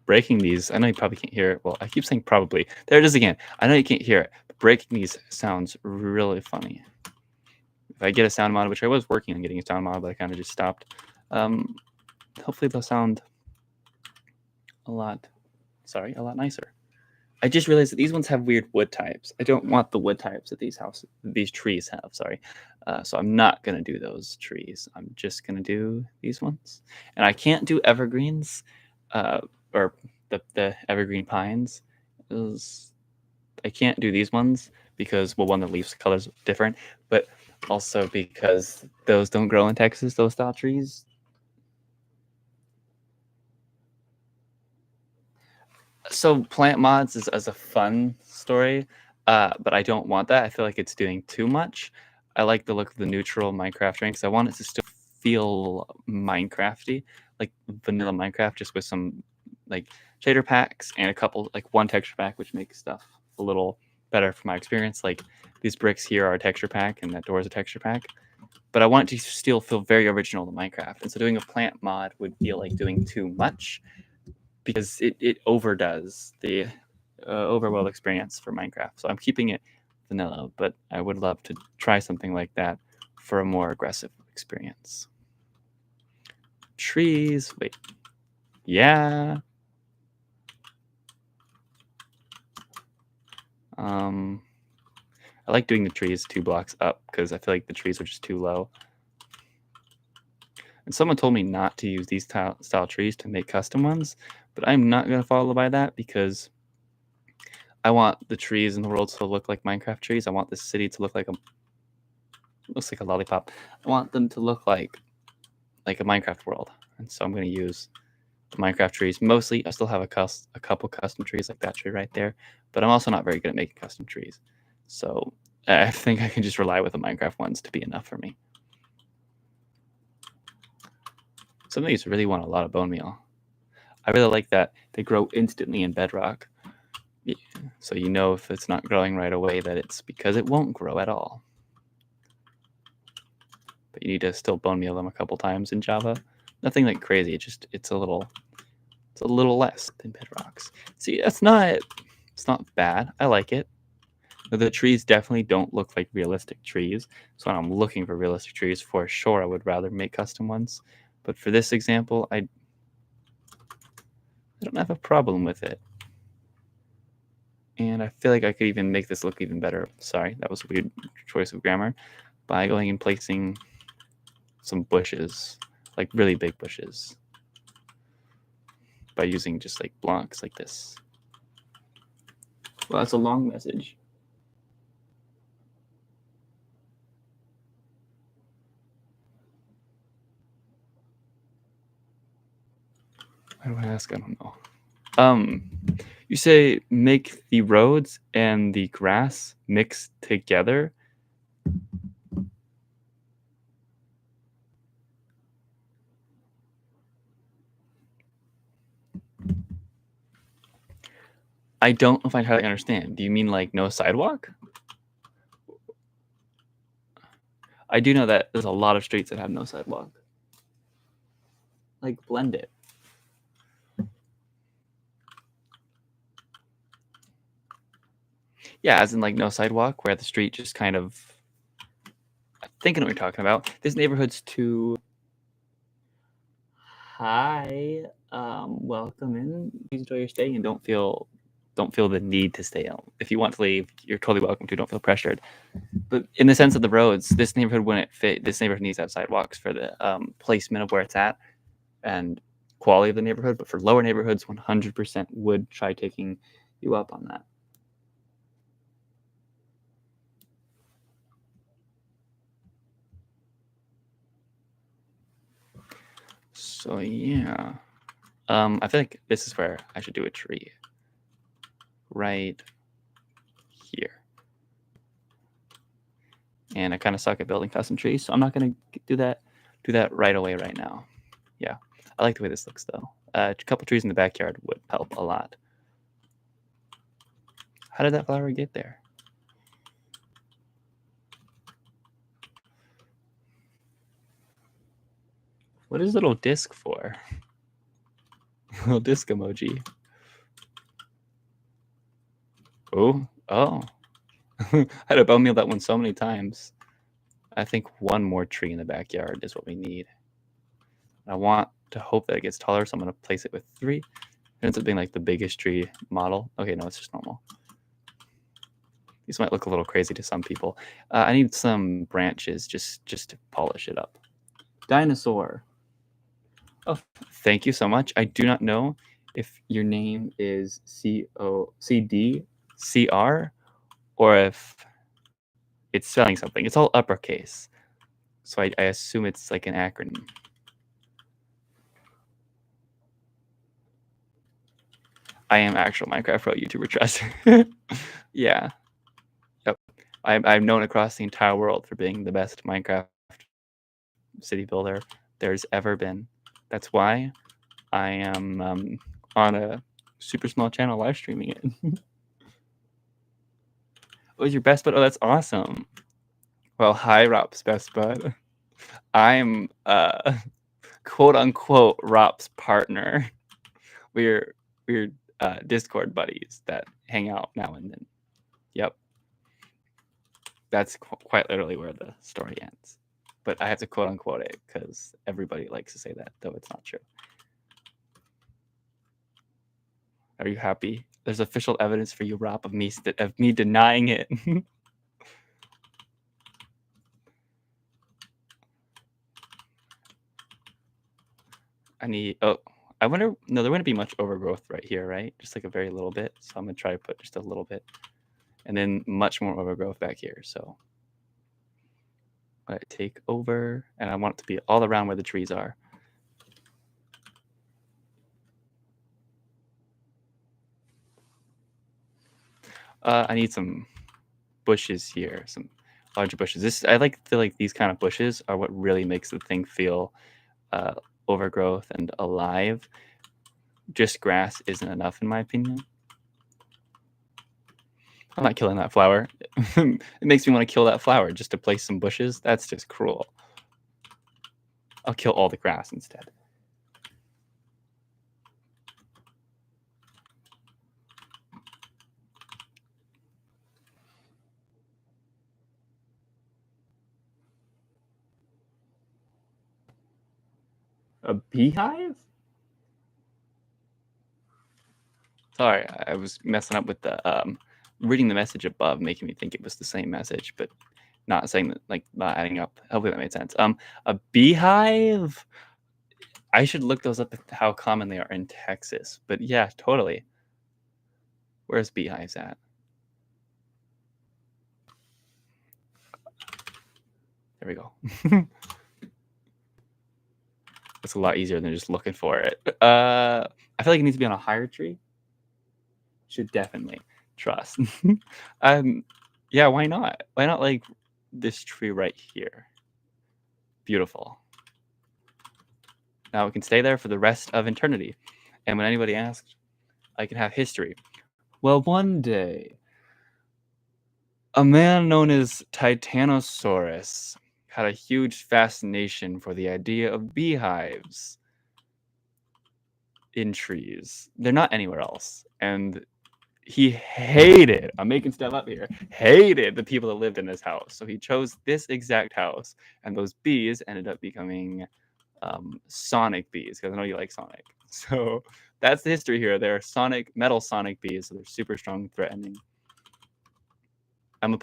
Speaker 1: Breaking these, I know you probably can't hear it. Well, I keep saying probably. There it is again. I know you can't hear it, but breaking these sounds really funny. If I get a sound mod, which I was working on getting a sound mod, but I kind of just stopped. Hopefully they'll sound a lot nicer. I just realized that these ones have weird wood types. I don't want the wood types that these trees have, sorry. So I'm not gonna do those trees. I'm just gonna do these ones. And I can't do evergreens, or the evergreen pines. I can't do these ones because, well, one, the leaves colors different, but also because those don't grow in Texas, those style trees. So plant mods is as a fun story, but I don't want that. I feel like it's doing too much. I like the look of the neutral Minecraft terrain because I want it to still feel Minecrafty, like vanilla Minecraft, just with some like shader packs and a couple, like one texture pack, which makes stuff a little better for my experience. Like these bricks here are a texture pack and that door is a texture pack. But I want it to still feel very original to Minecraft. And so doing a plant mod would feel like doing too much because it overdoes the overworld experience for Minecraft. So I'm keeping it vanilla, but I would love to try something like that for a more aggressive experience. Trees, wait. Yeah. I like doing the trees 2 blocks up because I feel like the trees are just too low. And someone told me not to use these style trees to make custom ones, but I'm not going to follow by that because I want the trees in the world to look like Minecraft trees. I want the city to look like looks like a lollipop. I want them to look like a Minecraft world. And so I'm going to use the Minecraft trees. Mostly, I still have a couple custom trees like that tree right there, but I'm also not very good at making custom trees. So I think I can just rely with the Minecraft ones to be enough for me. Some of these really want a lot of bone meal. I really like that they grow instantly in bedrock. Yeah. So you know if it's not growing right away that it's because it won't grow at all. But you need to still bone meal them a couple times in Java. Nothing like crazy. It's a little less than bedrocks. See, it's not bad. I like it. But the trees definitely don't look like realistic trees. So when I'm looking for realistic trees, for sure, I would rather make custom ones. But for this example, I don't have a problem with it. And I feel like I could even make this look even better. Sorry, that was a weird choice of grammar. By going and placing some bushes, like really big bushes. By using just like blocks like this. Well, that's a long message. Why do I ask? I don't know. You say make the roads and the grass mix together. I don't know if I entirely understand. Do you mean like no sidewalk? I do know that there's a lot of streets that have no sidewalk. Like blend it. Yeah, as in like no sidewalk, where the street just kind of. I think I know what you're talking about. This neighborhood's too. Hi, welcome in. Please enjoy your stay and don't feel the need to stay out. If you want to leave, you're totally welcome to. Don't feel pressured. But in the sense of the roads, this neighborhood wouldn't fit. This neighborhood needs to have sidewalks for the placement of where it's at and quality of the neighborhood. But for lower neighborhoods, 100% would try taking you up on that. So yeah, I feel like this is where I should do a tree. Right here. And I kind of suck at building custom trees, so I'm not going to do that right away right now. Yeah, I like the way this looks though. A couple trees in the backyard would help a lot. How did that flower get there? What is little disc for? Little disc emoji. Oh. I had to bone meal that one so many times. I think one more tree in the backyard is what we need. I want to hope that it gets taller, so I'm going to place it with 3. It ends up being like the biggest tree model. Okay, no, it's just normal. These might look a little crazy to some people. I need some branches just to polish it up. Dinosaur. Oh, thank you so much. I do not know if your name is COCDCR or if it's spelling something. It's all uppercase. So I assume it's like an acronym. I am actual Minecraft Pro YouTuber, trust. Yeah. Yep. I'm known across the entire world for being the best Minecraft city builder there's ever been. That's why I am on a super small channel live streaming it. What was your best bud? Oh, that's awesome. Well, hi, Rob's best bud. I'm quote unquote Rob's partner. We're Discord buddies that hang out now and then. Yep. That's quite literally where the story ends. But I have to quote unquote it because everybody likes to say that, though it's not true. Are you happy? There's official evidence for you, Rob, of me denying it. I wonder, no, there wouldn't be much overgrowth right here, right? Just like a very little bit. So I'm gonna try to put just a little bit. And then much more overgrowth back here. So let it take over, and I want it to be all around where the trees are. I need some bushes here, some larger bushes. I feel like these kind of bushes are what really makes the thing feel overgrowth and alive. Just grass isn't enough, in my opinion. I'm not killing that flower. It makes me want to kill that flower just to place some bushes. That's just cruel. I'll kill all the grass instead. A beehive? Sorry, I was messing up with the reading the message above, making me think it was the same message, but not saying that, like, not adding up. Hopefully that made sense. A beehive? I should look those up, how common they are in Texas. But yeah, totally. Where's beehives at? There we go. It's a lot easier than just looking for it. I feel like it needs to be on a higher tree. Should definitely trust. Yeah, why not? Why not like this tree right here? Beautiful. Now it can stay there for the rest of eternity. And when anybody asks, I can have history. Well, one day, a man known as Titanosaurus had a huge fascination for the idea of beehives in trees. They're not anywhere else. And he hated, I'm making stuff up here, hated the people that lived in this house. So he chose this exact house. And those bees ended up becoming Sonic bees, because I know you like Sonic. So that's the history here. They're metal Sonic bees. So they're super strong, threatening. I'm gonna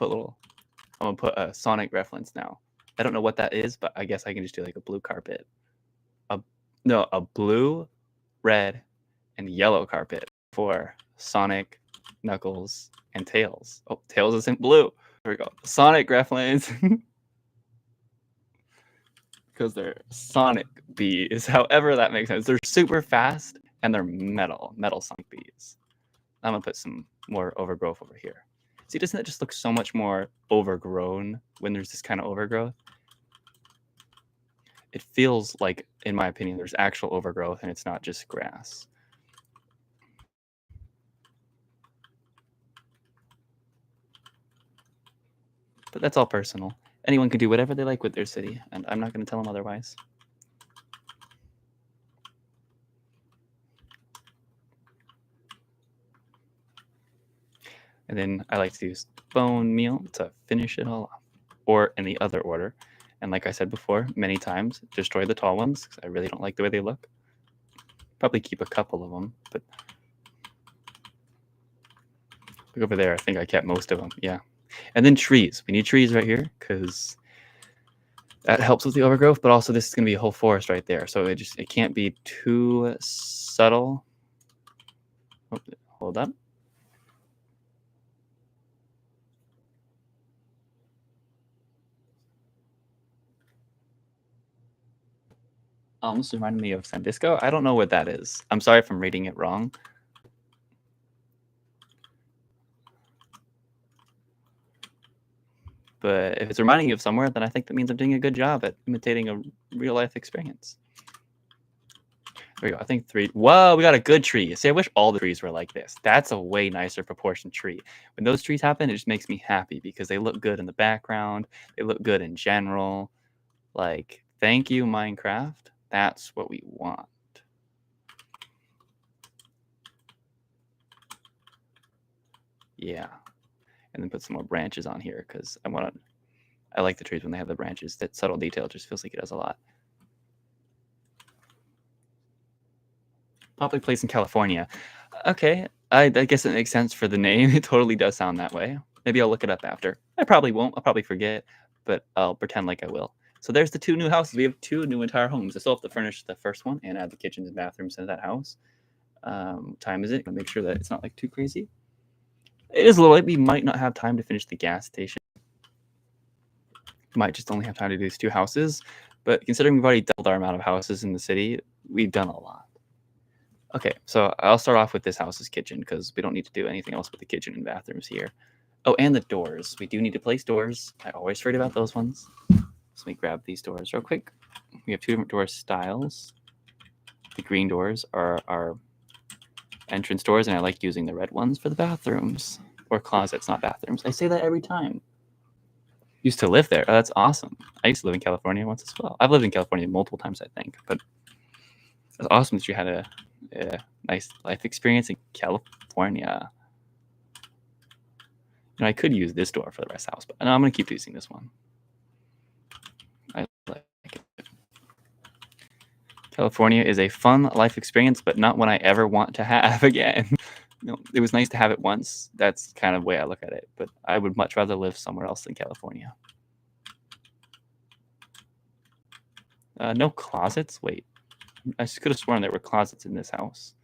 Speaker 1: put a Sonic reference now. I don't know what that is, but I guess I can just do like a blue carpet. A blue, red, and yellow carpet for Sonic, Knuckles, and Tails. Oh, Tails isn't blue. There we go. Sonic reference. Because they're Sonic bees. However that makes sense. They're super fast and they're metal Sonic bees. I'm gonna put some more overgrowth over here. See, doesn't it just look so much more overgrown when there's this kind of overgrowth? It feels like, in my opinion, there's actual overgrowth and it's not just grass. But that's all personal. Anyone can do whatever they like with their city, and I'm not going to tell them otherwise. And then I like to use bone meal to finish it all off, or in the other order. And like I said before, many times, destroy the tall ones, because I really don't like the way they look. Probably keep a couple of them, but look over there. I think I kept most of them. Yeah. And then trees. We need trees right here, because that helps with the overgrowth, but also this is going to be a whole forest right there. So it can't be too subtle. Oh, hold up. Almost reminded me of Sandisco. I don't know what that is. I'm sorry if I'm reading it wrong. But if it's reminding you of somewhere, then I think that means I'm doing a good job at imitating a real life experience. There we go. I think 3. Whoa, we got a good tree. See, I wish all the trees were like this. That's a way nicer proportioned tree. When those trees happen, it just makes me happy because they look good in the background. They look good in general. Like, thank you, Minecraft. That's what we want. Yeah. And then put some more branches on here because I like the trees when they have the branches. That subtle detail just feels like it does a lot. Public place in California. Okay, I guess it makes sense for the name. It totally does sound that way. Maybe I'll look it up after. I probably won't. I'll probably forget, but I'll pretend like I will. So there's the 2 new houses. We have 2 new entire homes. I still have to furnish the first one and add the kitchens and bathrooms into that house. Time is it? Make sure that it's not like too crazy. It is a little late. We might not have time to finish the gas station. We might just only have time to do these 2 houses. But considering we've already doubled our amount of houses in the city, we've done a lot. Okay, so I'll start off with this house's kitchen because we don't need to do anything else with the kitchen and bathrooms here. Oh, and the doors. We do need to place doors. I always forget about those ones. So let me grab these doors real quick. We have 2 different door styles. The green doors are our entrance doors, and I like using the red ones for the bathrooms. Or closets, not bathrooms. I say that every time. Used to live there. Oh, that's awesome. I used to live in California once as well. I've lived in California multiple times, I think. But it's awesome that you had a nice life experience in California. And I could use this door for the rest of the house, but no, I'm going to keep using this one. I like it. California is a fun life experience, but not one I ever want to have again. It was nice to have it once. That's kind of the way I look at it, but I would much rather live somewhere else than California. No closets? Wait. I could have sworn there were closets in this house.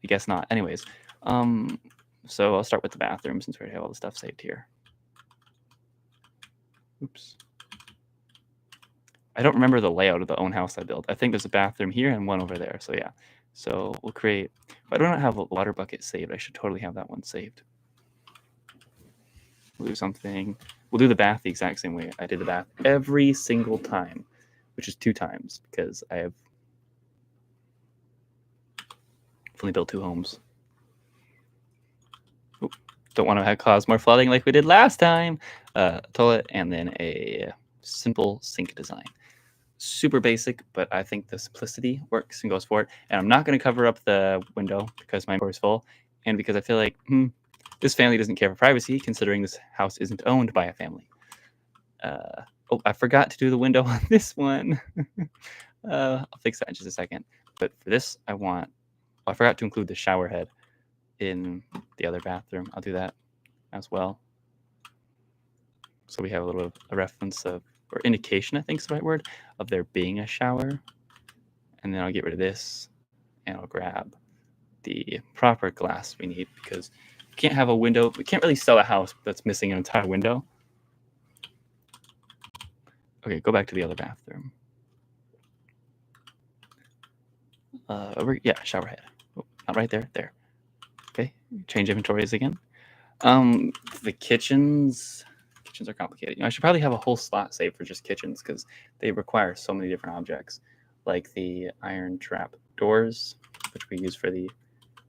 Speaker 1: I guess not. Anyways, so I'll start with the bathroom since we already have all the stuff saved here. Oops. I don't remember the layout of the own house I built. I think there's a bathroom here and one over there. So yeah. So we'll create. If I don't have a water bucket saved, I should totally have that one saved. We'll do something. We'll do the bath the exact same way I did the bath every single time, which is 2 times because I have only built 2 homes. Oop, don't want to cause more flooding like we did last time. Toilet and then a simple sink design. Super basic, but I think the simplicity works and goes for it. And I'm not going to cover up the window because my inventory is full, and because I feel like this family doesn't care for privacy, considering this house isn't owned by a family. Oh, I forgot to do the window on this one. I'll fix that in just a second. But for this, I forgot to include the shower head in the other bathroom. I'll do that as well. So we have a little bit of a reference of, or indication, I think is the right word, of there being a shower. And then I'll get rid of this and I'll grab the proper glass we need because we can't have a window. We can't really sell a house that's missing an entire window. Okay, go back to the other bathroom. Yeah, shower head. Oh, not right there. There. Okay, change inventories again. The kitchens are complicated. I should probably have a whole slot saved for just kitchens because they require so many different objects, like the iron trap doors, which we use for the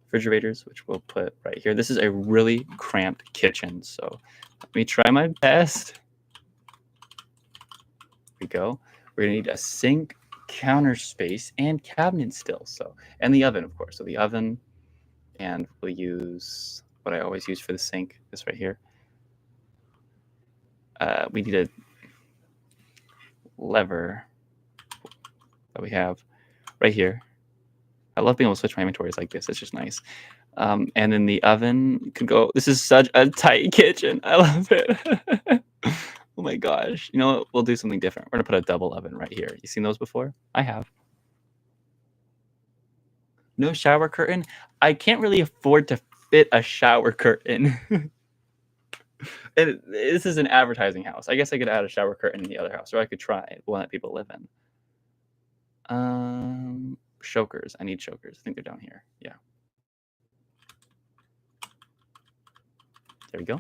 Speaker 1: refrigerators, which we'll put right here. This is a really cramped kitchen, so let me try my best. Here we go. We're gonna need a sink, counter space, and cabinet still. So, and the oven, of course. So the oven, and we'll use what I always use for the sink, this right here. We need a lever that we have right here. I love being able to switch my inventories like this. It's just nice. And then the oven could go. This is such a tight kitchen. I love it. Oh my gosh. You know what? We'll do something different. We're going to put a double oven right here. You seen those before? I have. No shower curtain. I can't really afford to fit a shower curtain. And this is an advertising house. I guess I could add a shower curtain in the other house, or I could try one that people live in. Chokers. I need chokers. I think they're down here. Yeah. There we go.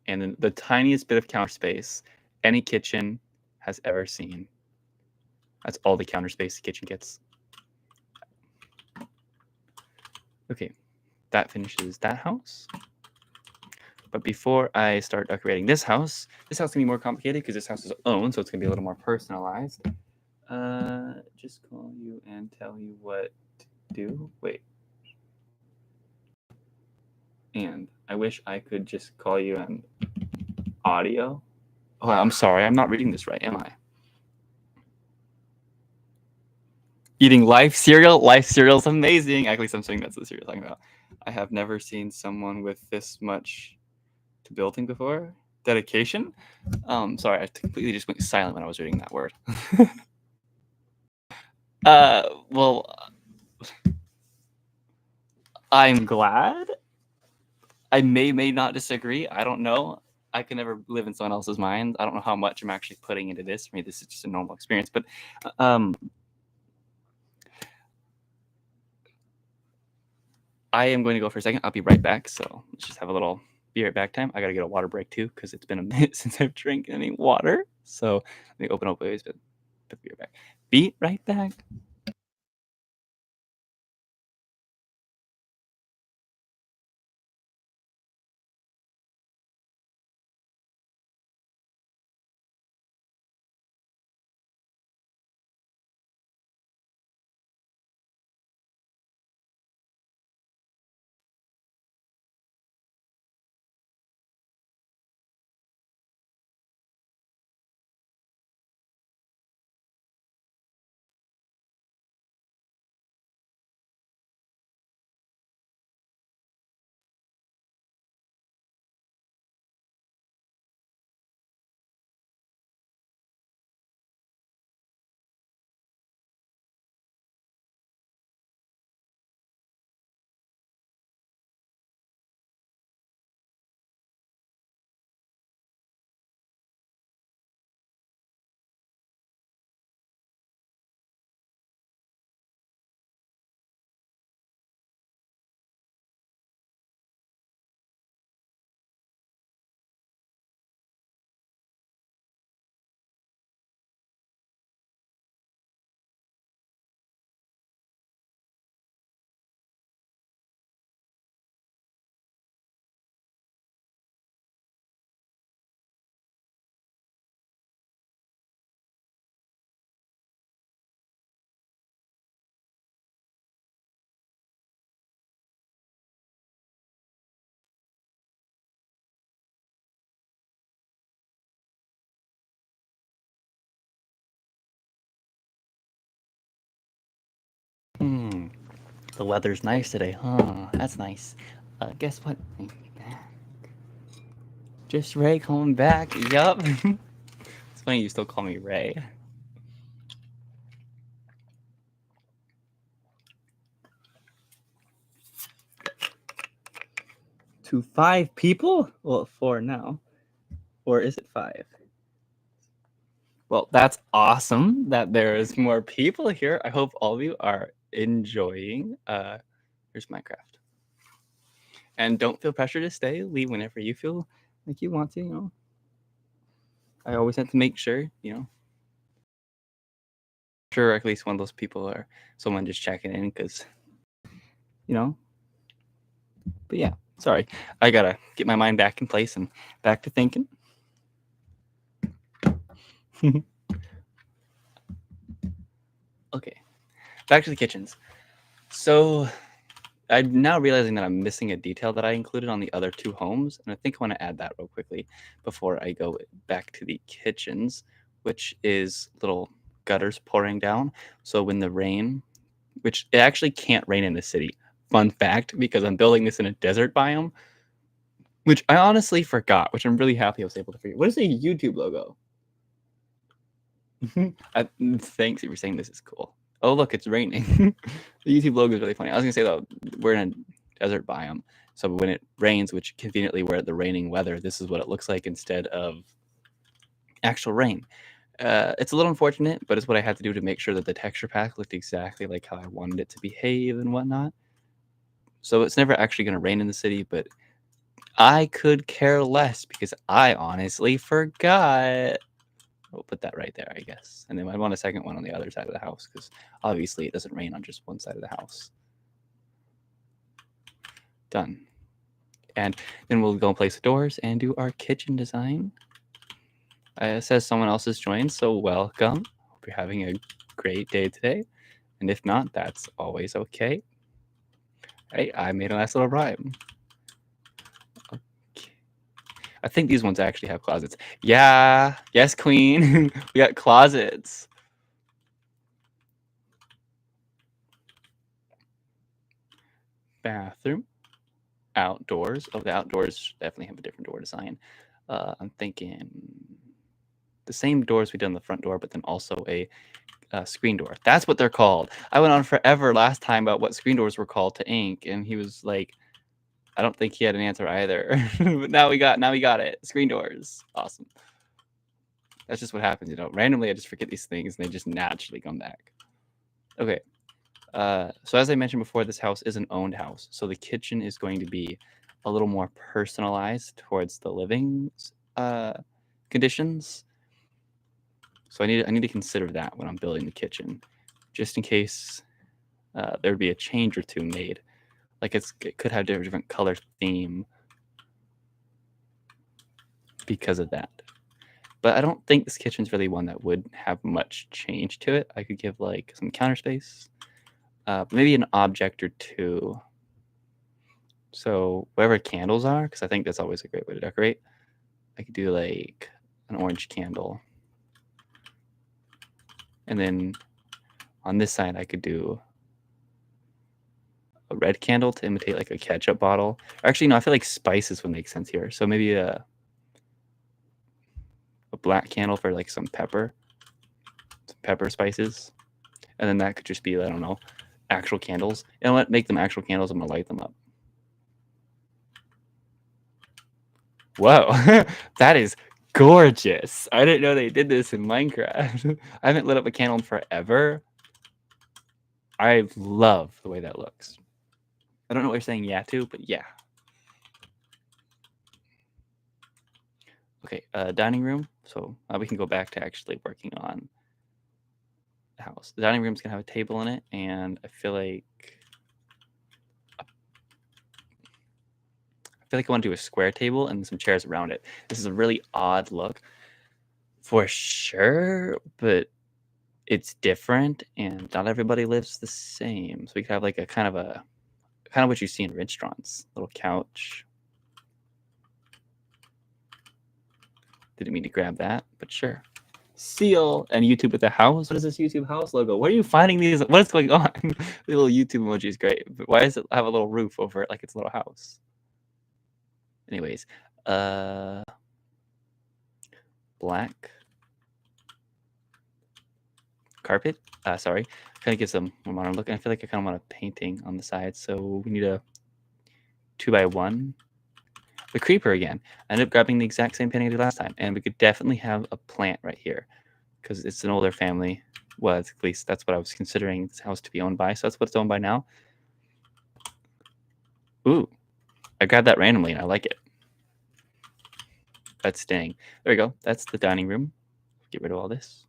Speaker 1: And then the tiniest bit of counter space any kitchen has ever seen. That's all the counter space the kitchen gets. Okay, that finishes that house. But before I start decorating this house can be more complicated because this house is owned, so it's gonna be a little more personalized. Just call you and tell you what to do. Wait. And I wish I could just call you on audio. Oh, I'm sorry, I'm not reading this right, am I? Eating life cereal. Life cereal is amazing. Actually, something that's the cereal I'm talking about. I have never seen someone with this much to building before. Dedication. Sorry, I completely just went silent when I was reading that word. Well, I'm glad. I may not disagree. I don't know. I can never live in someone else's mind. I don't know how much I'm actually putting into this. For me, this is just a normal experience. But I am going to go for a second. I'll be right back. So let's just have a little be right back time. I got to get a water break too because it's been a minute since I've drank any water. So let me open up ways, but be right back. Be right back. The weather's nice today, huh? That's nice. Guess what? Just Ray coming back. Yup. It's funny you still call me Ray. To 5 people? Well, 4 now. Or is it 5? Well, that's awesome that there is more people here. I hope all of you are enjoying. Here's Minecraft. And don't feel pressure to stay. Leave whenever you feel like you want to, you know. I always have to make sure, you know. Sure, at least one of those people or someone just checking in because, you know. But yeah, sorry. I gotta get my mind back in place and back to thinking. Okay, back to the kitchens. So I'm now realizing that I'm missing a detail that I included on the other 2 homes, and I think I want to add that real quickly before I go back to the kitchens, which is little gutters pouring down. So when the rain, which it actually can't rain in the city. Fun fact, because I'm building this in a desert biome, which I honestly forgot, which I'm really happy I was able to figure. What is a YouTube logo? Thanks if you're saying this is cool. Oh, look, it's raining. The YouTube logo is really funny. I was going to say, though, we're in a desert biome. So when it rains, which conveniently we're at the raining weather, this is what it looks like instead of actual rain. It's a little unfortunate, but it's what I had to do to make sure that the texture pack looked exactly like how I wanted it to behave and whatnot. So it's never actually going to rain in the city, but I could care less because I honestly forgot. We'll put that right there, I guess. And then I want a second one on the other side of the house because obviously it doesn't rain on just one side of the house. Done. And then we'll go and place the doors and do our kitchen design. It says someone else has joined, so welcome. Hope you're having a great day today. And if not, that's always okay. Hey, I made a nice little rhyme. Okay. I think these ones actually have closets. Yeah. Yes, queen. We got closets. Bathroom. Outdoors. Oh, the outdoors definitely have a different door design. I'm thinking the same doors we did on the front door, but then also a screen door. That's what they're called. I went on forever last time about what screen doors were called to Ink, and he was like, I don't think he had an answer either. But now we got it. Screen doors. Awesome. That's just what happens, you know. Randomly, I just forget these things, and they just naturally come back. Okay. So as I mentioned before, this house is an owned house, so the kitchen is going to be a little more personalized towards the living conditions. So I need to consider that when I'm building the kitchen, just in case there'd be a change or two made. Like it could have different color theme because of that. But I don't think this kitchen's really one that would have much change to it. I could give like some counter space, maybe an object or two. So wherever candles are, because I think that's always a great way to decorate, I could do like an orange candle. And then on this side, I could do a red candle to imitate like a ketchup bottle. Or actually, no, I feel like spices would make sense here. So maybe a black candle for like some pepper spices. And then that could just be, I don't know, actual candles. And let make them actual candles. I'm going to light them up. Whoa, that is gorgeous. I didn't know they did this in Minecraft. I haven't lit up a candle in forever. I love the way that looks. I don't know what you're saying yeah to, but yeah. Okay, dining room. So we can go back to actually working on the house. The dining room's gonna have a table in it, and I feel like I want to do a square table and some chairs around it. This is a really odd look, for sure, but it's different, and not everybody lives the same. So we could have like a kind of what you see in restaurants, little couch. Didn't mean to grab that, but sure. Seal and YouTube with the house. What is this YouTube house logo? Where are you finding these? What is going on? The little YouTube emoji is great, but why does it have a little roof over it like it's a little house? Anyways, black carpet. Sorry, kind of gives them more modern look. And I feel like I kind of want a painting on the side, so we need a 2x1. The creeper again. I ended up grabbing the exact same painting I did last time, and we could definitely have a plant right here because it's an older family. Well, at least that's what I was considering this house to be owned by. So that's what it's owned by now. Ooh, I grabbed that randomly and I like it. That's staying. There we go. That's the dining room. Get rid of all this.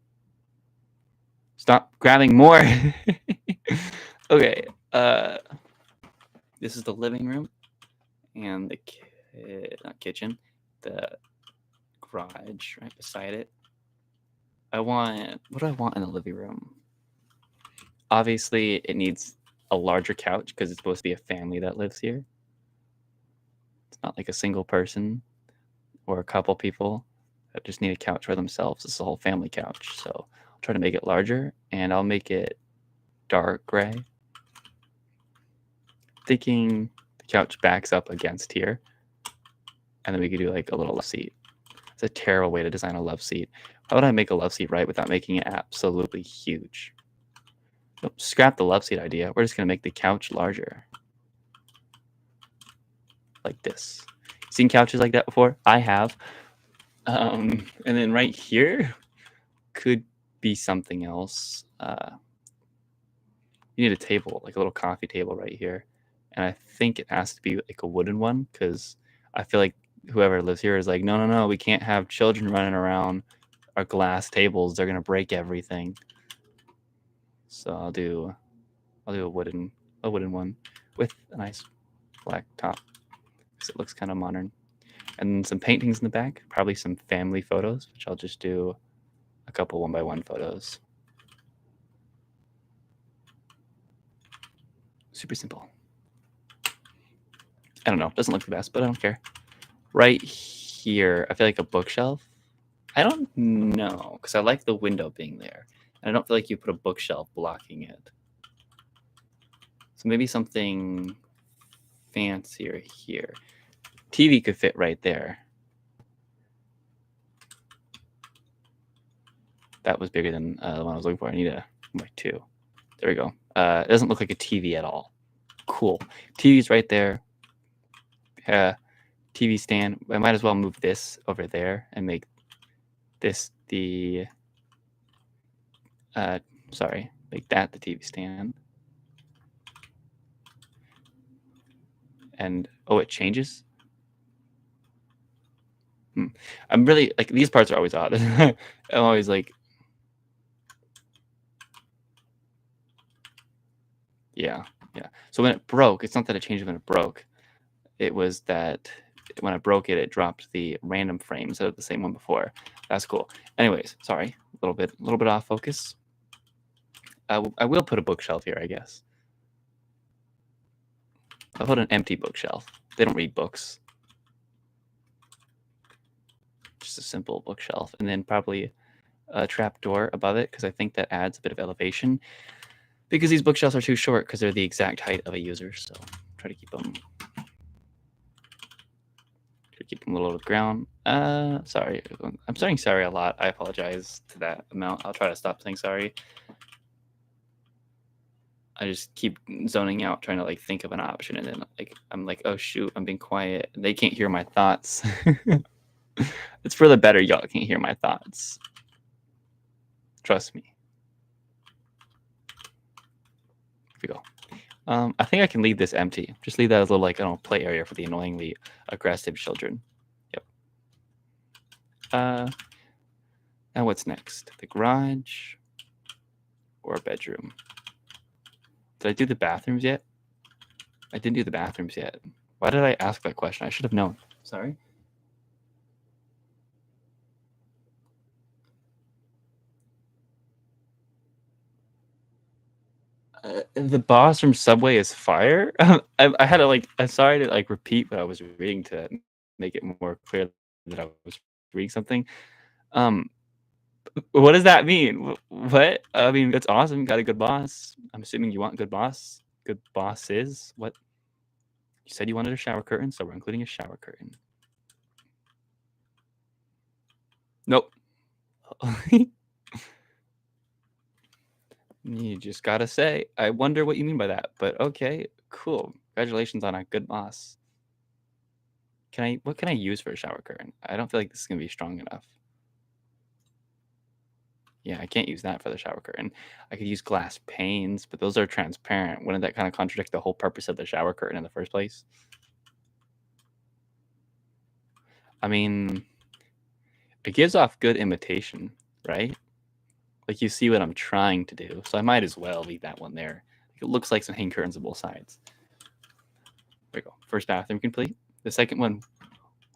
Speaker 1: Stop grabbing more. Okay. This is the living room and the not kitchen, the garage right beside it. What do I want in the living room? Obviously, it needs a larger couch because it's supposed to be a family that lives here. It's not like a single person or a couple people that just need a couch for themselves. It's a whole family couch. So I'll try to make it larger, and I'll make it dark gray. Thinking the couch backs up against here, and then we could do like a little love seat. It's a terrible way to design a love seat. How would I make a love seat right without making it absolutely huge? Nope, scrap the love seat idea. We're just going to make the couch larger. Like this. Seen couches like that before? I have. And then right here could be something else. You need a table, like a little coffee table right here. And I think it has to be like a wooden one because I feel like whoever lives here is like, no, we can't have children running around our glass tables. They're going to break everything. So I'll do a wooden one with a nice flat top because it looks kind of modern. And some paintings in the back, probably some family photos, which I'll just do a couple 1x1 photos. Super simple. I don't know. Doesn't look the best, but I don't care. Right here, I feel like a bookshelf. I don't know, because I like the window being there. And I don't feel like you put a bookshelf blocking it. So maybe something fancier here. TV could fit right there. That was bigger than the one I was looking for. I need a 2. There we go. It doesn't look like a TV at all. Cool. TV's right there. TV stand. I might as well move this over there and make this the make that the TV stand. And oh, it changes. I'm really like, these parts are always odd. I'm always like, yeah. So when it broke, it's not that it changed when it broke. It was that when I broke it, it dropped the random frame instead of the same one before. That's cool. Anyways, sorry, a little bit off focus. I will put a bookshelf here, I guess. I'll put an empty bookshelf. They don't read books. Just a simple bookshelf, and then probably a trap door above it because I think that adds a bit of elevation. Because these bookshelves are too short because they're the exact height of a user, so try to keep them. A little to the ground. Sorry, I'm saying sorry a lot. I apologize to that amount. I'll try to stop saying sorry. I just keep zoning out, trying to like think of an option, and then like I'm like, oh shoot, I'm being quiet. They can't hear my thoughts. It's for the better. Y'all can't hear my thoughts. Trust me. Here we go. I think I can leave this empty. Just leave that as a little, like, I don't know, play area for the annoyingly aggressive children. Yep. Now what's next? The garage or a bedroom? Did I do the bathrooms yet? I didn't do the bathrooms yet. Why did I ask that question? I should have known. Sorry. The boss from Subway is fire. I had to like. I'm sorry to like repeat what I was reading to make it more clear that I was reading something. What does that mean? What? I mean, that's awesome. Got a good boss. I'm assuming you want good boss. Good bosses. What? You said you wanted a shower curtain, so we're including a shower curtain. Nope. You just gotta say, I wonder what you mean by that. But okay, cool. Congratulations on a good boss. What can I use for a shower curtain? I don't feel like this is gonna be strong enough. Yeah, I can't use that for the shower curtain. I could use glass panes, but those are transparent. Wouldn't that kind of contradict the whole purpose of the shower curtain in the first place? I mean, it gives off good imitation, right? Like, you see what I'm trying to do, so I might as well leave that one there. It looks like some hang curtains on both sides. There we go. First bathroom complete. The second one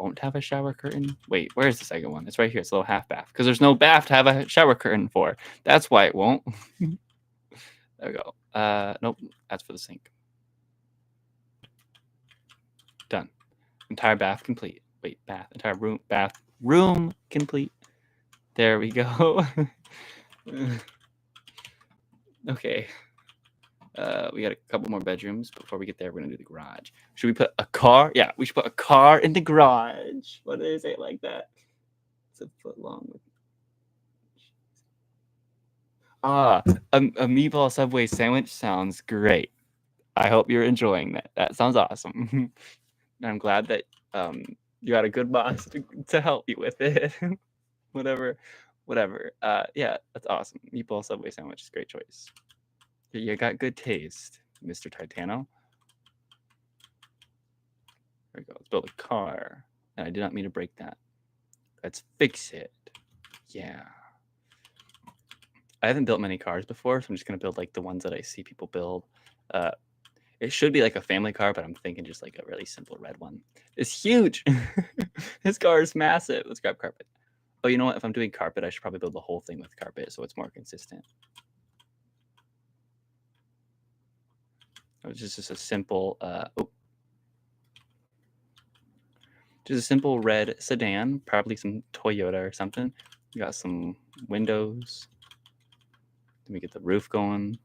Speaker 1: won't have a shower curtain. Wait, where's the second one? It's right here. It's a little half bath because there's no bath to have a shower curtain for. That's why it won't. There we go. Nope, that's for the sink. Done. Entire bath complete. Wait, entire room complete. There we go. Okay. We got a couple more bedrooms. Before we get there, we're gonna do the garage. Should we put a car? Yeah, we should put a car in the garage. Why do they say it like that? It's a foot long. A meatball Subway sandwich sounds great. I hope you're enjoying that. That sounds awesome. I'm glad that you had a good boss to help you with it. whatever. Yeah, that's awesome. Meatball Subway sandwich is a great choice. You got good taste, Mr. Titano. There we go. Let's build a car. And I did not mean to break that. Let's fix it. Yeah. I haven't built many cars before, so I'm just going to build like the ones that I see people build. It should be like a family car, but I'm thinking just like a really simple red one. It's huge. This car is massive. Let's grab carpet. Oh, you know what? If I'm doing carpet, I should probably build the whole thing with carpet so it's more consistent. It's just a simple, just a simple red sedan, probably some Toyota or something. We got some windows. Let me get the roof going.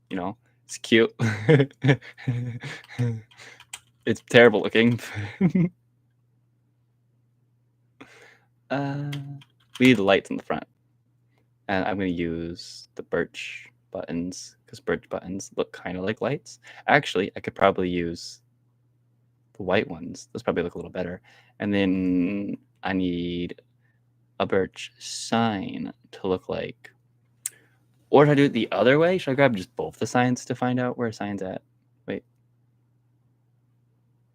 Speaker 1: You know, it's cute. It's terrible looking. We need the lights in the front. And I'm going to use the birch buttons because birch buttons look kind of like lights. Actually, I could probably use the white ones. Those probably look a little better. And then I need a birch sign to look like. Or should I do it the other way? Should I grab just both the signs to find out where a sign's at? Wait.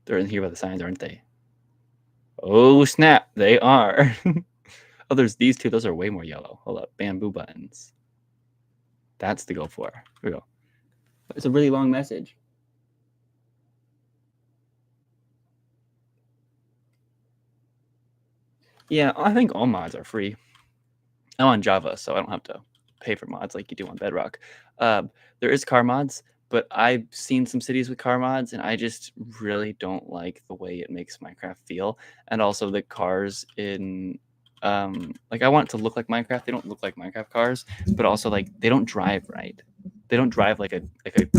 Speaker 1: They're in here by the signs, aren't they? Oh, snap. They are. Oh, there's these two. Those are way more yellow. Hold up. Bamboo buttons. That's to go for. Here we go. It's a really long message. Yeah, I think all mods are free. I'm on Java, so I don't have to pay for mods like you do on Bedrock. There is car mods, but I've seen some cities with car mods, and I just really don't like the way it makes Minecraft feel. And also the cars in, like I want it to look like Minecraft. They don't look like Minecraft cars, but also like they don't drive right. They don't drive like a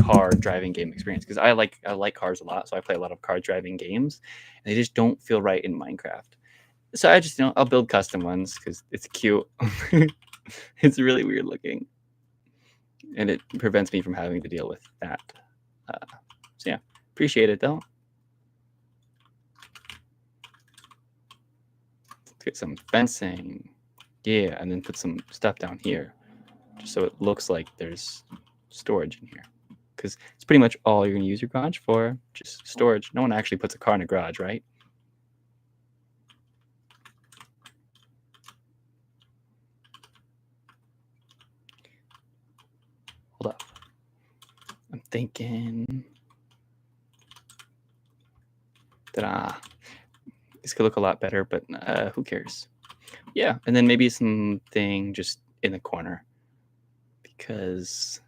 Speaker 1: car driving game experience because I like cars a lot, so I play a lot of car driving games, and they just don't feel right in Minecraft. So I just, I'll build custom ones because it's cute. It's really weird looking. And it prevents me from having to deal with that. So yeah, appreciate it though. Let's get some fencing. Yeah, and then put some stuff down here. Just so it looks like there's storage in here. Because it's pretty much all you're going to use your garage for. Just storage. No one actually puts a car in a garage, right? Hold up. I'm thinking. Ta-da. This could look a lot better, but who cares? Yeah, and then maybe something just in the corner. Because.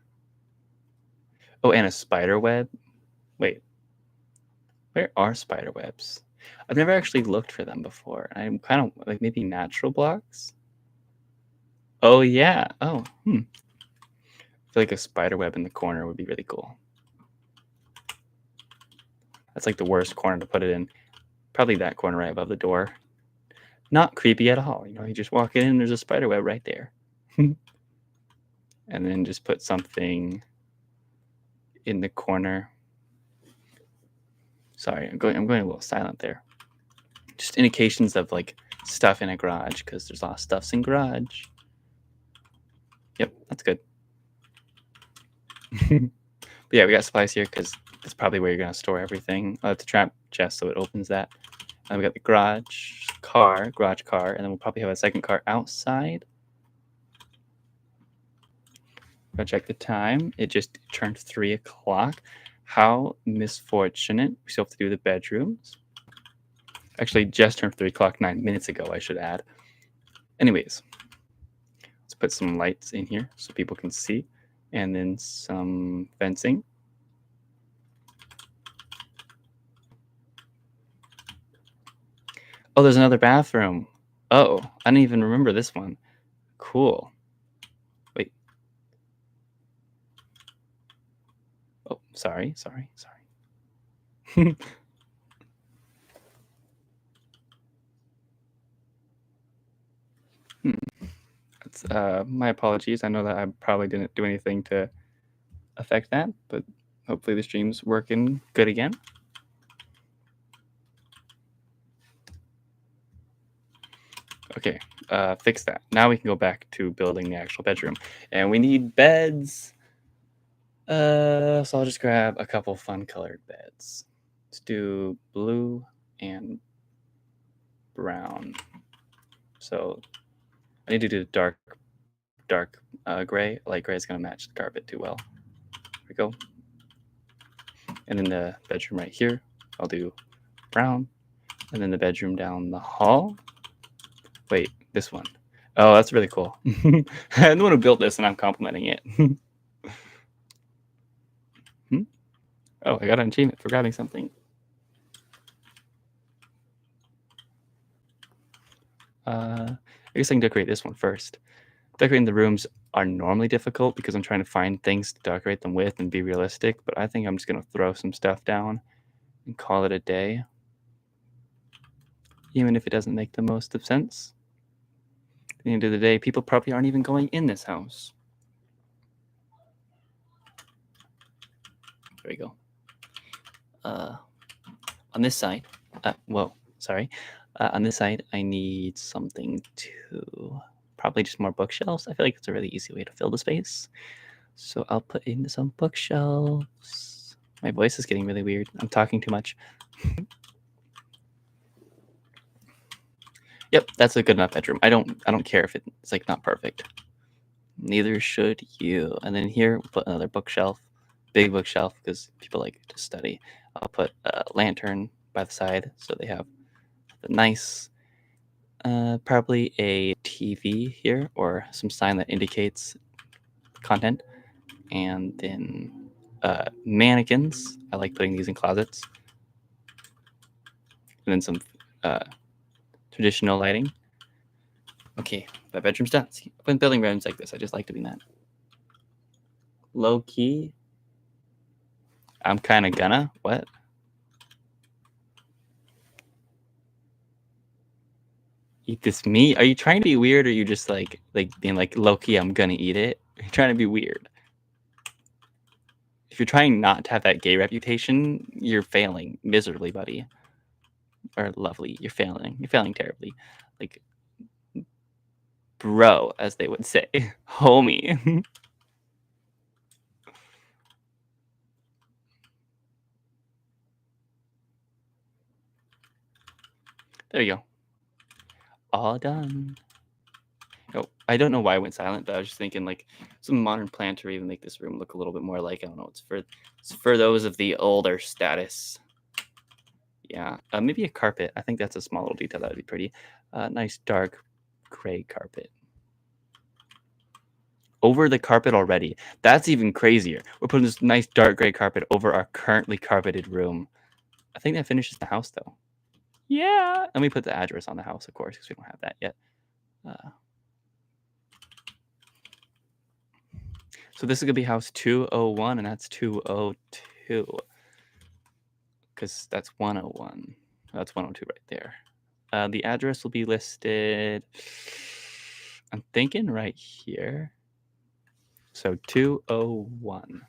Speaker 1: Oh, and a spider web. Wait. Where are spider webs? I've never actually looked for them before. I'm kind of like maybe natural blocks. Oh, yeah. Oh, I feel like a spider web in the corner would be really cool. That's like the worst corner to put it in. Probably that corner right above the door. Not creepy at all. You just walk in and there's a spider web right there. And then just put something in the corner. Sorry, I'm going a little silent there. Just indications of like stuff in a garage because there's a lot of stuffs in garage. Yep, that's good. But yeah, we got supplies here because that's probably where you're going to store everything. I'll have to trap chest so it opens that. And we got the garage car, and then we'll probably have a second car outside. Go check the time. It just turned 3 o'clock. How misfortunate. We still have to do the bedrooms. Actually, just turned 3 o'clock 9 minutes ago, I should add. Anyways, let's put some lights in here so people can see. And then some fencing. Oh, there's another bathroom. Oh, I didn't even remember this one. Cool. Wait. Oh, sorry. That's, my apologies. I know that I probably didn't do anything to affect that, but hopefully the stream's working good again. Okay, fix that. Now we can go back to building the actual bedroom. And we need beds. So I'll just grab a couple fun colored beds. Let's do blue and brown. So I need to do dark gray. Light gray is going to match the carpet too well. Here we go. And then the bedroom right here, I'll do brown. And then the bedroom down the hall. Wait, this one. Oh, that's really cool. I'm the one who built this, and I'm complimenting it. Oh, I got an achievement for grabbing something. I guess I can decorate this one first. Decorating the rooms are normally difficult because I'm trying to find things to decorate them with and be realistic, but I think I'm just going to throw some stuff down and call it a day, even if it doesn't make the most of sense. At the end of the day, people probably aren't even going in this house. There we go. On this side, on this side, I need something to probably just more bookshelves. I feel like it's a really easy way to fill the space. So I'll put in some bookshelves. My voice is getting really weird. I'm talking too much. Yep, that's a good enough bedroom. I don't care if it's like not perfect. Neither should you. And then here we'll put another bookshelf, big bookshelf, because people like to study. I'll put a lantern by the side so they have the nice, probably a TV here or some sign that indicates content. And then mannequins. I like putting these in closets. And then some traditional lighting. Okay, my bedroom's done. See, when building rooms like this, I just like doing that. Low key. I'm kind of gonna. What? Eat this meat? Are you trying to be weird, or are you just like being like low key? I'm gonna eat it. You're trying to be weird. If you're trying not to have that gay reputation, you're failing miserably, buddy. Or lovely. You're failing. You're failing terribly. Like, bro, as they would say, homie. There you go. All done. Oh, I don't know why I went silent, but I was just thinking like some modern planter even make this room look a little bit more like, I don't know, it's for those of the older status. Yeah, maybe a carpet. I think that's a small little detail that would be pretty. Nice dark gray carpet. Over the carpet already. That's even crazier. We're putting this nice dark gray carpet over our currently carpeted room. I think that finishes the house though. Yeah. Let me put the address on the house, of course, because we don't have that yet. So this is gonna be house 201, and that's 202. Because that's 101. That's 102 right there. The address will be listed, I'm thinking right here. So 201.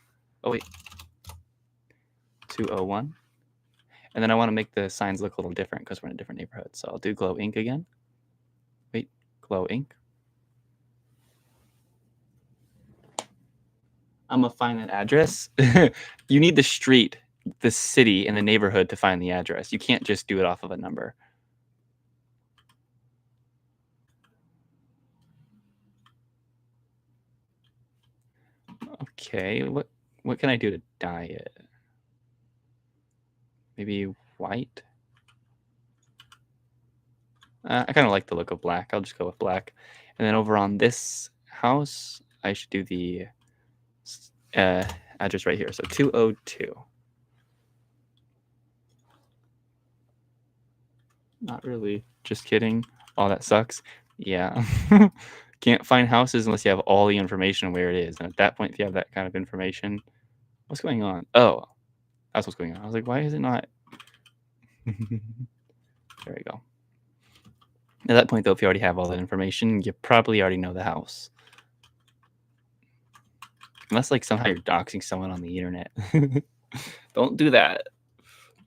Speaker 1: Oh, wait. 201. And then I want to make the signs look a little different because we're in a different neighborhood. So I'll do glow ink again. Wait, glow ink. I'm going to find that address. You need the street, the city, and the neighborhood to find the address. You can't just do it off of a number. Okay, what can I do to dye it? Maybe white? I kind of like the look of black. I'll just go with black. And then over on this house, I should do the address right here. So 202. Not really. Just kidding. Oh, that sucks. Yeah. Can't find houses unless you have all the information where it is. And at that point, if you have that kind of information, what's going on? Oh, that's what's going on. I was like, why is it not? There we go. At that point, though, if you already have all that information, you probably already know the house. Unless, like, somehow you're doxing someone on the internet. Don't do that.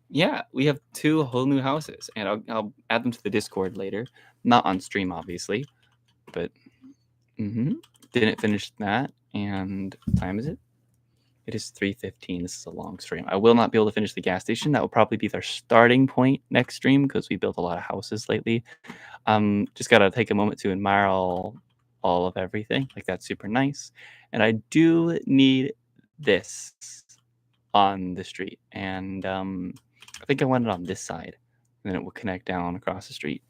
Speaker 1: Yeah, we have 2 whole new houses, and I'll add them to the Discord later. Not on stream, obviously, but didn't finish that. And what time is it? It is 3:15. This is a long stream. I will not be able to finish the gas station. That will probably be their starting point next stream because we built a lot of houses lately. Just gotta take a moment to admire all of everything. Like, that's super nice. And I do need this on the street. And I think I want it on this side. And then it will connect down across the street.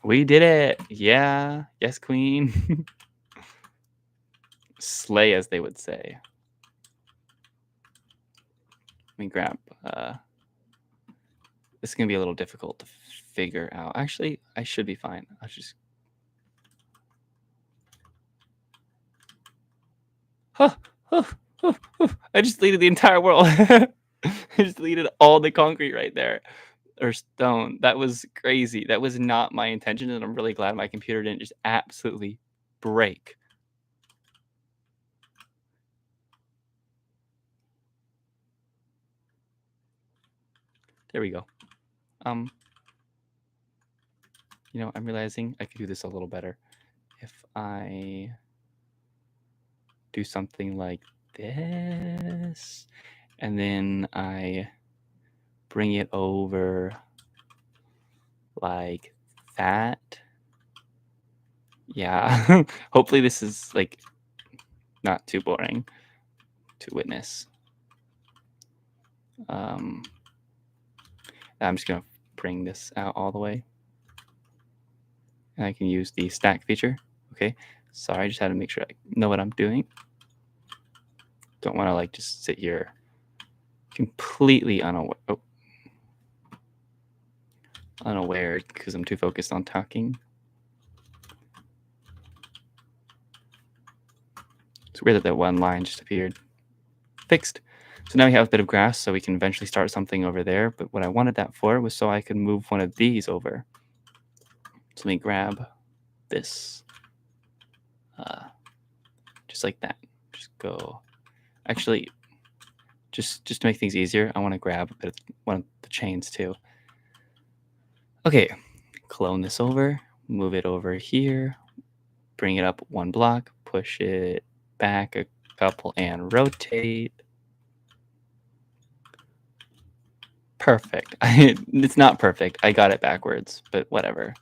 Speaker 1: We did it. Yeah. Yes, queen. Slay, as they would say. Let me grab. This is going to be a little difficult to figure out. Actually, I should be fine. I'll just... I just deleted the entire world. I just deleted all the concrete right there. Or stone. That was crazy. That was not my intention, and I'm really glad my computer didn't just absolutely break. There we go. You know, I'm realizing I could do this a little better if I do something like this, and then I bring it over like that. Yeah. Hopefully this is like not too boring to witness. I'm just gonna bring this out all the way, and I can use the stack feature. Okay, sorry, I just had to make sure I know what I'm doing. Don't want to like just sit here completely unaware because I'm too focused on talking. It's weird that one line just appeared. Fixed. So now we have a bit of grass, so we can eventually start something over there. But what I wanted that for was so I could move one of these over. So let me grab this. Just like that. Just go. Actually, just to make things easier, I want to grab a bit of one of the chains too. Okay, clone this over, move it over here, bring it up one block, push it back a couple, and rotate. Perfect. It's not perfect. I got it backwards, but whatever.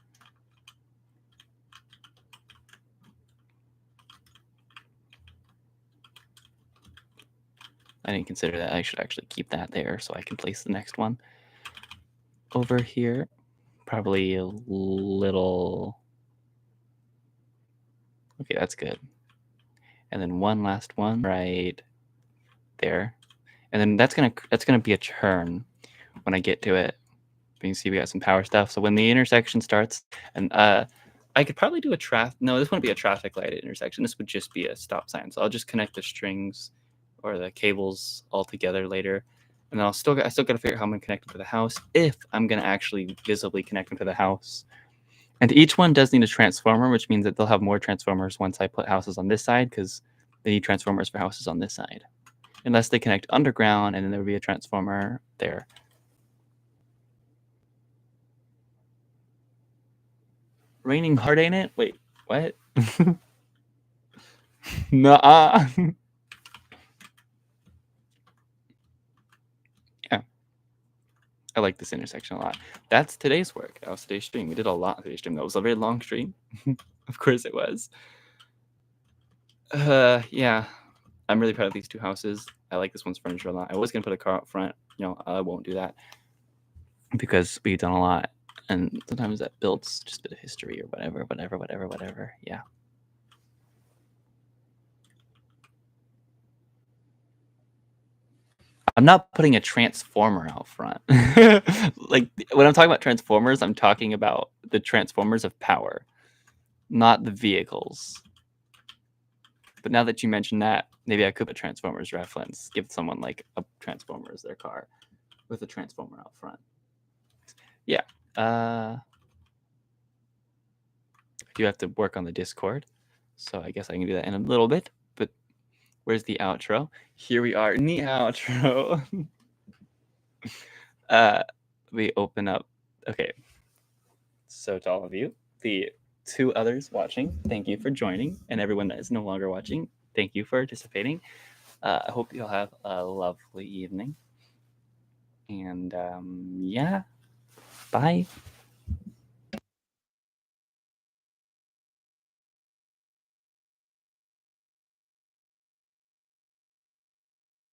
Speaker 1: I didn't consider that. I should actually keep that there so I can place the next one over here. Probably a little... Okay, that's good. And then one last one right there. And then that's gonna be a turn when I get to it. You can see we got some power stuff. So when the intersection starts, and I could probably do a no, this wouldn't be a traffic light at intersection. This would just be a stop sign. So I'll just connect the strings or the cables all together later. And then I still got to figure out how I'm going to connect them to the house, if I'm going to actually visibly connect them to the house. And each one does need a transformer, which means that they'll have more transformers once I put houses on this side, because they need transformers for houses on this side. Unless they connect underground, and then there would be a transformer there. Raining hard, ain't it? Wait, what? Nuh-uh. Yeah. I like this intersection a lot. That's today's work. That was today's stream. We did a lot today's stream. That was a very long stream. Of course it was. Yeah. I'm really proud of these two houses. I like this one's furniture a lot. I was going to put a car up front. You know, I won't do that because we've done a lot. And sometimes that builds just a bit of history or whatever. Yeah. I'm not putting a transformer out front. Like, when I'm talking about transformers, I'm talking about the transformers of power, not the vehicles. But now that you mentioned that, maybe I could put transformers reference, give someone like a transformer as their car with a transformer out front. Yeah. I do have to work on the Discord, so I guess I can do that in a little bit. But where's the outro? Here we are in the outro. We open up. Okay. So to all of you, the two others watching, thank you for joining. And everyone that is no longer watching, thank you for participating. I hope you'll have a lovely evening. And yeah, bye.